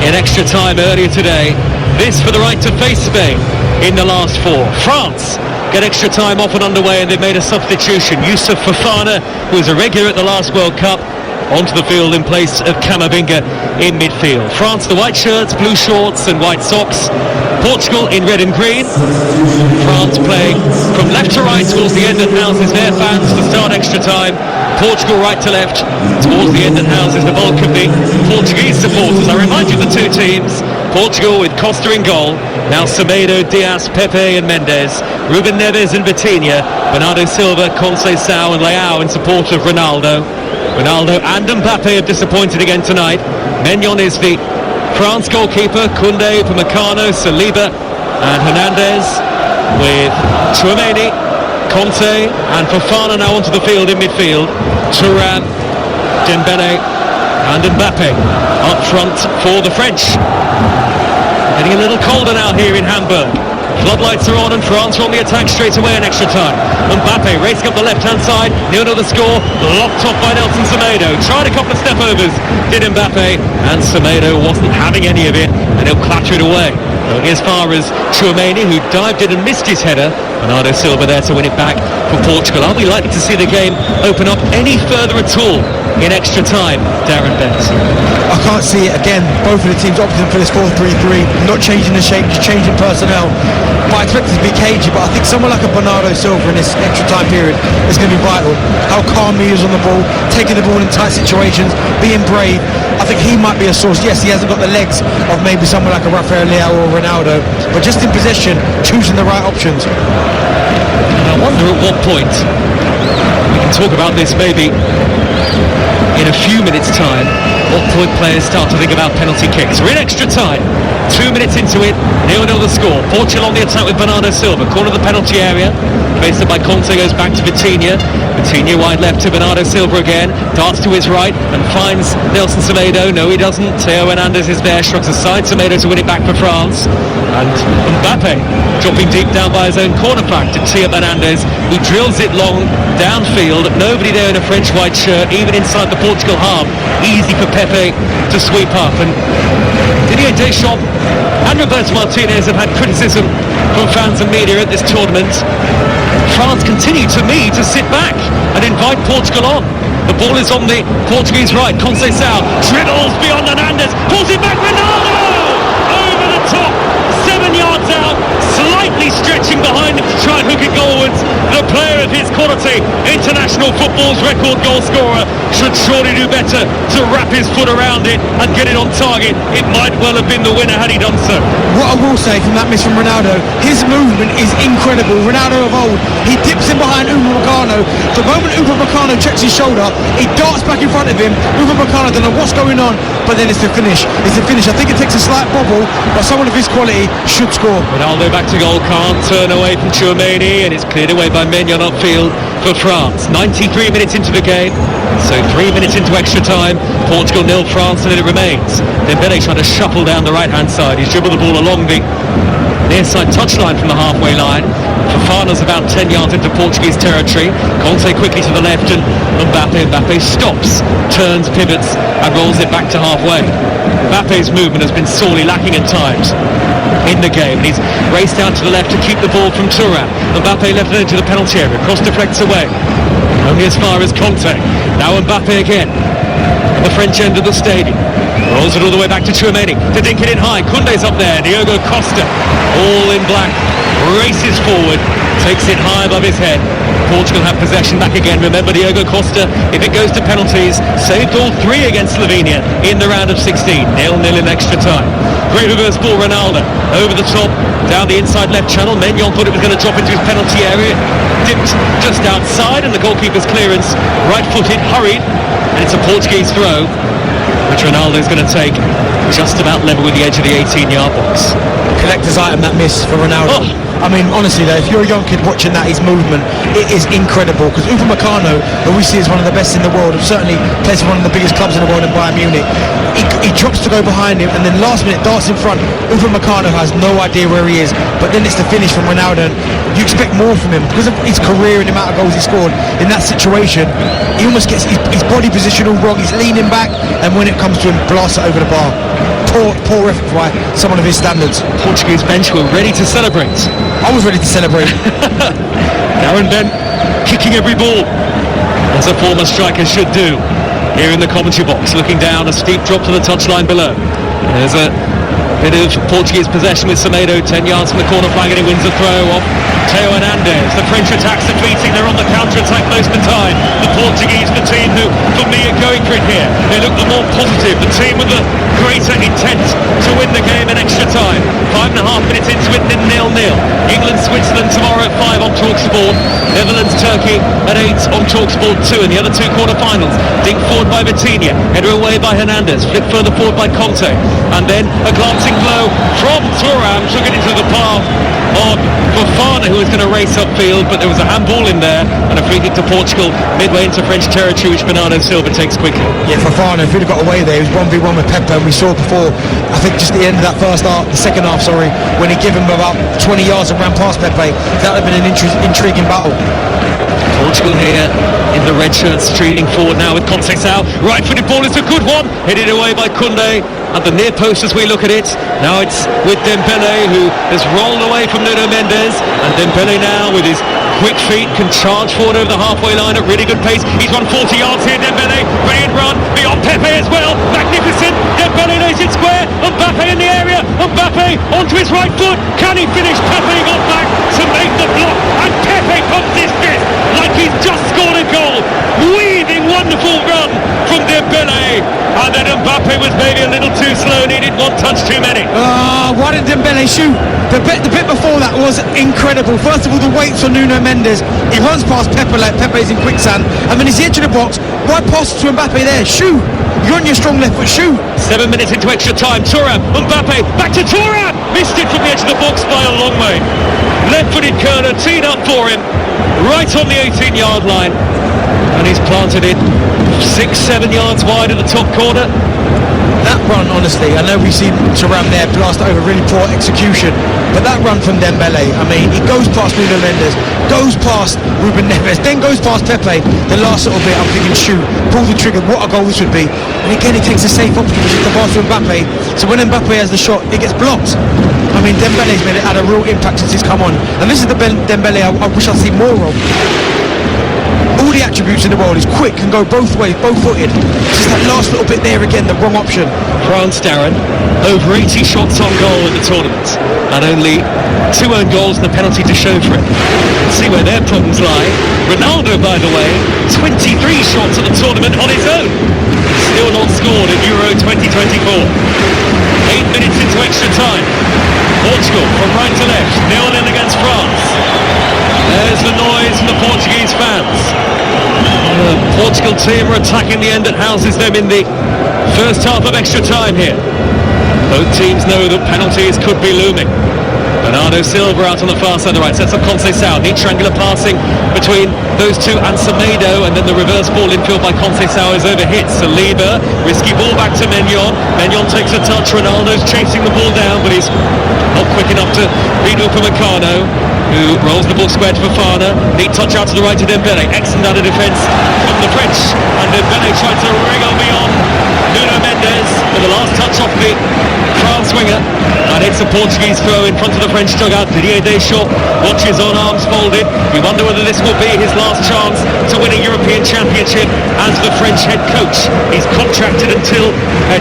in extra time earlier today. This for the right to face Spain in the last 4. France get extra time off and underway, and they've made a substitution. Youssouf Fofana, who was a regular at the last World Cup, onto the field in place of Camavinga in midfield. France, the white shirts, blue shorts and white socks. Portugal in red and green. France playing from left to right towards the end that houses their fans to start extra time. Portugal right to left towards the end that houses the bulk of the Portuguese supporters. I remind you of the two teams. Portugal with Costa in goal. Now Semedo, Diaz, Pepe and Mendes. Ruben Neves and Vitinha. Bernardo Silva, Conceição and Leao in support of Ronaldo. Ronaldo and Mbappe have disappointed again tonight. Maignan is the France goalkeeper. Koundé, Upamecano, Saliba and Hernandez, with Tchouaméni, Conte and Fofana now onto the field in midfield. Thuram, Dembele and Mbappe up front for the French. Getting a little colder now here in Hamburg. Floodlights are on and France are on the attack straight away in extra time. Mbappe racing up the left-hand side, near the score, locked off by Nelson Semedo. Tried a couple of step-overs, did Mbappe, and Semedo wasn't having any of it, and he'll clatter it away. Only as far as Tchouaméni, who dived in and missed his header. Bernardo Silva there to win it back for Portugal. Are we likely to see the game open up any further at all in extra time, Darren Bent? I can't see it again. Both of the teams opting for this 4-3-3, not changing the shape, just changing personnel. But I expect it to be cagey, but I think someone like a Bernardo Silva in this extra time period is going to be vital. How calm he is on the ball, taking the ball in tight situations, being brave. I think he might be a source. Yes, he hasn't got the legs of maybe someone like a Rafael Leao or Ronaldo, but just in possession, choosing the right options. And I wonder at what point, we can talk about this maybe in a few minutes' time, what point players start to think about penalty kicks. We're in extra time, 2 minutes into it, 0-0 the score. Portugal on the attack with Bernardo Silva, corner of the penalty area, faced up by Conte, goes back to Vitinha. Vitinha wide left to Bernardo Silva again, darts to his right and finds Nelson Semedo. No, he doesn't. Theo Hernandez is there, shrugs aside Semedo to win it back for France. And Mbappe dropping deep down by his own corner flag to Theo Hernandez, who drills it long downfield. Nobody there in a French white shirt, even inside the Portugal half. Easy for Pepe to sweep up. And Didier Deschamps and Roberto Martinez have had criticism from fans and media at this tournament. France continue, to me, to sit back and invite Portugal on. The ball is on the Portuguese right. Conceição dribbles beyond Hernandez, pulls it back. Ronaldo over the top, 7 yards out, slightly stretching behind him to try and hook it goalwards. The player of his quality, international football's record goal scorer, should surely do better to wrap his foot around it and get it on target. It might well have been the winner had he done so. What I will say from that miss from Ronaldo, his movement is incredible. Ronaldo of old, he dips in behind Upamecano. The moment Upamecano checks his shoulder, he darts back in front of him. Upamecano don't know what's going on, but then it's the finish. It's the finish. I think it takes a slight bobble, but someone of his quality should score. Ronaldo back to goal, can't turn away from Tchouaméni, and it's cleared away by Maignan upfield for France. 93 minutes into the game, so 3 minutes into extra time. Portugal 0, France, and it remains. Dembele trying to shuffle down the right-hand side. He's dribbled the ball along the near side touchline from the halfway line. Fofana's about 10 yards into Portuguese territory. Conte quickly to the left, and Mbappe stops, turns, pivots, and rolls it back to halfway. Mbappe's movement has been sorely lacking at times in the game, and he's raced out to the left to keep the ball from Thuram. Mbappe left it into the penalty area, cross deflects away, only as far as Conte. Now Mbappe again, at the French end of the stadium, rolls it all the way back to Tchouaméni, to dink it in high. Koundé's up there, Diogo Costa, all in black, races forward, takes it high above his head. Portugal have possession back again. Remember, Diogo Costa, if it goes to penalties, saved all 3 against Slovenia in the round of 16. 0-0 in extra time. Great reverse ball, Ronaldo over the top, down the inside left channel. Maignan thought it was going to drop into his penalty area, dipped just outside, and the goalkeeper's clearance, right-footed, hurried, and it's a Portuguese throw, which Ronaldo's going to take just about level with the edge of the 18-yard box. Collector's item, that miss for Ronaldo. I mean, honestly though, if you're a young kid watching that, his movement, it is incredible, because Upamecano, who we see as one of the best in the world, and certainly plays for one of the biggest clubs in the world in Bayern Munich, he drops to go behind him, and then last minute darts in front. Upamecano has no idea where he is, but then it's the finish from Ronaldo, and you expect more from him because of his career and the amount of goals he scored in that situation. He almost gets his body position all wrong. He's leaning back, and when it comes to him, blasts it over the bar. Poor effort by someone of his standards. Portuguese bench were ready to celebrate. I was ready to celebrate. Darren Bent kicking every ball, as a former striker should do. Here in the commentary box, looking down, a steep drop to the touchline below. There's a bit of Portuguese possession with Semedo, 10 yards from the corner flag, and he wins the throw off Theo Hernandez. The French attack's defeating, they're on the counter-attack most of the time. The Portuguese, the team who, for me, are going for it here. They look the more positive, the team with the greater intent to win the game in extra time. 5.5 minutes into it, 0-0. England-Switzerland tomorrow at 5 on TalkSport. Netherlands-Turkey at 8 on TalkSport 2. In the other two quarter-finals, dink forward by Vitinha, header away by Hernandez, flick further forward by Conte, and then a glancing blow from Thuram, took it into the path of Fofana, who was going to race upfield, but there was a handball in there, and a free kick to Portugal midway into French territory, which Bernardo Silva takes quickly. Yeah, Fofana, if he'd have got away there, he was 1v1 with Pepe, and we saw before, I think just at the end of that the second half, when he gave him about 20 yards and ran past Pepe, that would have been an intriguing battle. Portugal here in the red shirts, streaming forward now with Conceição. Right-footed ball is a good one, headed away by Koundé at the near post as we look at it. Now it's with Dembele, who has rolled away from Nuno Mendes, and Dembele now with his quick feet can charge forward over the halfway line at really good pace. He's run 40 yards here, Dembele, brilliant run beyond Pepe as well, magnificent. Dembele lays it square, Mbappe in the area, Mbappe onto his right foot, can he finish? Pepe got back to make the block, and Pepe pumps his fist like he's just scored a goal. Weaving wonderful run from Dembele, and then Mbappe was maybe a little too slow, needed one touch too many. Why did Dembele shoot? The bit before that was incredible. First of all, the weights on Nuno Mendes. He runs past Pepe like Pepe's in quicksand, and then he's the edge of the box. Why pass to Mbappe there? Shoot! You're on your strong left foot, shoot! 7 minutes into extra time, Thuram, Mbappe, back to Thuram! Missed it from the edge of the box by a long way. Left-footed curler, teed up for him, right on the 18-yard line. And he's planted it 6-7 yards wide at the top corner. That run, honestly, I know we've seen Thuram there blast over, really poor execution, but that run from Dembele, I mean, he goes past Nuno Mendes, goes past Ruben Neves, then goes past Pepe. The last little bit, I'm thinking, shoot, pull the trigger, what a goal this would be. And again, he takes a safe option, which is the pass to Mbappe. So when Mbappe has the shot, it gets blocked. I mean, Dembele's had a real impact since he's come on, and this is the Dembele I wish I'd see more of. All the attributes in the world, is quick, can go both ways, both-footed. Just that last little bit there again, the wrong option. France, Darren, over 80 shots on goal in the tournament, and only 2 own goals and a penalty to show for it. Let's see where their problems lie. Ronaldo, by the way, 23 shots at the tournament on his own. Still not scored in Euro 2024. 8 minutes into extra time. Portugal from right to left, 0-0 against France. There's the noise from the Portuguese fans. The Portugal team are attacking the end that houses them in the first half of extra time here. Both teams know that penalties could be looming. Bernardo Silva out on the far side of the right, sets up Conceição, neat triangular passing between those two and Semedo, and then the reverse ball infield by Conceição is overhit. Saliba, risky ball back to Maignan. Maignan takes a touch, Ronaldo's chasing the ball down, but he's not quick enough to beat Upamecano, who rolls the ball square to Fofana. Neat touch out to the right to Dembele, excellent out of defence from the French, and Dembele tried to wriggle beyond Nuno Mendes, but the last touch off the France winger, and it's a Portuguese throw in front of the French dugout. Didier Deschamps watches on, arms folded. We wonder whether this will be his last chance to win a European Championship as the French head coach. He's contracted until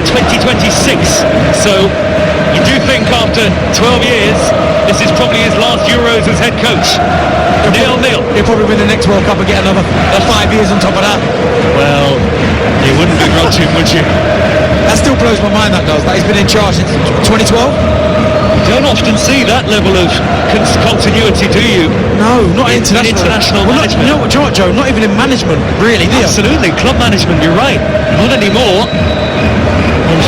2026, so you do think after 12 years this is probably his last Euros as head coach. 0-0. He'll probably win the next World Cup and get another 5 years on top of that. Well, you wouldn't begrudge him, would you? That still blows my mind, that does. That he's been in charge since 2012. You don't often see that level of continuity, do you? No, not in international management. You know what, Joe? Not even in management, really, do you? Absolutely, club management, you're right. Not anymore.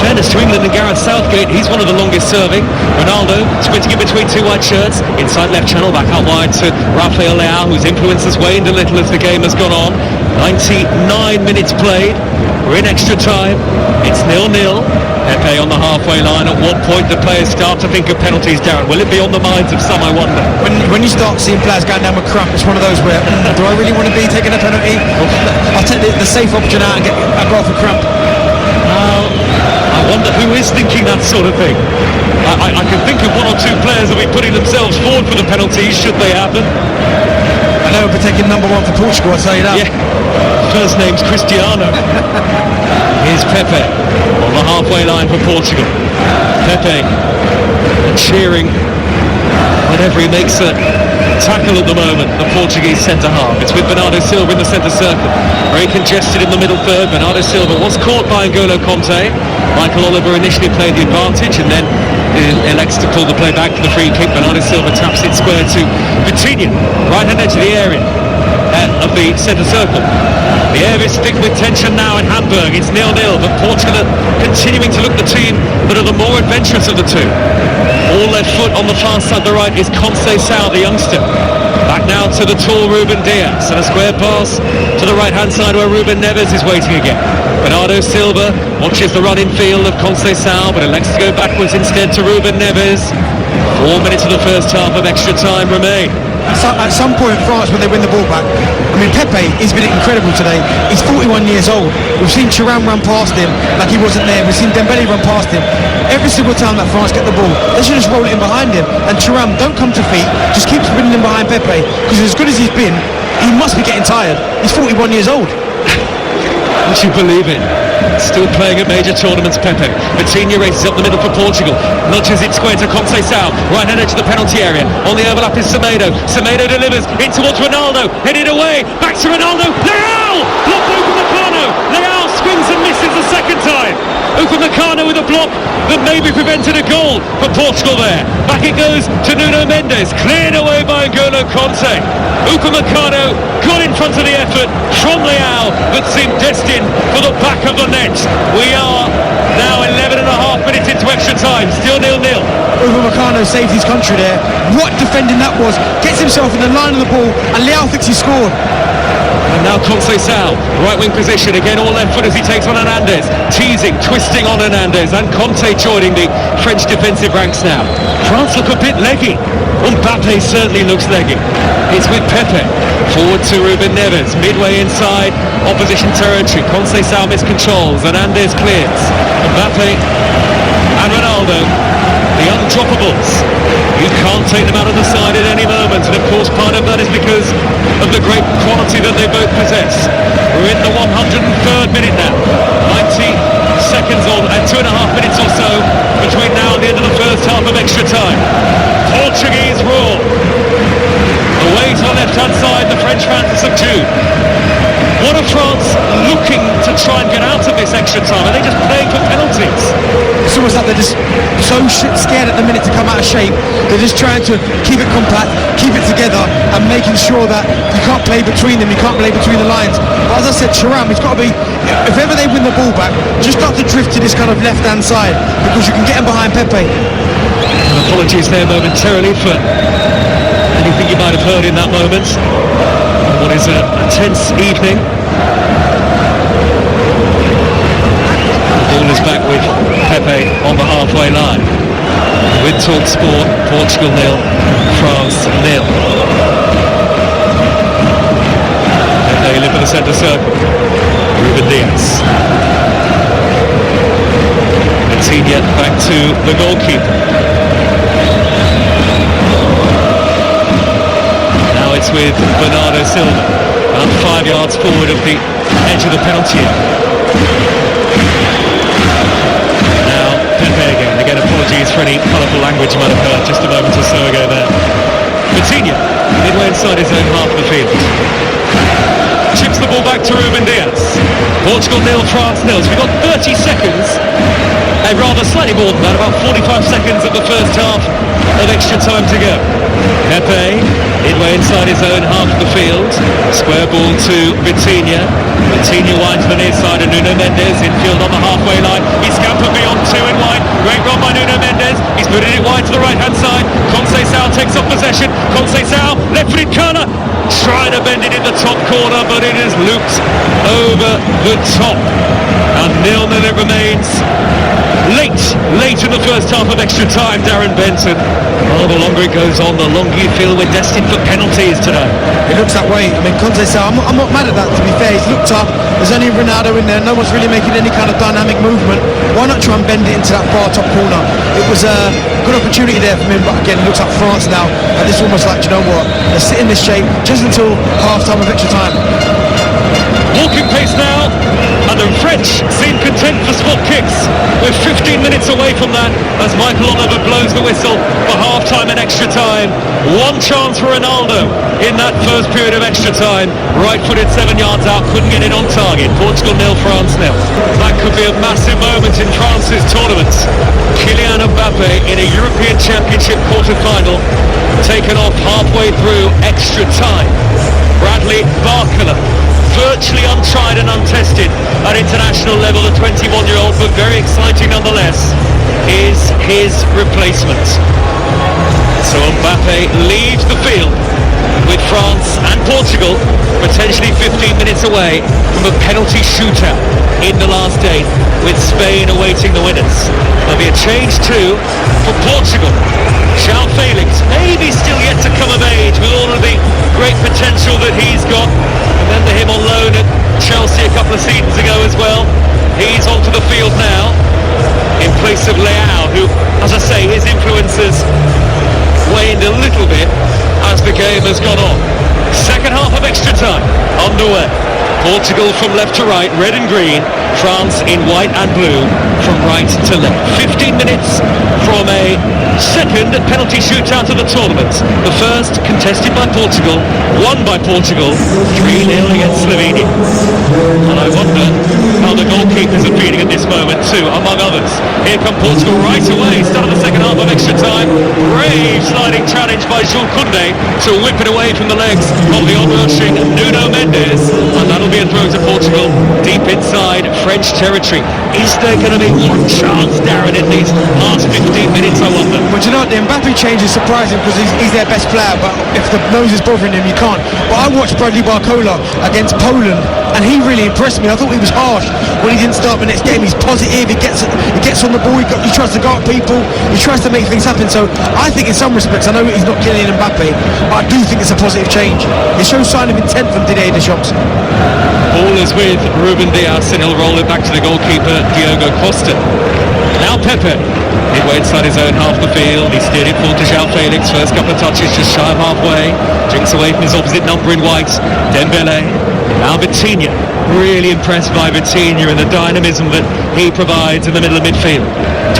fairness to England and Gareth Southgate, he's one of the longest serving. Ronaldo sprinting in between two white shirts, inside left channel, back out wide to Rafael Leao, whose influence has waned a little as the game has gone on. 99 minutes played, we're in extra time, it's 0-0. Pepe on the halfway line. At what point do players start to think of penalties, Darren? Will it be on the minds of some, I wonder? When you start seeing players going down with cramp, it's one of those where, do I really want to be taking a penalty? I'll take the safe option out and get a goal for cramp. I wonder who is thinking that sort of thing. I can think of one or two players who'll be putting themselves forward for the penalties should they happen. I know we'll be taking number one for Portugal, I'll tell you that. Yeah. First name's Cristiano. Here's Pepe on the halfway line for Portugal. Pepe cheering whenever he makes a tackle at the moment, the Portuguese centre-half. It's with Bernardo Silva in the centre circle. Very congested in the middle third. Bernardo Silva was caught by N'Golo Conte. Michael Oliver initially played the advantage and then elects to pull the play back for the free kick. Bernardo Silva taps it square to Vitinha, right-hand edge of the area of the centre circle. The air is thick with tension now in Hamburg. It's 0-0, but Portugal are continuing to look the team that are the more adventurous of the two. All left foot on the far side, the right, is Conceição, the youngster. Back now to the tall Ruben Dias, and a square pass to the right-hand side where Ruben Neves is waiting again. Bernardo Silva watches the run in field of Conceição, but elects to go backwards instead to Ruben Neves. 4 minutes of the first half of extra time remain. At some point, France, when they win the ball back, I mean, Pepe, he's been incredible today. He's 41 years old. We've seen Thuram run past him like he wasn't there. We've seen Dembele run past him. Every single time that France get the ball, they should just roll it in behind him. And Thuram, don't come to feet, just keep spinning him behind Pepe, because as good as he's been, he must be getting tired. He's 41 years old. Would you believe it? Still playing at major tournaments, Pepe. Vitinha races up the middle for Portugal. Nudges it square to Conceição. Right-hand edge of the penalty area. On the overlap is Semedo. Semedo delivers in towards Ronaldo. Headed away. Back to Ronaldo. Leao! Blocked Upamecano. Leao swings and misses the second time. Upamecano with a block that maybe prevented a goal for Portugal there. Back it goes to Nuno Mendes. Cleared away by N'Golo Conte. Upamecano got in front of the effort from Leao, but seemed destined for the back of the net. We are now 11 and a half minutes into extra time, still 0-0. Upamecano saved his country there. What defending that was. Gets himself in the line of the ball, and Leao thinks he scored. And now Conceição, right wing position, again all left foot as he takes on Hernandez, teasing, twisting on Hernandez, and Conte joining the French defensive ranks now. France look a bit leggy. Mbappe certainly looks leggy. It's with Pepe, forward to Ruben Neves, midway inside opposition territory. Conceição miscontrols, Hernandez clears. Mbappe and Ronaldo, the undroppables. You can't take them out of the side at any moment, and of course part of that is because of the great quality that they both possess. We're in the 103rd minute now, 90 seconds or 2.5 minutes or so between now and the end of the first half of extra time. Portuguese rule. Away to the left-hand side, the French fans are subdued. What are France looking to try and get out of this extra time? Are they just playing for penalties? It's almost like they're just so scared at the minute to come out of shape. They're just trying to keep it compact, keep it together, and making sure that you can't play between them, you can't play between the lines. But as I said, Thuram, it's got to be, if ever they win the ball back, just start to drift to this kind of left-hand side, because you can get him behind Pepe. And apologies there momentarily for anything you might have heard in that moment. What is a tense evening. The ball is back with Pepe on the halfway line. With Talk Sport, Portugal 0, France 0. Pepe in for the centre circle. Ruben Dias. Vitinha back to the goalkeeper. It's with Bernardo Silva, about 5 yards forward of the edge of the penalty area. Now Pepe again apologies for any colourful language you might have heard just a moment or so ago there. Vitinha, midway inside his own half of the field. Chips the ball back to Ruben Dias. Portugal 0, France 0. So we've got 30 seconds, rather slightly more than that, about 45 seconds of the first half of extra time to go. Pepe, midway inside his own half of the field. Square ball to Vitinha. Vitinha winds to the near side of Nuno Mendes. Infield on the halfway line. He's scampered beyond wide to the right-hand side. Conceição takes off possession. Conceição, left-footed corner, trying to bend it in the top corner, but it is looped over the top. And 0-0 it remains. Late in the first half of extra time, Darren Benton. Oh, the longer it goes on, the longer you feel we're destined for penalties today. It looks that way. I mean, Conceição, I'm not mad at that, to be fair. He's looked up. There's only Ronaldo in there. No one's really making any kind of dynamic movement. Why not try and bend it into that far top corner? It was a good opportunity there for him, but again, it looks like France now. And this is almost like, you know what? They're sitting in this shape just until half-time of extra time. Walking pace now, and the French seem content for spot kicks. We're 15 minutes away from that as Michael Oliver blows the whistle for half-time and extra time. One chance for Ronaldo in that first period of extra time. Right-footed 7 yards out, couldn't get it on target. Portugal 0, France 0. That could be a massive moment in France's tournament. Kylian Mbappe in a European Championship quarter-final, taken off halfway through extra time. Bradley Barcola, virtually untried and untested at international level, the 21-year-old, but very exciting nonetheless, is his replacement. So Mbappe leaves the field with France and Portugal potentially 15 minutes away from a penalty shootout in the last eight, with Spain awaiting the winners. There'll be a change too for Portugal. João Felix maybe still yet to come of age with all of the great potential that he's got. Remember him on loan at Chelsea a couple of seasons ago as well. He's onto the field now in place of Leao, who, as I say, his influences waned a little bit as the game has gone on. Second half of extra time underway. Portugal from left to right, red and green. France in white and blue from right to left. 15 minutes from a second penalty shootout of the tournament. The first contested by Portugal, won by Portugal, 3-0 against Slovenia. And I wonder how the goalkeepers are feeling at this moment too, among others. Here come Portugal right away, start of the second half of extra time. Brave sliding challenge by Jules Koundé to whip it away from the legs of the onrushing Nuno Mendes. And that'll be a throw to Portugal deep inside French territory. Is there going to be one chance, Darren, in these last 15 minutes, I wonder? But you know what, the Mbappe change is surprising because he's their best player, but if the nose is bothering him, you can't. But I watched Bradley Barcola against Poland, and he really impressed me. I thought he was harsh when he didn't start the next game. He's positive, he gets on the ball, he tries to guard people, he tries to make things happen. So I think in some respects, I know he's not Kylian Mbappe, but I do think it's a positive change. It shows sign of intent from Didier Deschamps. Ball is with Ruben Dias, and he'll roll it back to the goalkeeper, Diogo Costa. Now Pepe, midway inside his own half the field, he steered it forward to João Felix, first couple of touches just shy of halfway, drinks away from his opposite number in white, Dembele. Now Vitinha, really impressed by Vitinha and the dynamism that he provides in the middle of midfield.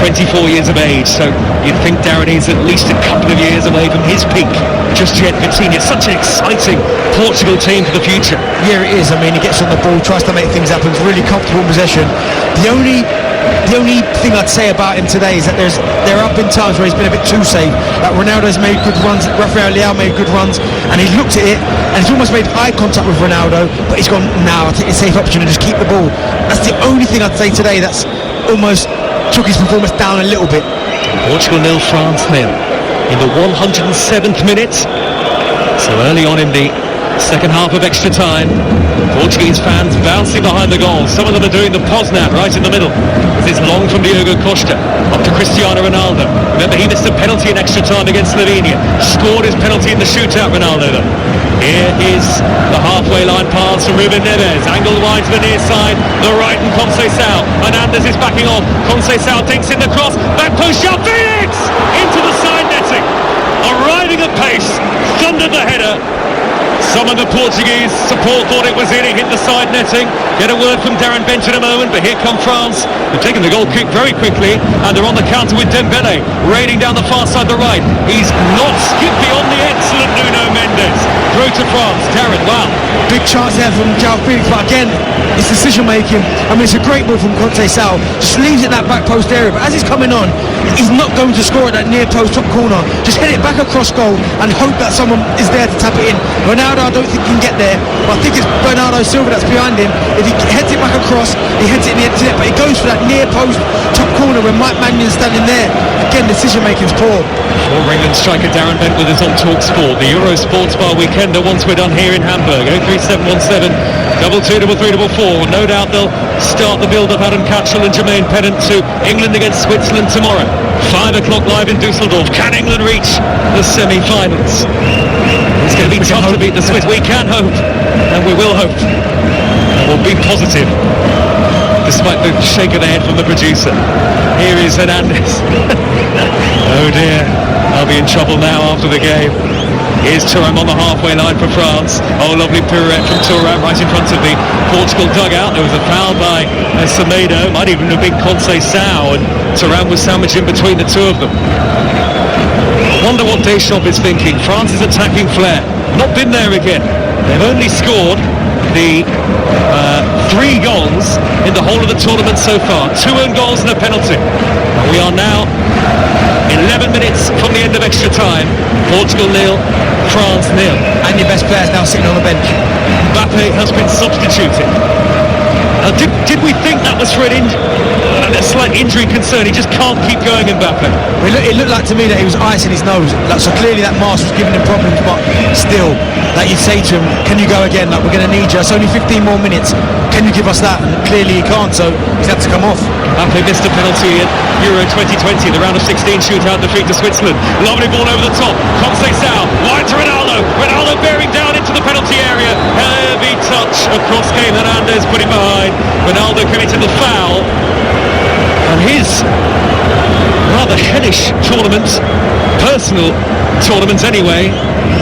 24 years of age, so you'd think Darren is at least a couple of years away from his peak. Just yet, Vitinha, such an exciting Portugal team for the future. Yeah, it is. I mean, he gets on the ball, tries to make things happen, he's really comfortable in possession. The only thing I'd say about him today is that there have been times where he's been a bit too safe. Like Ronaldo's made good runs, Rafael Leao made good runs, and he's looked at it and he's almost made eye contact with Ronaldo, but he's gone, now I take a safe option and just keep the ball. That's the only thing I'd say today that's almost took his performance down a little bit. Portugal 0, France 0 in the 107th minute. So early on in the second half of extra time, Portuguese fans bouncing behind the goal. Some of them are doing the Poznan right in the middle. This is long from Diogo Costa up to Cristiano Ronaldo. Remember, he missed a penalty in extra time against Slovenia. Scored his penalty in the shootout, Ronaldo though. Here is the halfway line pass from Ruben Neves. Angled wide to the near side, the right, and Conceição. Hernandez is backing off. Conceição dinks in the cross. Back post shot, Felix! Into the side netting. Arriving at pace, thundered the header. Some of the Portuguese support thought it was in. It hit the side netting. Get a word from Darren Benton in a moment, but here come France. They've taken the goal kick very quickly, and they're on the counter with Dembele, raining down the far side, the right. He's not skipped beyond the excellent Nuno Mendes. Through to France. Darren, wow. Big chance there from João Felix, but again, it's decision making. I mean, it's a great move from Conceição. Just leaves it in that back post area, but as he's coming on, he's not going to score at that near post top corner. Just hit it back across goal and hope that someone is there to tap it in. Ronaldo, I don't think he can get there, but I think it's Bernardo Silva that's behind him. If he heads it back across, he heads it in the net, but he goes for that near post top corner corner when Mike Magnion's standing there. Again, decision making's poor. Former England striker Darren Bent with us on Talk Sport. The Euro Sports Bar Weekender once we're done here in Hamburg. 03717 22344. No doubt they'll start the build-up. Adam Catchell and Jermaine Pennant to England against Switzerland tomorrow. 5 o'clock live in Dusseldorf. Can England reach the semi-finals? It's going to be tough to beat the Swiss. We can hope, and we will hope. And we'll be positive, despite the shake of the head from the producer. Here is Hernandez. Oh dear, I'll be in trouble now after the game. Here's Thuram on the halfway line for France. Oh, lovely pirouette from Thuram right in front of the Portugal dugout. There was a foul by Semedo. Might even have been Conceição, and Thuram was sandwiched in between the two of them. I wonder what Deschamps is thinking. France's attacking flair, not been there again. They've only scored the 3 goals in the whole of the tournament so far. 2 own goals and a penalty. We are now 11 minutes from the end of extra time. Portugal 0, France 0. And your best player's now sitting on the bench. Mbappe has been substituted. Did we think that was for a slight injury concern? He just can't keep going, Mbappe. It looked like to me that he was icing his nose. So clearly that mask was giving him problems, but still, like you'd say to him, can you go again? Like, we're going to need you. It's only 15 more minutes. Can you give us that? And clearly he can't, so he's had to come off. Mbappe missed a penalty in Euro 2020, the round of 16 shootout defeat to Switzerland. Lovely ball over the top. Conceição, wide to Ronaldo. Ronaldo bearing down into the penalty area. Heavy touch across game. Hernandez put him behind. Ronaldo committed the foul. And his rather hellish tournament, personal tournament anyway,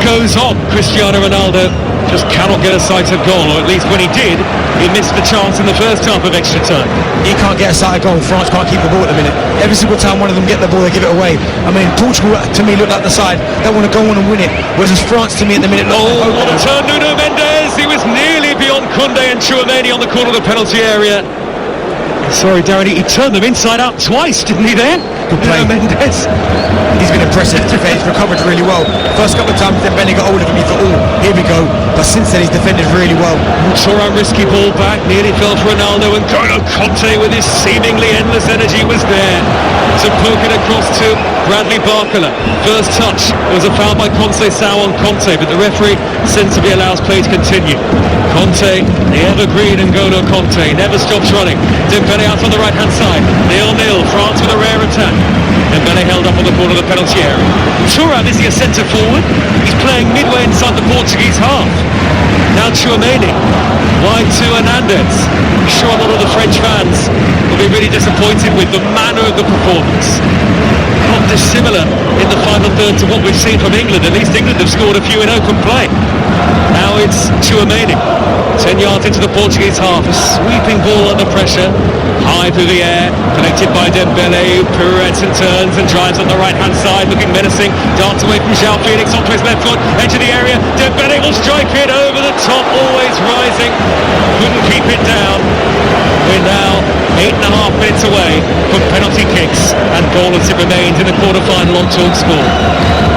goes on. Cristiano Ronaldo just cannot get a sight of goal, or at least when he did, he missed the chance in the first half of extra time. He can't get a sight of goal. France can't keep the ball at the minute. Every single time one of them get the ball, they give it away. I mean, Portugal to me look like the side that want to go on and win it, whereas France to me at the minute. Oh, what a turn, Nuno Mendes! He was nearly beyond Koundé and Tchouaméni on the corner of the penalty area. Sorry, Darren, he turned them inside out twice, didn't he there? Good play. Mendes. He's been impressive. He's recovered really well. First couple of times then Benny got hold of him, he thought, oh, here we go. But since then he's defended really well. Thuram risky ball back, nearly fell for Ronaldo, and N'Golo Kanté with his seemingly endless energy was there to poke it across to Bradley Barcola. First touch, there was a foul by Conceição on Kanté, but the referee sensibly allows play to continue. Kanté, the evergreen N'Golo Kanté, never stops running. Dembele out on the right hand side, 0-0, France with a rare attack. Dembele held up on the corner of the penalty area. Thuram is he a centre forward? He's playing midway inside the Portuguese half. Now Tchouaméni, wide to Hernandez. I'm sure a lot of the French fans will be really disappointed with the manner of the performance. Not dissimilar in the final third to what we've seen from England. At least England have scored a few in open play. Now it's Tchouaméni, 10 yards into the Portuguese half. A sweeping ball under pressure, high through the air, connected by Dembele, who pirouettes and turns and drives on the right hand side, looking menacing. Darts away from João Felix onto his left foot, edge of the area. Dembele will strike it over the top, always rising. Couldn't keep it down. We're now 8.5 minutes away from penalty kicks, and goalless it remains in the quarter-final on Talk Sport.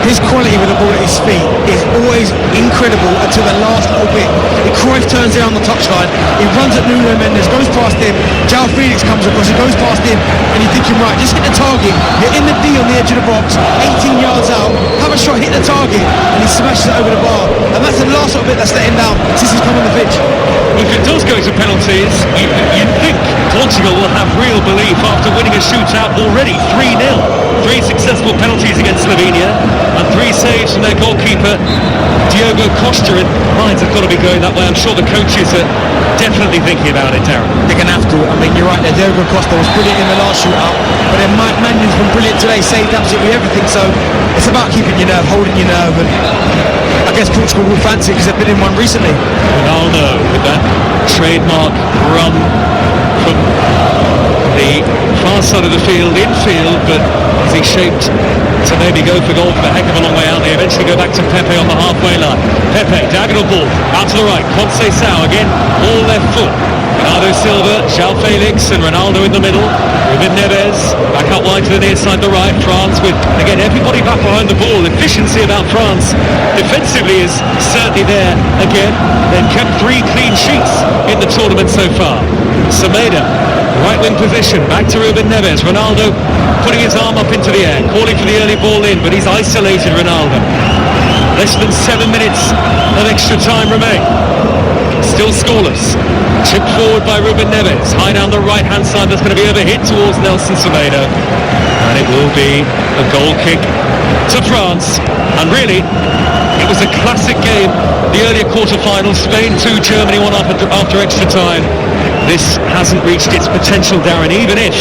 His quality with the ball at his feet is always incredible until the last little bit. Cruyff turns it on the touchline, he runs at Nuno Mendes, goes past him, João Felix comes across, he goes past him, and you're thinking, right, just hit the target, you're in the D on the edge of the box, 18 yards out, have a shot, hit the target, and he smashes it over the bar. And that's the last little bit that's let him down since he's come on the pitch. Well, if it does go to penalties, you'd think Portugal will have real belief after winning a shootout already, 3-0. 3 successful penalties against Slovenia and 3 saves from their goalkeeper Diogo Costa, and minds have got to be going that way. I'm sure the coaches are definitely thinking about it, Darren. They're going to have to. I mean, you're right there, Diogo Costa was brilliant in the last shootout, but then Mike Magnion's been brilliant today, saved absolutely everything, so it's about keeping your nerve, holding your nerve, and I guess Portugal will fancy it because they've been in one recently. Ronaldo with that trademark run from the far side of the field, infield, but as he shaped to maybe go for goal from a heck of a long way out. They eventually go back to Pepe on the halfway line. Pepe, diagonal ball, out to the right. Conceição again, all left foot. Bernardo Silva, João Felix and Ronaldo in the middle. Ruben Neves back out wide to the near side, the right. France with, again, everybody back behind the ball. Efficiency about France defensively is certainly there again. They've kept 3 clean sheets in the tournament so far. Semedo, right wing position, back to Ruben Neves. Ronaldo putting his arm up into the air, calling for the early ball in, but he's isolated Ronaldo. Less than 7 minutes of extra time remain. Still scoreless. Chipped forward by Ruben Neves. High down the right hand side. That's going to be overhit towards Nelson Semedo. And it will be a goal kick to France. And really, it was a classic game. The earlier quarter-finals, Spain 2, Germany 1 after extra time. This hasn't reached its potential, Darren, even if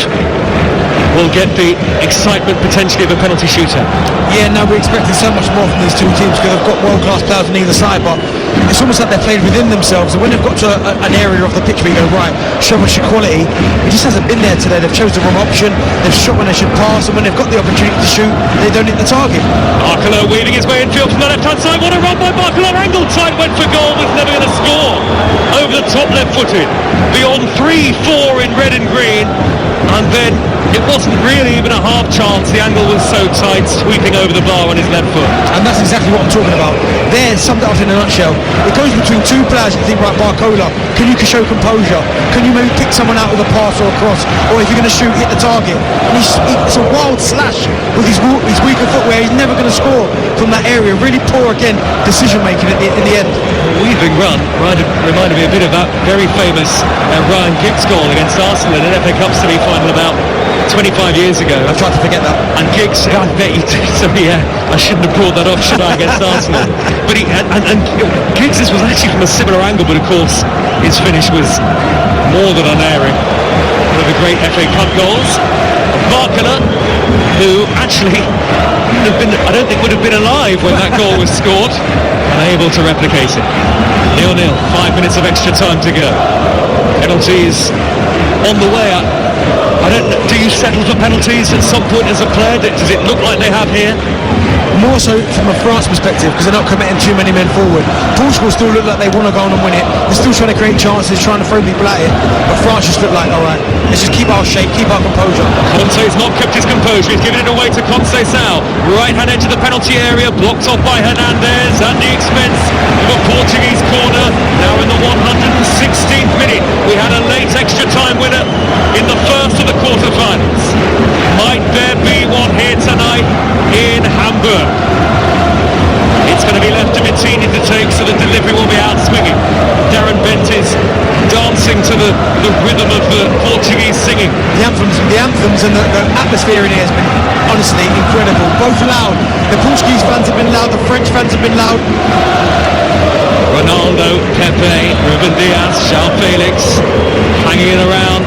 we'll get the excitement potentially of a penalty shootout. Yeah, no, we're expecting so much more from these two teams because they've got world-class players on either side, but it's almost like they're played within themselves, and when they've got to an area of the pitch where you go, right, show us your quality, it just hasn't been there today. They've chosen the wrong option, they've shot when they should pass, and when they've got the opportunity to shoot, they don't hit the target. Barcola weaving his way infield from the left-hand side. What a run by Barcola. Angled tight, went for goal, was never going to score. Over the top, left-footed. Beyond 3-4 in red and green, and then it wasn't really even a half chance. The angle was so tight, sweeping over the bar on his left foot. And that's exactly what I'm talking about. There, summed it up in a nutshell. It goes between two players. You think, right, Barcola, can you show composure? Can you maybe pick someone out with a pass or a cross? Or if you're going to shoot, hit the target. And it's a wild slash with his weaker foot where he's never going to score from that area. Really poor, again, decision-making in the end. Weaving run reminded me a bit of that very famous Ryan Giggs goal against Arsenal in an FA Cup semi-final about 25 years ago. I've tried to forget that. And Giggs, I bet you did. So yeah, I shouldn't have brought that up, should I, against Arsenal? But and Giggs was actually from a similar angle, but of course his finish was more than unerring. One of the great FA Cup goals. Barcola, who actually I don't think would have been alive when that goal was scored, unable to replicate it. 0-0, 5 minutes of extra time to go. Penalties on the way. I don't know, do you settle for penalties at some point as a player? Does it look like they have here? More so from a France perspective, because they're not committing too many men forward. Portugal still look like they want to go on and win it. They're still trying to create chances, trying to throw people at it. But France just look like, alright, let's just keep our shape, keep our composure. Conte's not kept his composure. He's given it away to Conceição. Right hand edge of the penalty area, blocked off by Hernandez at the expense of a Portuguese corner. Now in the 116th minute, we had a late extra time winner in the first of the quarterfinals. Might there be one here tonight in Hamburg? It's going to be left to Vitinha to take, so the delivery will be out swinging. Darren Bent is dancing to the rhythm of the Portuguese singing. The anthems and the atmosphere in here has been honestly incredible. Both loud. The Portuguese fans have been loud, the French fans have been loud. Ronaldo, Pepe, Ruben Dias, João Felix hanging around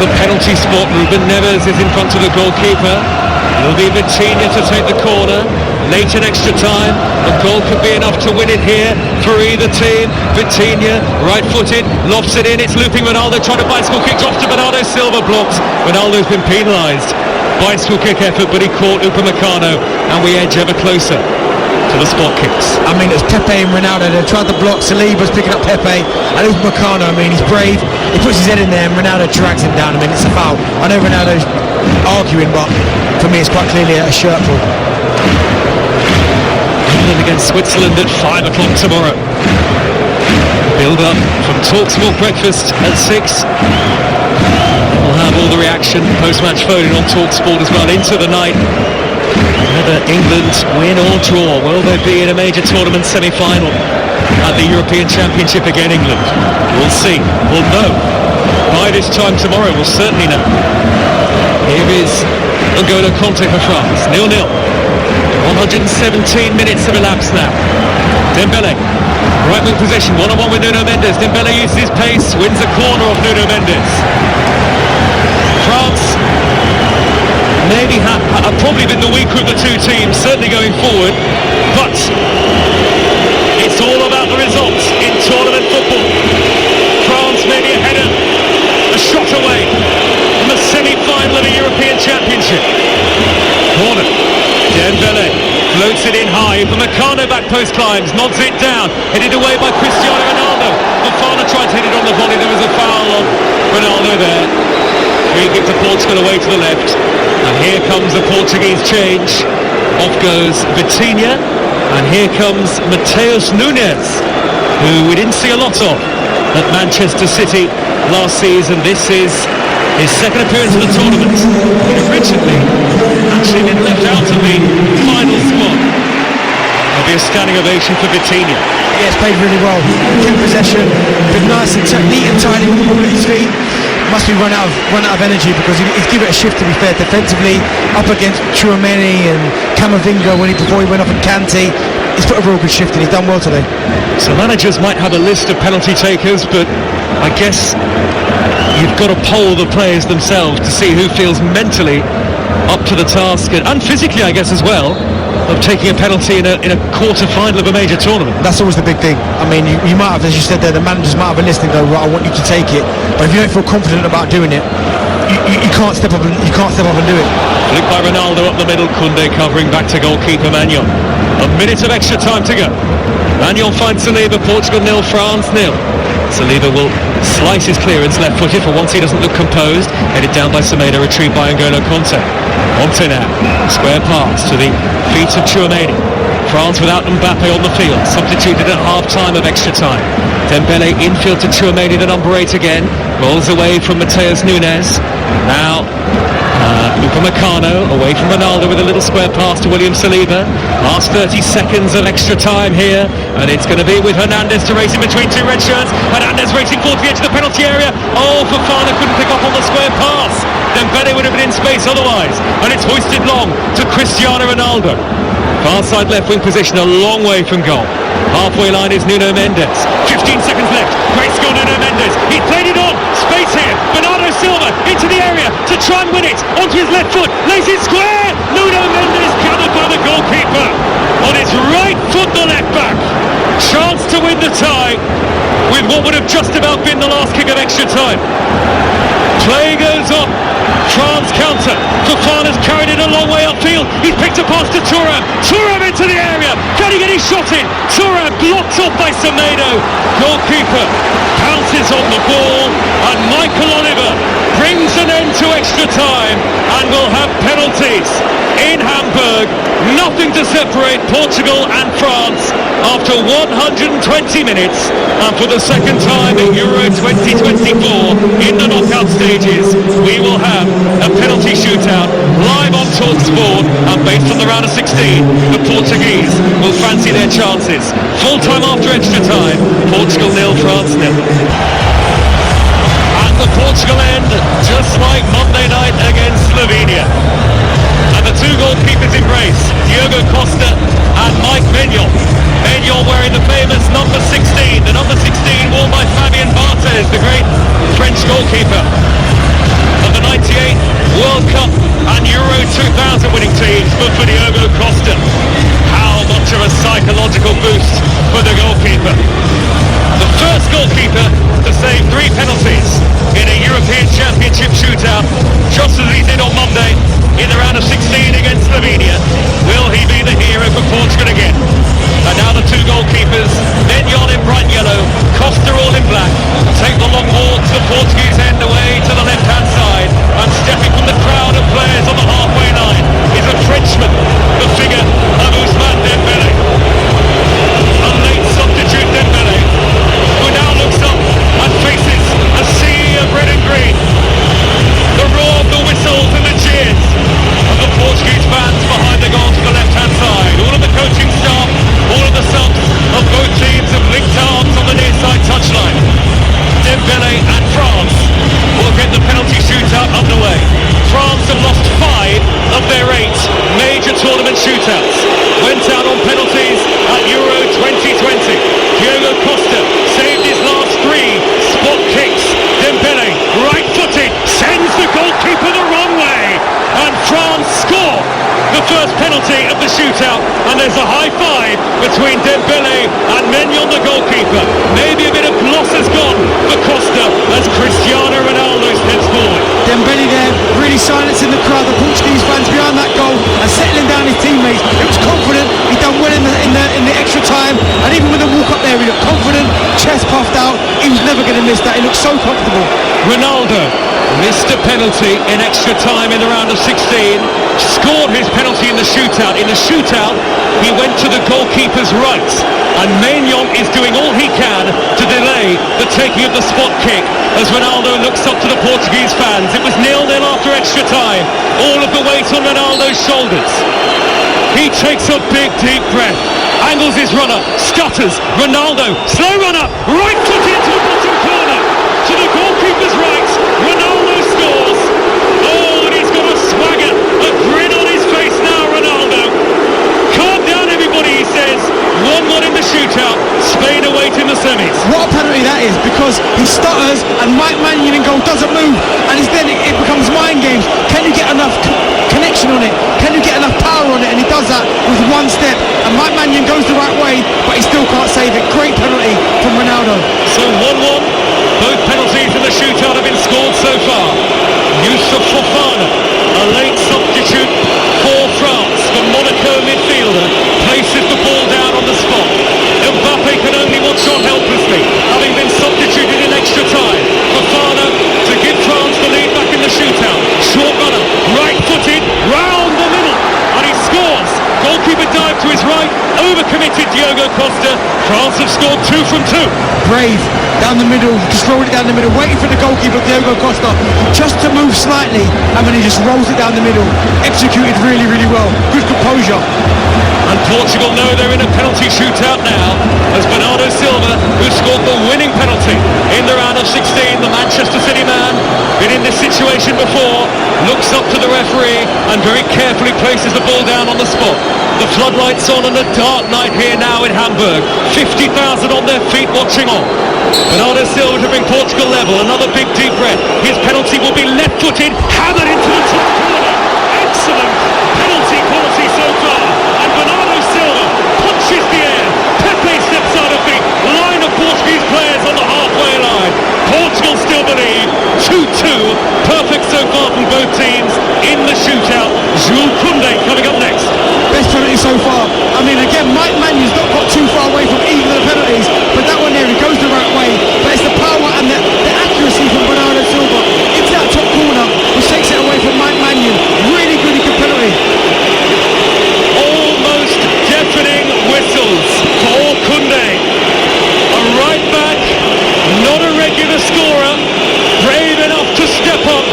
the penalty spot. Ruben Neves is in front of the goalkeeper. It'll be Vitinha to take the corner. Late in extra time, a goal could be enough to win it here for either team. Vitinha, right-footed, lofts it in. It's looping Ronaldo, trying to bicycle kick off to Bernardo Silva, blocked. Ronaldo's been penalised. Bicycle kick effort, but he caught Upamecano, and we edge ever closer to the spot kicks. I mean, it's Pepe and Ronaldo. They've tried to block. Saliba's picking up Pepe, and Upamecano, I mean, he's brave. He puts his head in there, and Ronaldo drags him down. I mean, it's a foul. I know Ronaldo's arguing, but for me, it's quite clearly a shirt pull. England against Switzerland at 5 o'clock tomorrow. Build up from TalkSport breakfast at 6. We'll have all the reaction, post-match voting on TalkSport as well into the night. Whether England win or draw, will they be in a major tournament semi-final at the European Championship again, England? We'll see. We'll know. By this time tomorrow, we'll certainly know. Here is N'Golo Kanté for France, 0-0. 117 minutes have elapsed now. Dembele, right wing position, one-on-one with Nuno Mendes. Dembele uses his pace, wins a corner off Nuno Mendes. France maybe have probably been the weaker of the two teams, certainly going forward, but it's all about the results in tournament football. France maybe a header, a shot away from the semi-final of a European Championship. Corner, Dembele floats it in high. Upamecano back post climbs, nods it down, headed away by Cristiano Ronaldo. Fofana tried to hit it on the volley. There was a foul on Ronaldo there. Free kick to Portugal away to the left. And here comes the Portuguese change. Off goes Vitinha. And here comes Mateus Nunes, who we didn't see a lot of at Manchester City last season. This is his second appearance in the tournament. He originally actually been left out of the final squad. There'll be a standing ovation for Vitinha. Yeah, it's played really well. Kept possession, been nice and neat and tidy with the ball at his feet. Must be run out of energy because he's given it a shift, to be fair, defensively up against Tchouaméni and Camavinga before he went off on Kante. He's put a real good shift and he's done well today. So managers might have a list of penalty takers, but I guess you've got to poll the players themselves to see who feels mentally up to the task and physically, I guess, as well, of taking a penalty in a quarter-final of a major tournament. That's always the big thing. I mean, you might have, as you said there, the managers might have a list and go, right, I want you to take it. But if you don't feel confident about doing it, you can't step up and do it. Flicked by Ronaldo up the middle, Koundé covering back to goalkeeper Maignan. A minute of extra time to go. Maignan finds Saliba, Portugal 0, France 0. Saliba will slice his clearance left-footed. For once he doesn't look composed. Headed down by Semedo, retrieved by N'Golo Kanté. Kanté now, square pass to the feet of Tchouaméni. France without Mbappe on the field, substituted at half-time of extra time. Dembele infield to Tchouaméni, the number 8 again. Rolls away from Mateus Nunes. Now Upamecano away from Ronaldo with a little square pass to William Saliba. Last 30 seconds of extra time here, and it's going to be with Hernandez to race in between two red shirts. Hernandez racing forward to the edge of the penalty area. Oh, Fofana couldn't pick up on the square pass. Dembele would have been in space otherwise, and it's hoisted long to Cristiano Ronaldo. Far side left wing position, a long way from goal. Halfway line is Nuno Mendes. 15 seconds left. Great score, Nuno Mendes. He played it on. Space here. Bernardo Silva into the area to try and win it. Onto his left foot. Lays it square. Nuno Mendes covered by the goalkeeper. On his right foot, the left back. Chance to win the tie with what would have just about been the last kick of extra time. Play goes on. France counter. Fofana's carried it a long way upfield. He's picked a pass to Thuram. Thuram into the area. Can he get his shot in? Thuram blocked off by Semedo. Goalkeeper pounces on the ball, and Michael Oliver brings an end to extra time, and will have penalties in Hamburg. Nothing to separate Portugal and France after 120 minutes, and for the second time in Euro 2024 in the knockout stages, we will have a penalty shootout live on TalkSport, and based on the round of 16, the Portuguese will fancy their chances. Full time after extra time, Portugal 0, France 0. At the Portugal end, just like Monday night against Slovenia. And the two goalkeepers embrace, Diogo Costa and Mike Maignan. Maignan wearing the famous number 16, the number 16 worn by Fabien Barthez, the great French goalkeeper of the 98 World Cup and Euro 2000 winning teams. But for Diogo Costa, how much of a psychological boost for the goalkeeper. The first goalkeeper to save 3 penalties in a European Championship shootout, just as he did on Monday in the round of 16 against Slovenia. Will he be the hero for Portugal again? And now the two goalkeepers, Maignan in bright yellow, Costa all in black, take the long walk to the Portuguese end away to the left-hand side, and stepping from the crowd of players on the halfway line is a Frenchman, the figure of Ousmane Dembele. A late substitute Dembele, who now looks up and faces a sea of red and green. The roar of the whistles and the cheers of the Portuguese fans behind the goal to the left-hand side. All of the coaching staff, all of the subs of both teams have linked arms on the near side touchline. Dembele and France will get the penalty shootout underway. France have lost 5 of their 8 major tournament shootouts. Went out on penalties at Euro 2020. Diogo Costa saved his last 3 spot kicks. Dembele, right-footed, sends the goalkeeper the wrong way, and France score the first penalty of the shootout, and there's a high five between Dembele and Maignan, the goalkeeper. Maybe a bit of gloss has gone for Costa as Cristiano Ronaldo steps forward. Dembele there, really silencing the crowd, the Portuguese fans behind that goal, and settling down his teammates. penalty in extra time in the round of 16, scored his penalty in the shootout. In the shootout, he went to the goalkeeper's right, and Maignan is doing all he can to delay the taking of the spot kick as Ronaldo looks up to the Portuguese fans. It was 0-0 after extra time, all of the weight on Ronaldo's shoulders. He takes a big deep breath, angles his runner, stutters, Ronaldo, slow runner, right foot into the bottom corner, to the goalkeeper's right, Ronaldo scores. Oh, and he's got a swagger, a grin on his face now, Ronaldo. Calm down everybody, he says. 1-1 in the shootout, Spain await in the semis. What a penalty that is, because he stutters and Mike Maignan in goal doesn't move, and then it becomes mind games. Can you get enough connection on it? Can you get enough power on it? And he does that with one step, and Mike Maignan goes the right way, but he still can't save it. Great penalty from Ronaldo. So 1-1, both penalties in the shootout have been scored so far. Youssouf Fofana, a late substitute for France, the Monaco midfielder, places the ball down on the spot. Mbappe can only watch on helplessly, having been substituted in extra time. Fofana to give France the lead back in the shootout. Short runner, right-footed, round the middle, and he scores. Goalkeeper dive to his right, overcommitted Diogo Costa. France have scored 2 from 2. Brave, down the middle, just rolled it down the middle, waiting for the goalkeeper, Diogo Costa, just to move slightly, and then he just rolls it down the middle. Executed really, really well. Good composure. And Portugal know they're in a penalty shootout now, as Bernardo Silva, who scored the winning penalty in the round of 16, the Manchester City man, been in this situation before, looks up to the referee and very carefully places the ball down on the spot. The floodlights on a dark night here now in Hamburg. 50,000 on their feet watching on. Bernardo Silva to bring Portugal level. Another big deep breath. His penalty will be left-footed, hammered into the top corner. Excellent penalty quality so far. And Bernardo Silva punches the air. Pepe steps out of the line of Portuguese players on the halfway line. Portugal still believe 2-2. Perfect so far from both teams in the shootout. Jules Koundé coming up next. Best penalty so far. I mean, again, Mike Magnan's not got too far away from either of the penalties, but that one there, he goes the right way. But it's the power and the accuracy from Bernardo Silva into that top corner, which takes it away from Mike Maignan. Really, really good penalty. Almost deafening whistles for Koundé. A right back, not a regular scorer, brave enough to step up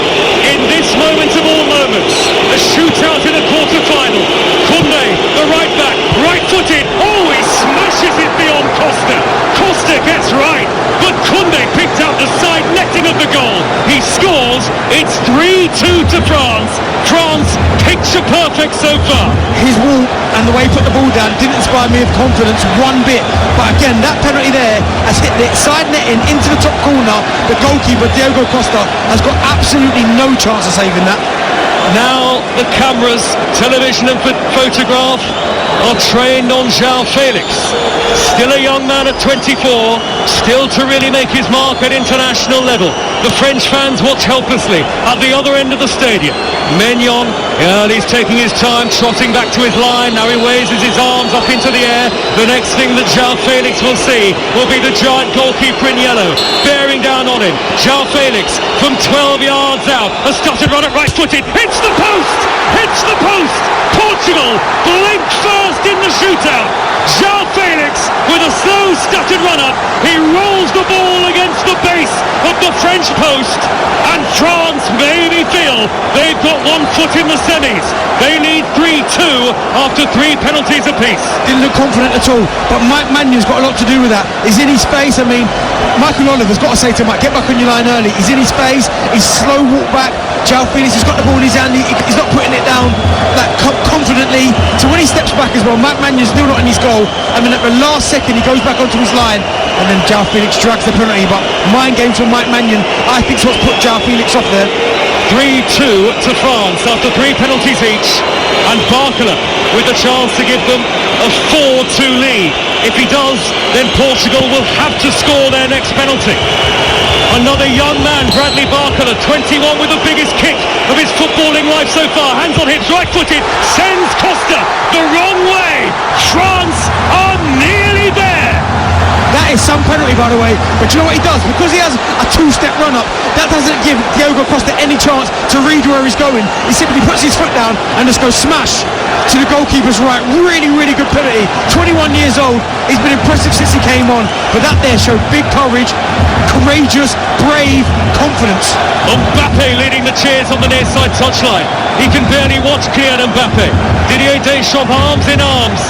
in this moment of all moments. A shootout in a quarter-final. Koundé, the right back, right-footed. Oh, he smashes it beyond Costa. Costa gets right, but Koundé picked out the side netting of the goal. He scores. It's 3-2 to France. France, picture perfect so far. His walk and the way he put the ball down didn't inspire me with confidence one bit. But again, that penalty there has hit the side netting into the top corner. The goalkeeper, Diogo Costa, has got absolutely no chance of saving that. Now the cameras, television and photograph are trained on João Felix. Still a young man at 24, still to really make his mark at international level. The French fans watch helplessly at the other end of the stadium. Maignan, he's taking his time, trotting back to his line. Now he raises his arms up into the air. The next thing that João Felix will see will be the giant goalkeeper in yellow, bearing down on him. João Felix from 12 yards out, a stuttered run at right-footed, hits the post! Hits the post! Portugal blink first in the shootout. João Felix with a slow stuttered run-up. He rolls the ball against the base of the French post, and France maybe feel they've got 1 foot in the semis. They need 3-2 after 3 penalties apiece. Didn't look confident at all, but Mike Magnan's got a lot to do with that. He's in his space. I mean, Michael Oliver's got to say to Mike, get back on your line early. He's in his space. He's slow walk back. João Felix has got the ball in his hand. He's not putting it down like confidently. So when he steps back as well, Mike Magnan's still not in his goal. I mean, at the last second, he goes back onto his line, and then João Felix drags the penalty. But mind games from Mike Maignan, I think, is what's put João Felix off there. 3-2 to France after 3 penalties each, and Barcola with the chance to give them a 4-2 lead. If he does, then Portugal will have to score their next penalty. Another young man, Bradley Barcola, 21, with the biggest kick of his footballing life so far. Hands on hips, right-footed, sends Costa the wrong way. France are nearly there. That is is some penalty, by the way, but do you know what he does? Because he has a two-step run-up, that doesn't give Diogo Costa any chance to read where he's going. He simply puts his foot down and just goes smash to the goalkeeper's right. Really, really good penalty. 21 years old, he's been impressive since he came on, but that there showed big courage, courageous, brave, confidence. Mbappe leading the cheers on the near side touchline. He can barely watch Kylian Mbappe. Didier Deschamps arms in arms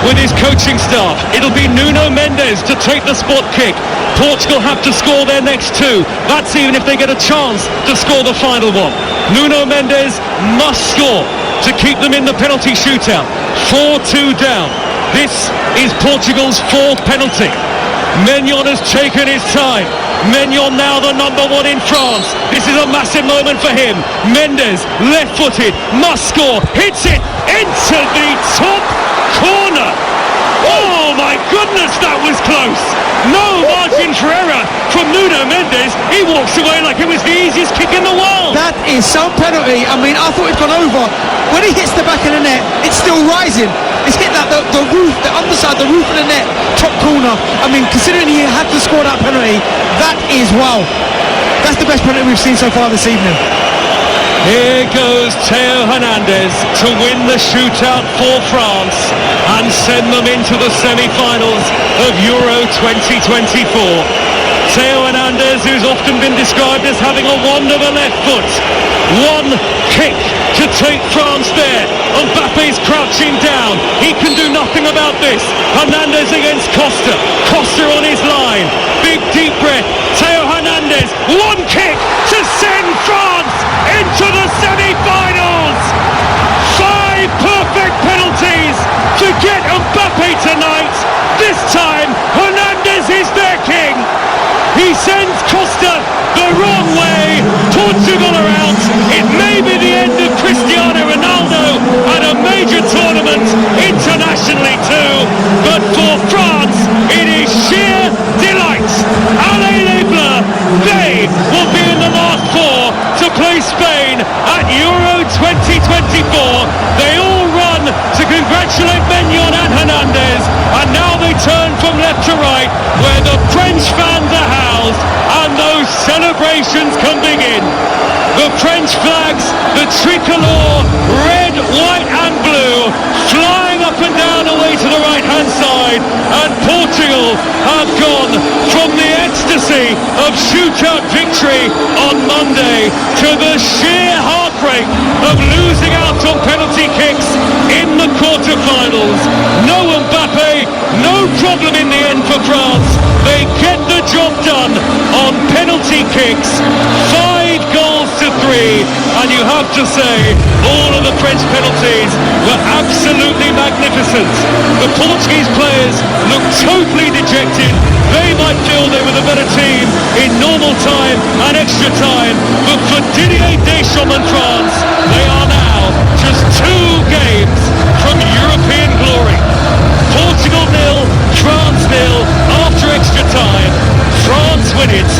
with his coaching staff. It'll be Nuno Mendes to take the spot kick. Portugal have to score their next two. That's even if they get a chance to score the final one. Nuno Mendes must score to keep them in the penalty shootout. 4-2 down. This is Portugal's fourth penalty. Maignan has taken his time. Maignan now the number one in France. This is a massive moment for him. Mendes, left-footed, must score, hits it into the top corner. Oh my goodness, that was close. No margin for error from Nuno Mendes. He walks away like it was the easiest kick in the world. That is some penalty. I mean, I thought it'd gone over. When he hits the back of the net, it's still rising. It's hit that the roof, the underside, the roof of the net, top corner. I mean, considering he had to score that penalty, that is wow. That's the best penalty we've seen so far this evening. Here goes Theo Hernandez to win the shootout for France and send them into the semi-finals of Euro 2024. Theo Hernandez, who's often been described as having a wand of a left foot. One kick to take France there. Mbappe's crouching down. He can do nothing about this. Hernandez against Costa. Costa on his line. Big deep breath. Theo Hernandez. One kick to send France into the semi-finals. 5 perfect penalties to get Mbappe tonight. This time Hernandez is their king. He sends Costa the wrong way. Portugal are out. It may be the end of Cristiano Ronaldo at a major tournament internationally too, but for France it is sheer delight. Allez les Bleus, they will be in the last four to play Spain at Euro 2024. They all run to congratulate Maignan and Hernandez, and now they turn from left to right where the French fans are housed and those celebrations can begin. The French flags, the tricolour, red, white and blue, flying up and down away to the right hand side, and Portugal have gone from the ecstasy of shootout victory on Monday to the sheer heartbreak of losing out on penalty kicks in the quarter-finals. No Mbappe, no problem in the end for France. They get the job done on penalty kicks. 5 goals to 3, and you have to say all of the French penalties were absolutely magnificent. The Portuguese players look totally dejected. They might feel they were the better team in normal time and extra time, but for Didier Deschamps and France, they are now just 2 games from European glory. Portugal 0, France 0 after extra time. France win it